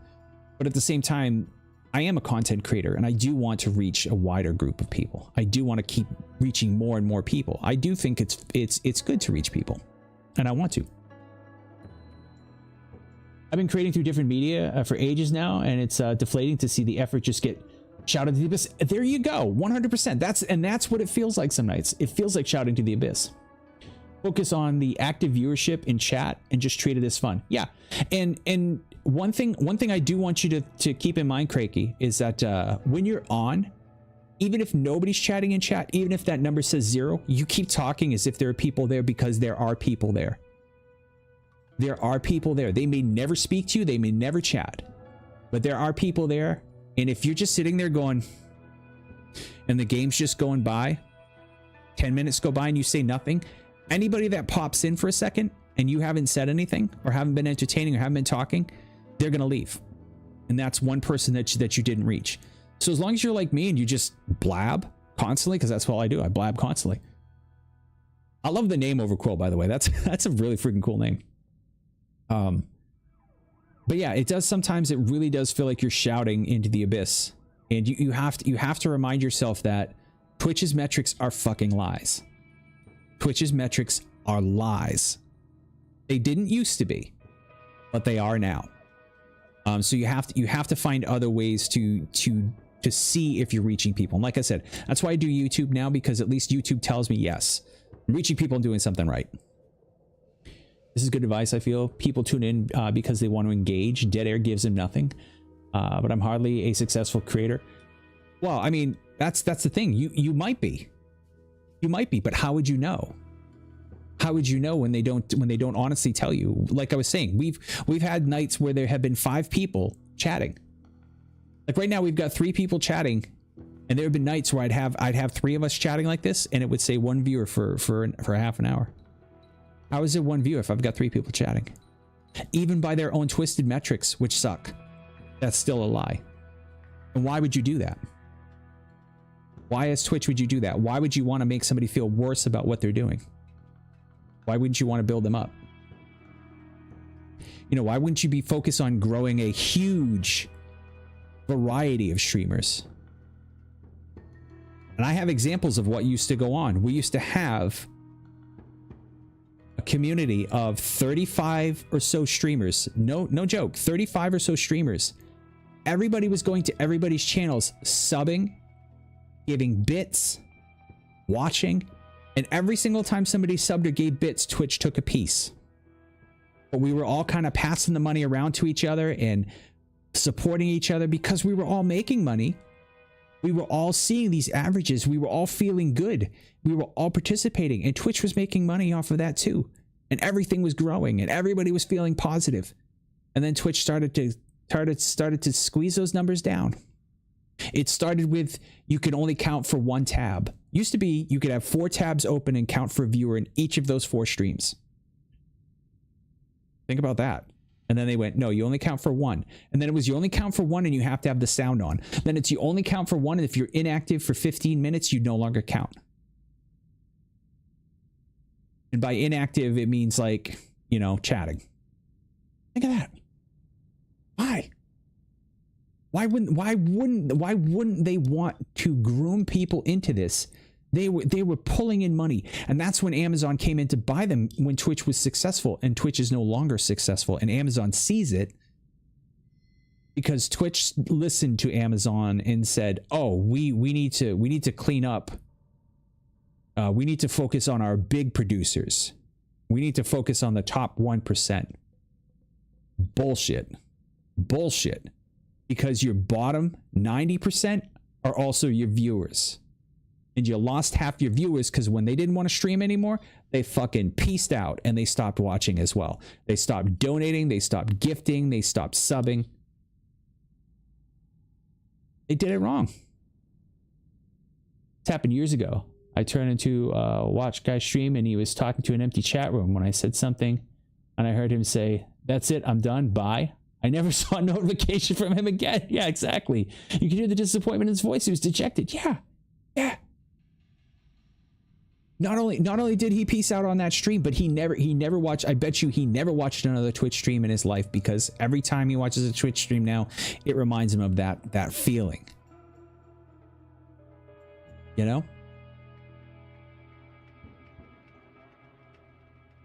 But at the same time, I am a content creator, and I do want to reach a wider group of people. I do want to keep reaching more and more people. I do think it's good to reach people, and I want to. I've been creating through different media for ages now, and it's deflating to see the effort just get shouted to the abyss. There you go, 100%. That's what it feels like some nights. It feels like shouting to the abyss. Focus on the active viewership in chat and just treat it as fun. Yeah, and one thing I do want you to keep in mind, Crakey, is that when you're on, even if nobody's chatting in chat, even if that number says 0, you keep talking as if there are people there, because there are people there. There are people there. They may never speak to you, they may never chat, but there are people there. And if you're just sitting there going, and the game's just going by, 10 minutes go by and you say nothing, anybody that pops in for a second and you haven't said anything or haven't been entertaining or haven't been talking, they're going to leave. And that's one person that you didn't reach. So as long as you're like me and you just blab constantly, because that's all I do, I blab constantly. I love the name Overquill, by the way. That's a really freaking cool name. But yeah, it does sometimes, it really does feel like you're shouting into the abyss. And you have to remind yourself that Twitch's metrics are fucking lies. Twitch's metrics are lies. They didn't used to be, but they are now. So you have to find other ways to see if you're reaching people. And like I said, that's why I do YouTube now, because at least YouTube tells me, yes, I'm reaching people and doing something right. This is good advice. I feel people tune in because they want to engage. Dead air gives them nothing. But I'm hardly a successful creator. Well, I mean, that's the thing. You might be. You might be, but how would you know? How would you know when they don't honestly tell you? Like I was saying, we've had nights where there have been 5 people chatting. Like right now, we've got 3 people chatting, and there have been nights where I'd have 3 of us chatting like this, and it would say 1 viewer for half an hour. How is it 1 viewer if I've got 3 people chatting? Even by their own twisted metrics, which suck, that's still a lie. And why would you do that? Why as Twitch would you do that? Why would you want to make somebody feel worse about what they're doing? Why wouldn't you want to build them up? You know, why wouldn't you be focused on growing a huge variety of streamers? And I have examples of what used to go on. We used to have a community of 35 or so streamers. No joke, 35 or so streamers. Everybody was going to everybody's channels, subbing, giving bits, watching, and every single time somebody subbed or gave bits, Twitch took a piece. But we were all kind of passing the money around to each other and supporting each other because we were all making money. We were all seeing these averages. We were all feeling good. We were all participating, and Twitch was making money off of that too. And everything was growing, and everybody was feeling positive. And then Twitch started to squeeze those numbers down. It started with you could only count for one tab. Used to be you could have 4 tabs open and count for a viewer in each of those 4 streams. Think about that. And then they went, no, you only count for 1. And then it was you only count for 1 and you have to have the sound on. Then it's you only count for 1, and if you're inactive for 15 minutes, you no longer count. And by inactive, it means like, you know, chatting. Think of that. Why? Why wouldn't they want to groom people into this? They were pulling in money, and that's when Amazon came in to buy them when Twitch was successful, and Twitch is no longer successful, and Amazon sees it because Twitch listened to Amazon and said, "Oh, we need to clean up. We need to focus on our big producers. We need to focus on the top 1%." Bullshit. Because your bottom 90% are also your viewers. And you lost half your viewers because when they didn't want to stream anymore, they fucking peaced out and they stopped watching as well. They stopped donating, they stopped gifting, they stopped subbing. They did it wrong. This happened years ago. I turned into a watch guy stream and he was talking to an empty chat room when I said something, and I heard him say, "That's it, I'm done, bye." I never saw a notification from him again. Yeah, exactly. You could hear the disappointment in his voice. He was dejected. Yeah. Not only did he peace out on that stream, but he never watched. I bet you he never watched another Twitch stream in his life, because every time he watches a Twitch stream now, it reminds him of that feeling. You know?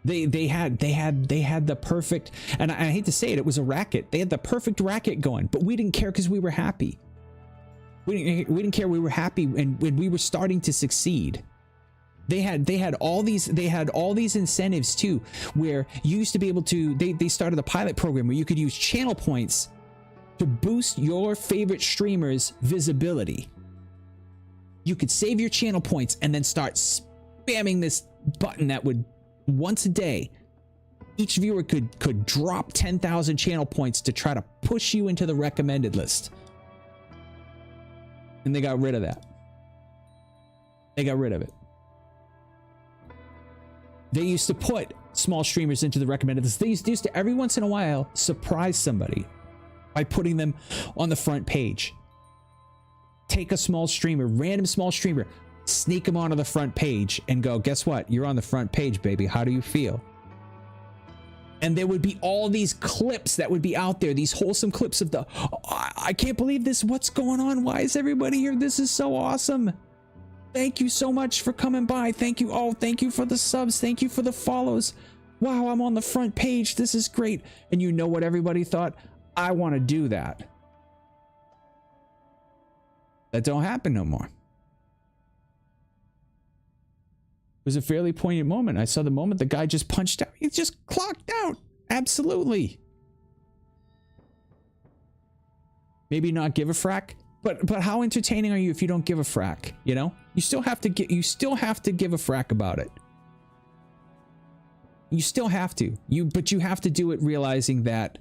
They had the perfect, and I hate to say it, it was a racket. They had the perfect racket going, but we didn't care because we were happy. We didn't care. We were happy, and when we were starting to succeed. They had all these incentives too, where you used to be able to. They started a pilot program where you could use channel points to boost your favorite streamers' visibility. You could save your channel points and then start spamming this button that would, once a day, each viewer could drop 10,000 channel points to try to push you into the recommended list. And they got rid of that. They got rid of it. They used to put small streamers into the recommended list. They used to every once in a while surprise somebody by putting them on the front page. Take a small streamer, random small streamer, sneak them onto the front page and go, guess what? You're on the front page, baby. How do you feel? And there would be all these clips that would be out there, these wholesome clips of the, oh, I can't believe this. What's going on? Why is everybody here? This is so awesome. Thank you so much for coming by. Thank you. Oh, thank you for the subs. Thank you for the follows. Wow, I'm on the front page. This is great. And you know what everybody thought? I want to do that. That don't happen no more. It was a fairly poignant moment. I saw the moment the guy just punched out. He just clocked out. Absolutely. Maybe not give a frack, but how entertaining are you if you don't give a frack? You know, you still have to give a frack about it. You still have to. But you have to do it realizing that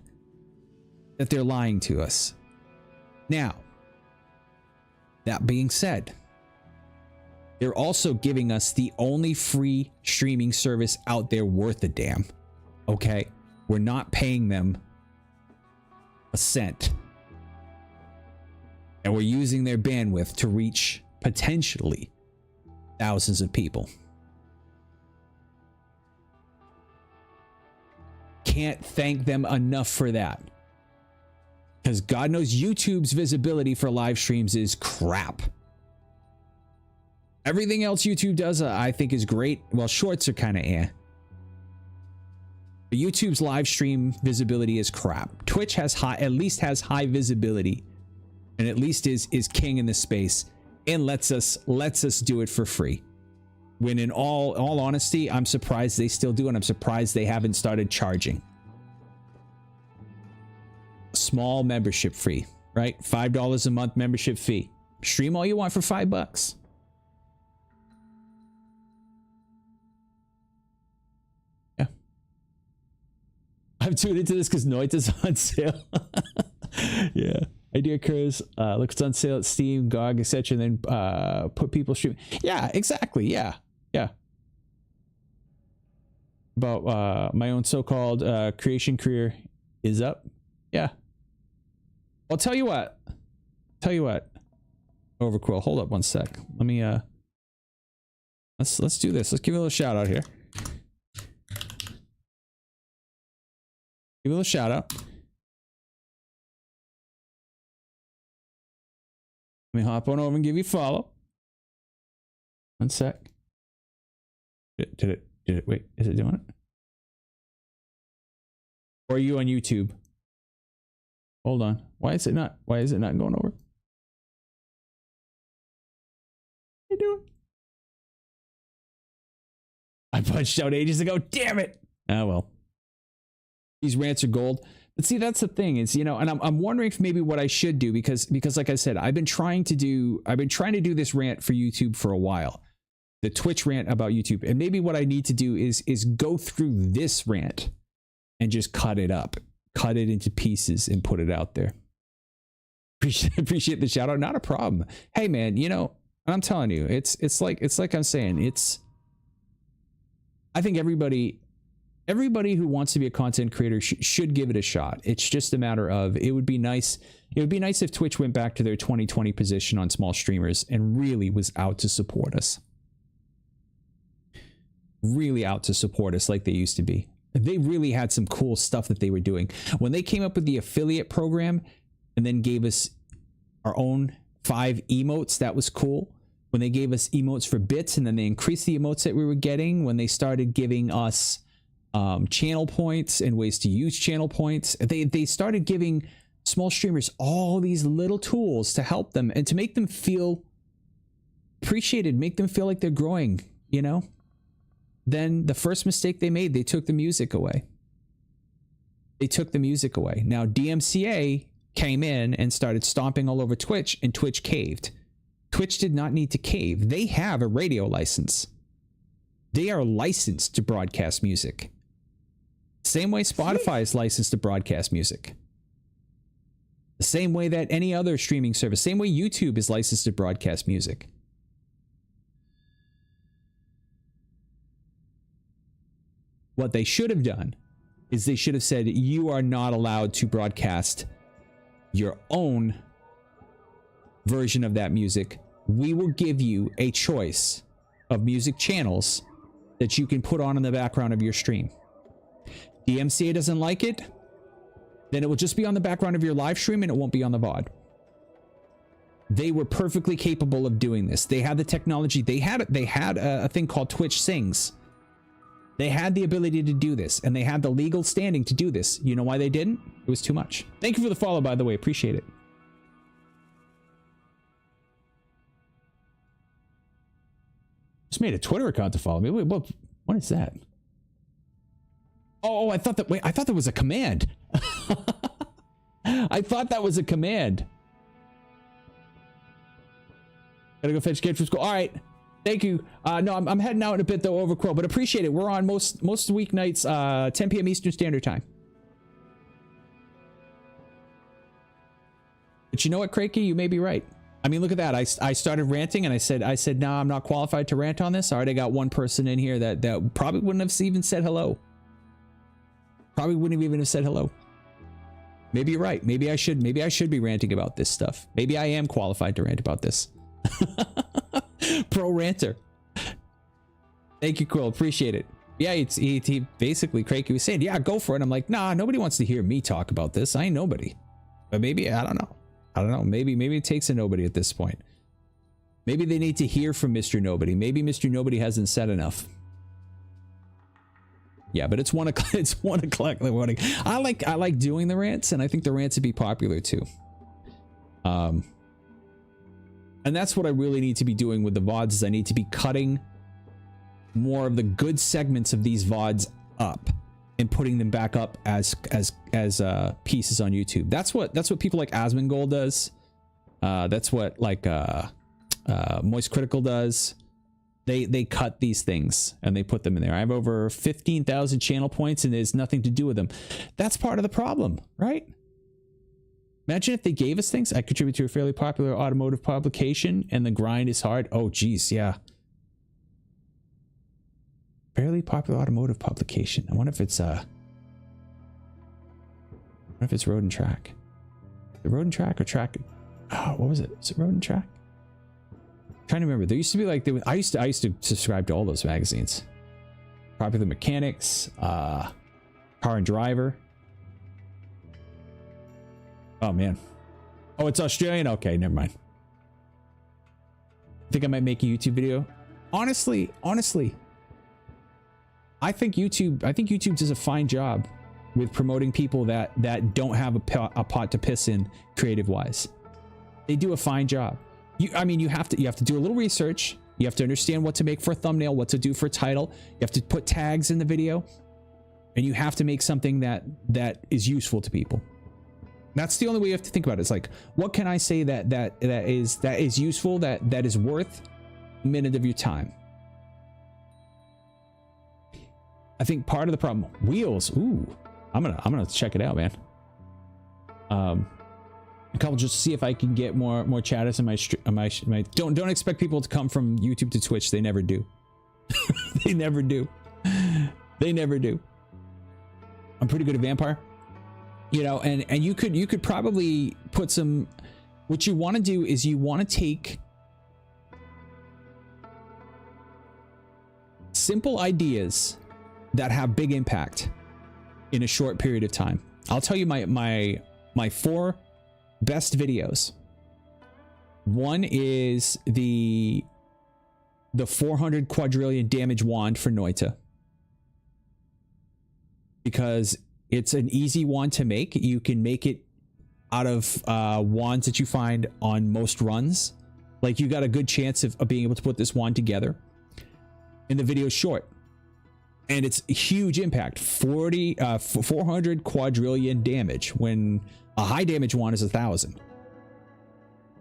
they're lying to us. Now, that being said, they're also giving us the only free streaming service out there worth a damn. Okay? We're not paying them a cent. And we're using their bandwidth to reach potentially thousands of people. Can't thank them enough for that. Because God knows YouTube's visibility for live streams is crap. Everything else YouTube does, I think, is great. Well, shorts are kind of eh. But YouTube's live stream visibility is crap. Twitch has at least has high visibility, and at least is king in the space, and lets us do it for free. When in all honesty, I'm surprised they still do, and I'm surprised they haven't started charging. Small membership fee, right? $5 a month membership fee. Stream all you want for $5. Yeah. I've tuned into this because Noita's on sale. Yeah. Idea occurs, looks on sale at Steam, GOG, etc., and then put people stream. Yeah, exactly. Yeah. Yeah. About my own so-called creation career is up. Yeah. I'll tell you what. Overquill. Hold up one sec. Let me let's do this. Let's give you a little shout out here. Give you a little shout out. Let me hop on over and give you a follow. One sec. Did it? Wait, is it doing it? Or are you on YouTube? Hold on. Why is it not going over? What are you doing? I punched out ages ago. Damn it. Ah, well. These rants are gold. But see, that's the thing is, you know, and I'm wondering if maybe what I should do, because like I said, I've been trying to do this rant for YouTube for a while. The Twitch rant about YouTube. And maybe what I need to do is go through this rant and just cut it up. Cut it into pieces and put it out there. Appreciate the shout out. Not a problem. Hey man, you know, I'm telling you, it's like I'm saying, I think everybody who wants to be a content creator should give it a shot. It's just a matter of, it would be nice if Twitch went back to their 2020 position on small streamers and really was out to support us. Really out to support us like they used to be. They really had some cool stuff that they were doing. When they came up with the affiliate program and then gave us our own 5 emotes, that was cool. When they gave us emotes for bits and then they increased the emotes that we were getting, when they started giving us channel points and ways to use channel points, they started giving small streamers all these little tools to help them and to make them feel appreciated, make them feel like they're growing, you know? Then the first mistake they made, they took the music away. Now DMCA came in and started stomping all over Twitch, and Twitch caved. Twitch did not need to cave. They have a radio license. They are licensed to broadcast music. Same way Spotify is licensed to broadcast music. The same way that any other streaming service, same way YouTube is licensed to broadcast music. What they should have done is they should have said, you are not allowed to broadcast your own version of that music. We will give you a choice of music channels that you can put on in the background of your stream. DMCA doesn't like it, then it will just be on the background of your live stream and it won't be on the VOD. They were perfectly capable of doing this. They had the technology. They had a thing called Twitch Sings. They had the ability to do this, and they had the legal standing to do this. You know why they didn't? It was too much. Thank you for the follow, by the way. Appreciate it. Just made a Twitter account to follow me. Wait, what is that? Oh, I thought that was a command. I thought that was a command. Gotta go fetch kids from school. All right. Thank you. No, I'm heading out in a bit though, Overquill, but appreciate it. We're on most weeknights, 10 p.m. Eastern Standard Time. But you know what, Crakey? You may be right. I mean, look at that. I started ranting and I said, nah, I'm not qualified to rant on this. I already got one person in here that probably wouldn't have even said hello. Probably wouldn't have even said hello. Maybe you're right. Maybe I should be ranting about this stuff. Maybe I am qualified to rant about this. Pro ranter. Thank you, Quill. Appreciate it. Yeah, he basically, Craig, he was saying, yeah, go for it. I'm like, nah, nobody wants to hear me talk about this. I ain't nobody. But maybe, I don't know. Maybe it takes a nobody at this point. Maybe they need to hear from Mr. Nobody. Maybe Mr. Nobody hasn't said enough. Yeah, but it's 1 o'clock. It's 1 o'clock in the morning. I like doing the rants, and I think the rants would be popular too. And that's what I really need to be doing with the VODs. Is I need to be cutting more of the good segments of these VODs up and putting them back up as pieces on YouTube. That's what people like Asmongold does. That's what like Moist Critical does. They cut these things and they put them in there. I have over 15,000 channel points and there's nothing to do with them. That's part of the problem, right? Imagine if they gave us things. I contribute to a fairly popular automotive publication and the grind is hard. Oh, geez, yeah. Fairly popular automotive publication. I wonder if it's Road and Track. The Road and Track or Track? Oh, what was it? Is it Road and Track? I'm trying to remember. There used to be like I used to subscribe to all those magazines. Popular Mechanics, Car and Driver. Oh man. Oh, it's Australian? Okay, never mind. I think I might make a YouTube video. Honestly, I think YouTube does a fine job with promoting people that don't have a pot to piss in creative wise. They do a fine job. I mean, you have to do a little research. You have to understand what to make for a thumbnail, what to do for a title. You have to put tags in the video, and you have to make something that is useful to people. That's the only way you have to think about it. It's like, what can I say that is useful, that is worth a minute of your time? I think part of the problem, wheels. Ooh, I'm gonna check it out, man. A couple just to see if I can get more chatters in my don't expect people to come from YouTube to Twitch. They never do. They never do. They never do. I'm pretty good at Vampire. You know, and you could probably put some. What you want to do is you want to take simple ideas that have big impact in a short period of time. I'll tell you my 4 best videos. One is the 400 quadrillion damage wand for Noita, because it's an easy wand to make. You can make it out of wands that you find on most runs. Like, you got a good chance of being able to put this wand together. And the video's short. And it's huge impact. 400 quadrillion damage, when a high damage wand is 1,000.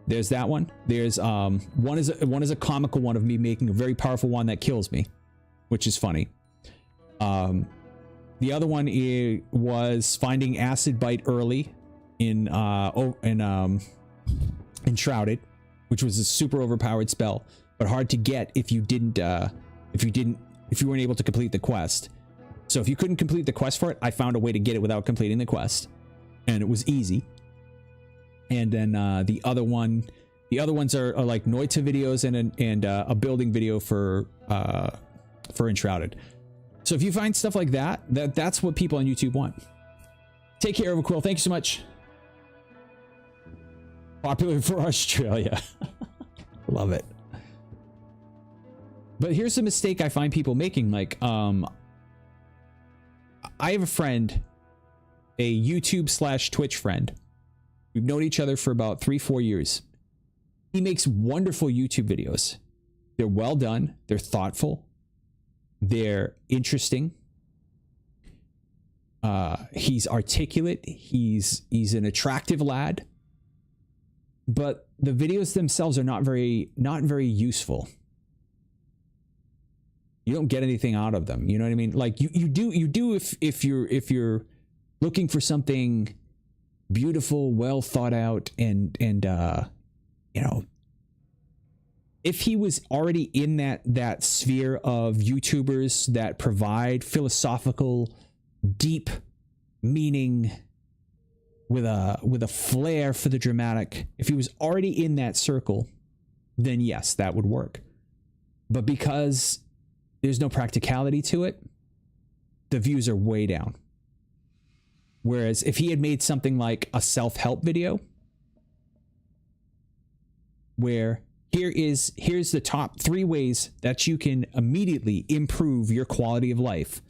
There's that one. There's one is a comical one of me making a very powerful wand that kills me, which is funny. The other one was finding acid bite early in Shrouded, which was a super overpowered spell, but hard to get if you weren't able to complete the quest. So if you couldn't complete the quest for it, I found a way to get it without completing the quest, and it was easy. And then the other ones are like Noita videos and a building video for Enshrouded. So if you find stuff like that's what people on YouTube want. Take care, Overquill. Thank you so much. Popular for Australia. Love it. But here's the mistake I find people making. Like, I have a friend, a YouTube/Twitch friend. We've known each other for about 3-4 years. He makes wonderful YouTube videos. They're well done. They're thoughtful. They're interesting. He's articulate. He's an attractive lad. But the videos themselves are not very useful. You don't get anything out of them. You know what I mean? Like, you do if you're looking for something beautiful, well thought out, and you know, if he was already in that sphere of YouTubers that provide philosophical, deep meaning with a flair for the dramatic, if he was already in that circle, then yes, that would work. But because there's no practicality to it, the views are way down. Whereas if he had made something like a self-help video, where here's the top 3 ways that you can immediately improve your quality of life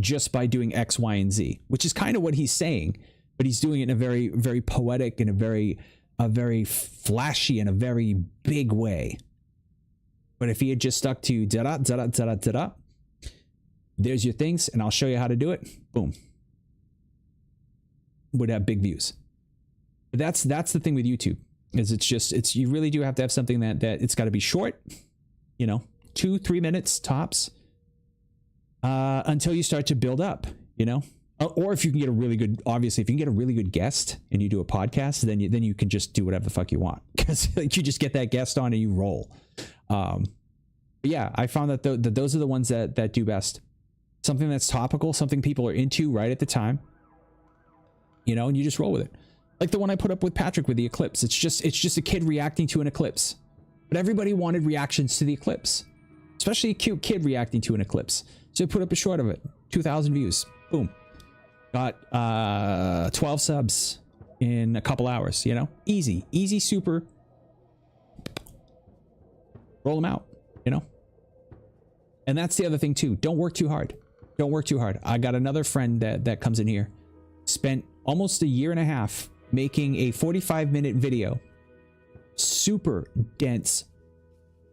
just by doing X, Y, and Z, which is kind of what he's saying, but he's doing it in a very, very poetic and a very flashy and a very big way. But if he had just stuck to da-da, da-da, da-da, da-da, there's your things, and I'll show you how to do it, boom, would have big views. But that's the thing with YouTube, is it's you really do have to have something that it's got to be short, 2-3 minutes tops, until you start to build up, or if you can get a really good, obviously if you can get a really good guest and you do a podcast, then you can just do whatever the fuck you want, because like you just get that guest on and you roll. But yeah, I found that those are the ones that do best. Something that's topical, something people are into right at the time, and you just roll with it. Like the one I put up with Patrick with the eclipse. It's just a kid reacting to an eclipse, but everybody wanted reactions to the eclipse, especially a cute kid reacting to an eclipse. So I put up a short of it, 2,000 views, boom. Got 12 subs in a couple hours, easy, super. Roll them out, And that's the other thing too. Don't work too hard. Don't work too hard. I got another friend that comes in here, spent almost a year and a half making a 45-minute video, super dense,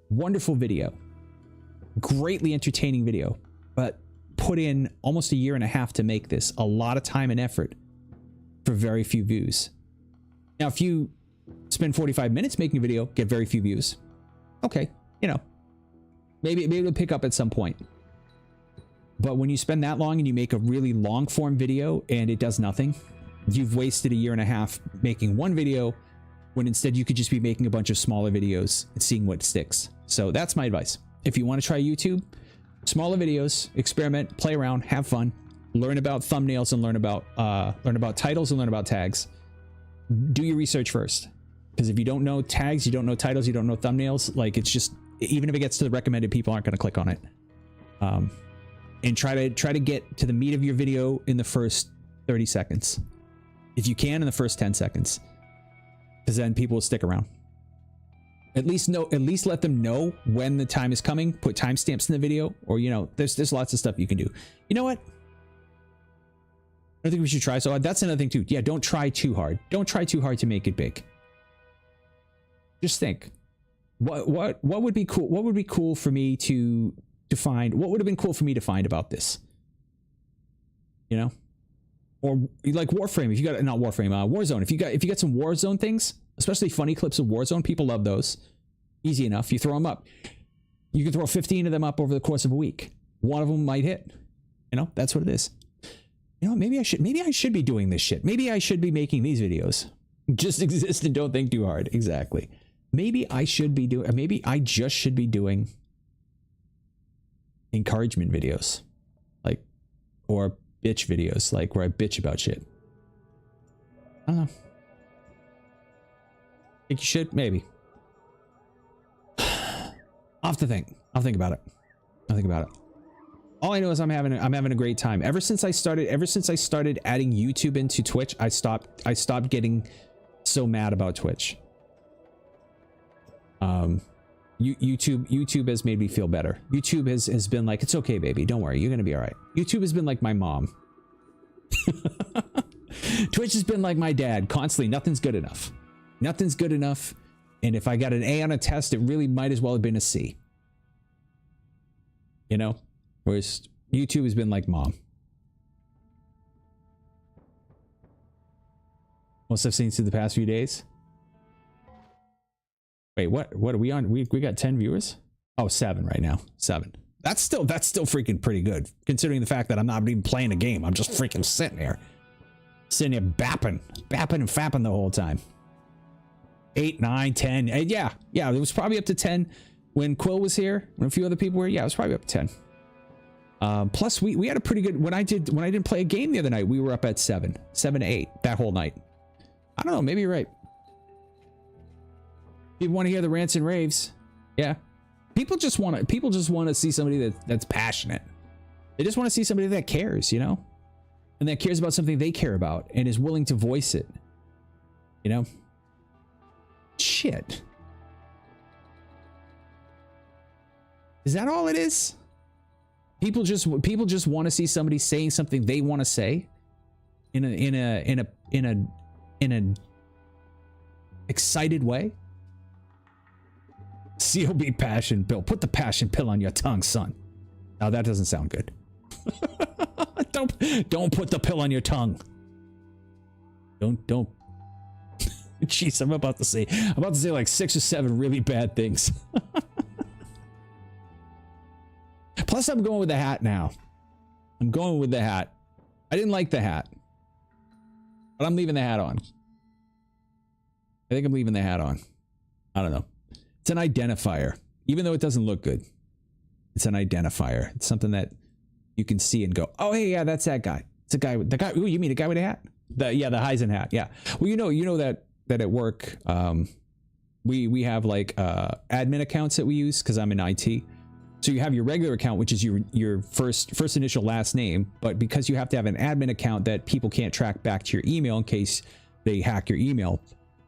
wonderful video, greatly entertaining video, but put in almost a year and a half to make this. A lot of time and effort for very few views. Now, if you spend 45 minutes making a video, get very few views, okay, maybe it'll pick up at some point. But when you spend that long and you make a really long form video and it does nothing, you've wasted a year and a half making one video, when instead you could just be making a bunch of smaller videos and seeing what sticks. So that's my advice. If you want to try YouTube, smaller videos, experiment, play around, have fun, learn about thumbnails and learn about titles and learn about tags. Do your research first, because if you don't know tags, you don't know titles, you don't know thumbnails, like it's just, even if it gets to the recommended, people aren't going to click on it. And try to get to the meat of your video in the first 30 seconds. If you can, in the first 10 seconds, because then people will stick around. At least let them know when the time is coming. Put timestamps in the video, or there's lots of stuff you can do. You know what? I don't think we should try so hard. That's another thing too. Yeah, don't try too hard. Don't try too hard to make it big. Just think, what would be cool? What would be cool for me to find? What would have been cool for me to find about this? Or like Warframe. If you got, not Warframe, Warzone. If you got some Warzone things, especially funny clips of Warzone, people love those. Easy enough. You throw them up. You can throw 15 of them up over the course of a week. One of them might hit. That's what it is. Maybe I should be doing this shit. Maybe I should be making these videos. Just exist and don't think too hard. Exactly. Maybe I should be doing, maybe I just should be doing encouragement videos, or bitch videos, where I bitch about shit. I don't know. Think you should? Maybe. I'll have to think. I'll think about it. All I know is I'm having a great time. Ever since I started adding YouTube into Twitch, I stopped getting so mad about Twitch. YouTube has made me feel better. YouTube has been like, it's okay, baby, don't worry, you're gonna be all right. YouTube has been like my mom. Twitch has been like my dad, constantly. Nothing's good enough. Nothing's good enough. And if I got an A on a test, it really might as well have been a C. Whereas YouTube has been like mom. Most I've seen through the past few days. Wait, what are we on? We got 10 viewers? Oh, 7 right now. 7. That's still freaking pretty good, considering the fact that I'm not even playing a game. I'm just freaking sitting here bapping and fapping the whole time. 8, 9, 10. Yeah, it was probably up to 10 when Quill was here, when a few other people were. Yeah, it was probably up to 10. Plus we had a pretty good, when I didn't play a game the other night, we were up at 7 to 8 that whole night. I don't know, maybe you're right. People want to hear the rants and raves. Yeah. People just want to see somebody that's passionate. They just want to see somebody that cares, and that cares about something they care about and is willing to voice it. Shit. Is that all it is? People just want to see somebody saying something they want to say in an excited way. COB passion pill. Put the passion pill on your tongue, son. Now that doesn't sound good. Don't put the pill on your tongue. Don't. Jeez, I'm about to say like 6 or 7 really bad things. Plus, I'm going with the hat now. I'm going with the hat. I didn't like the hat, but I'm leaving the hat on. I think I'm leaving the hat on. I don't know. It's an identifier, even though it doesn't look good. It's an identifier. It's something that you can see and go, "Oh, hey, yeah, that's that guy. It's a guy with the guy. Ooh, you mean the guy with the hat? The Hiisi hat. Yeah. Well, you know that at work, we have like admin accounts that we use because I'm in IT. So you have your regular account, which is your first initial last name, but because you have to have an admin account that people can't track back to your email in case they hack your email,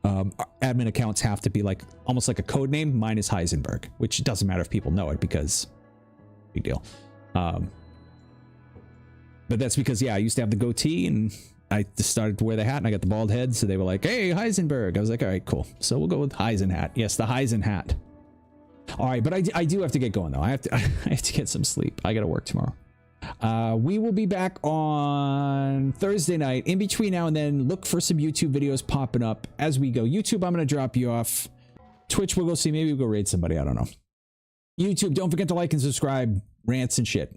admin accounts have to be like almost like a code name. Mine is Heisenberg, which doesn't matter if people know it because big deal. But that's because I used to have the goatee and I just started to wear the hat and I got the bald head, so they were like, "Hey, Heisenberg." I was like, "All right, cool." So we'll go with Heisen hat. Yes, the Heisen hat. All right, but I do have to get going though. I have to get some sleep. I got to work tomorrow. We will be back on Thursday night. In between now and then, look for some YouTube videos popping up as we go. YouTube, I'm going to drop you off. Twitch, we'll go see. Maybe we'll go raid somebody. I don't know. YouTube, don't forget to like and subscribe. Rants and shit.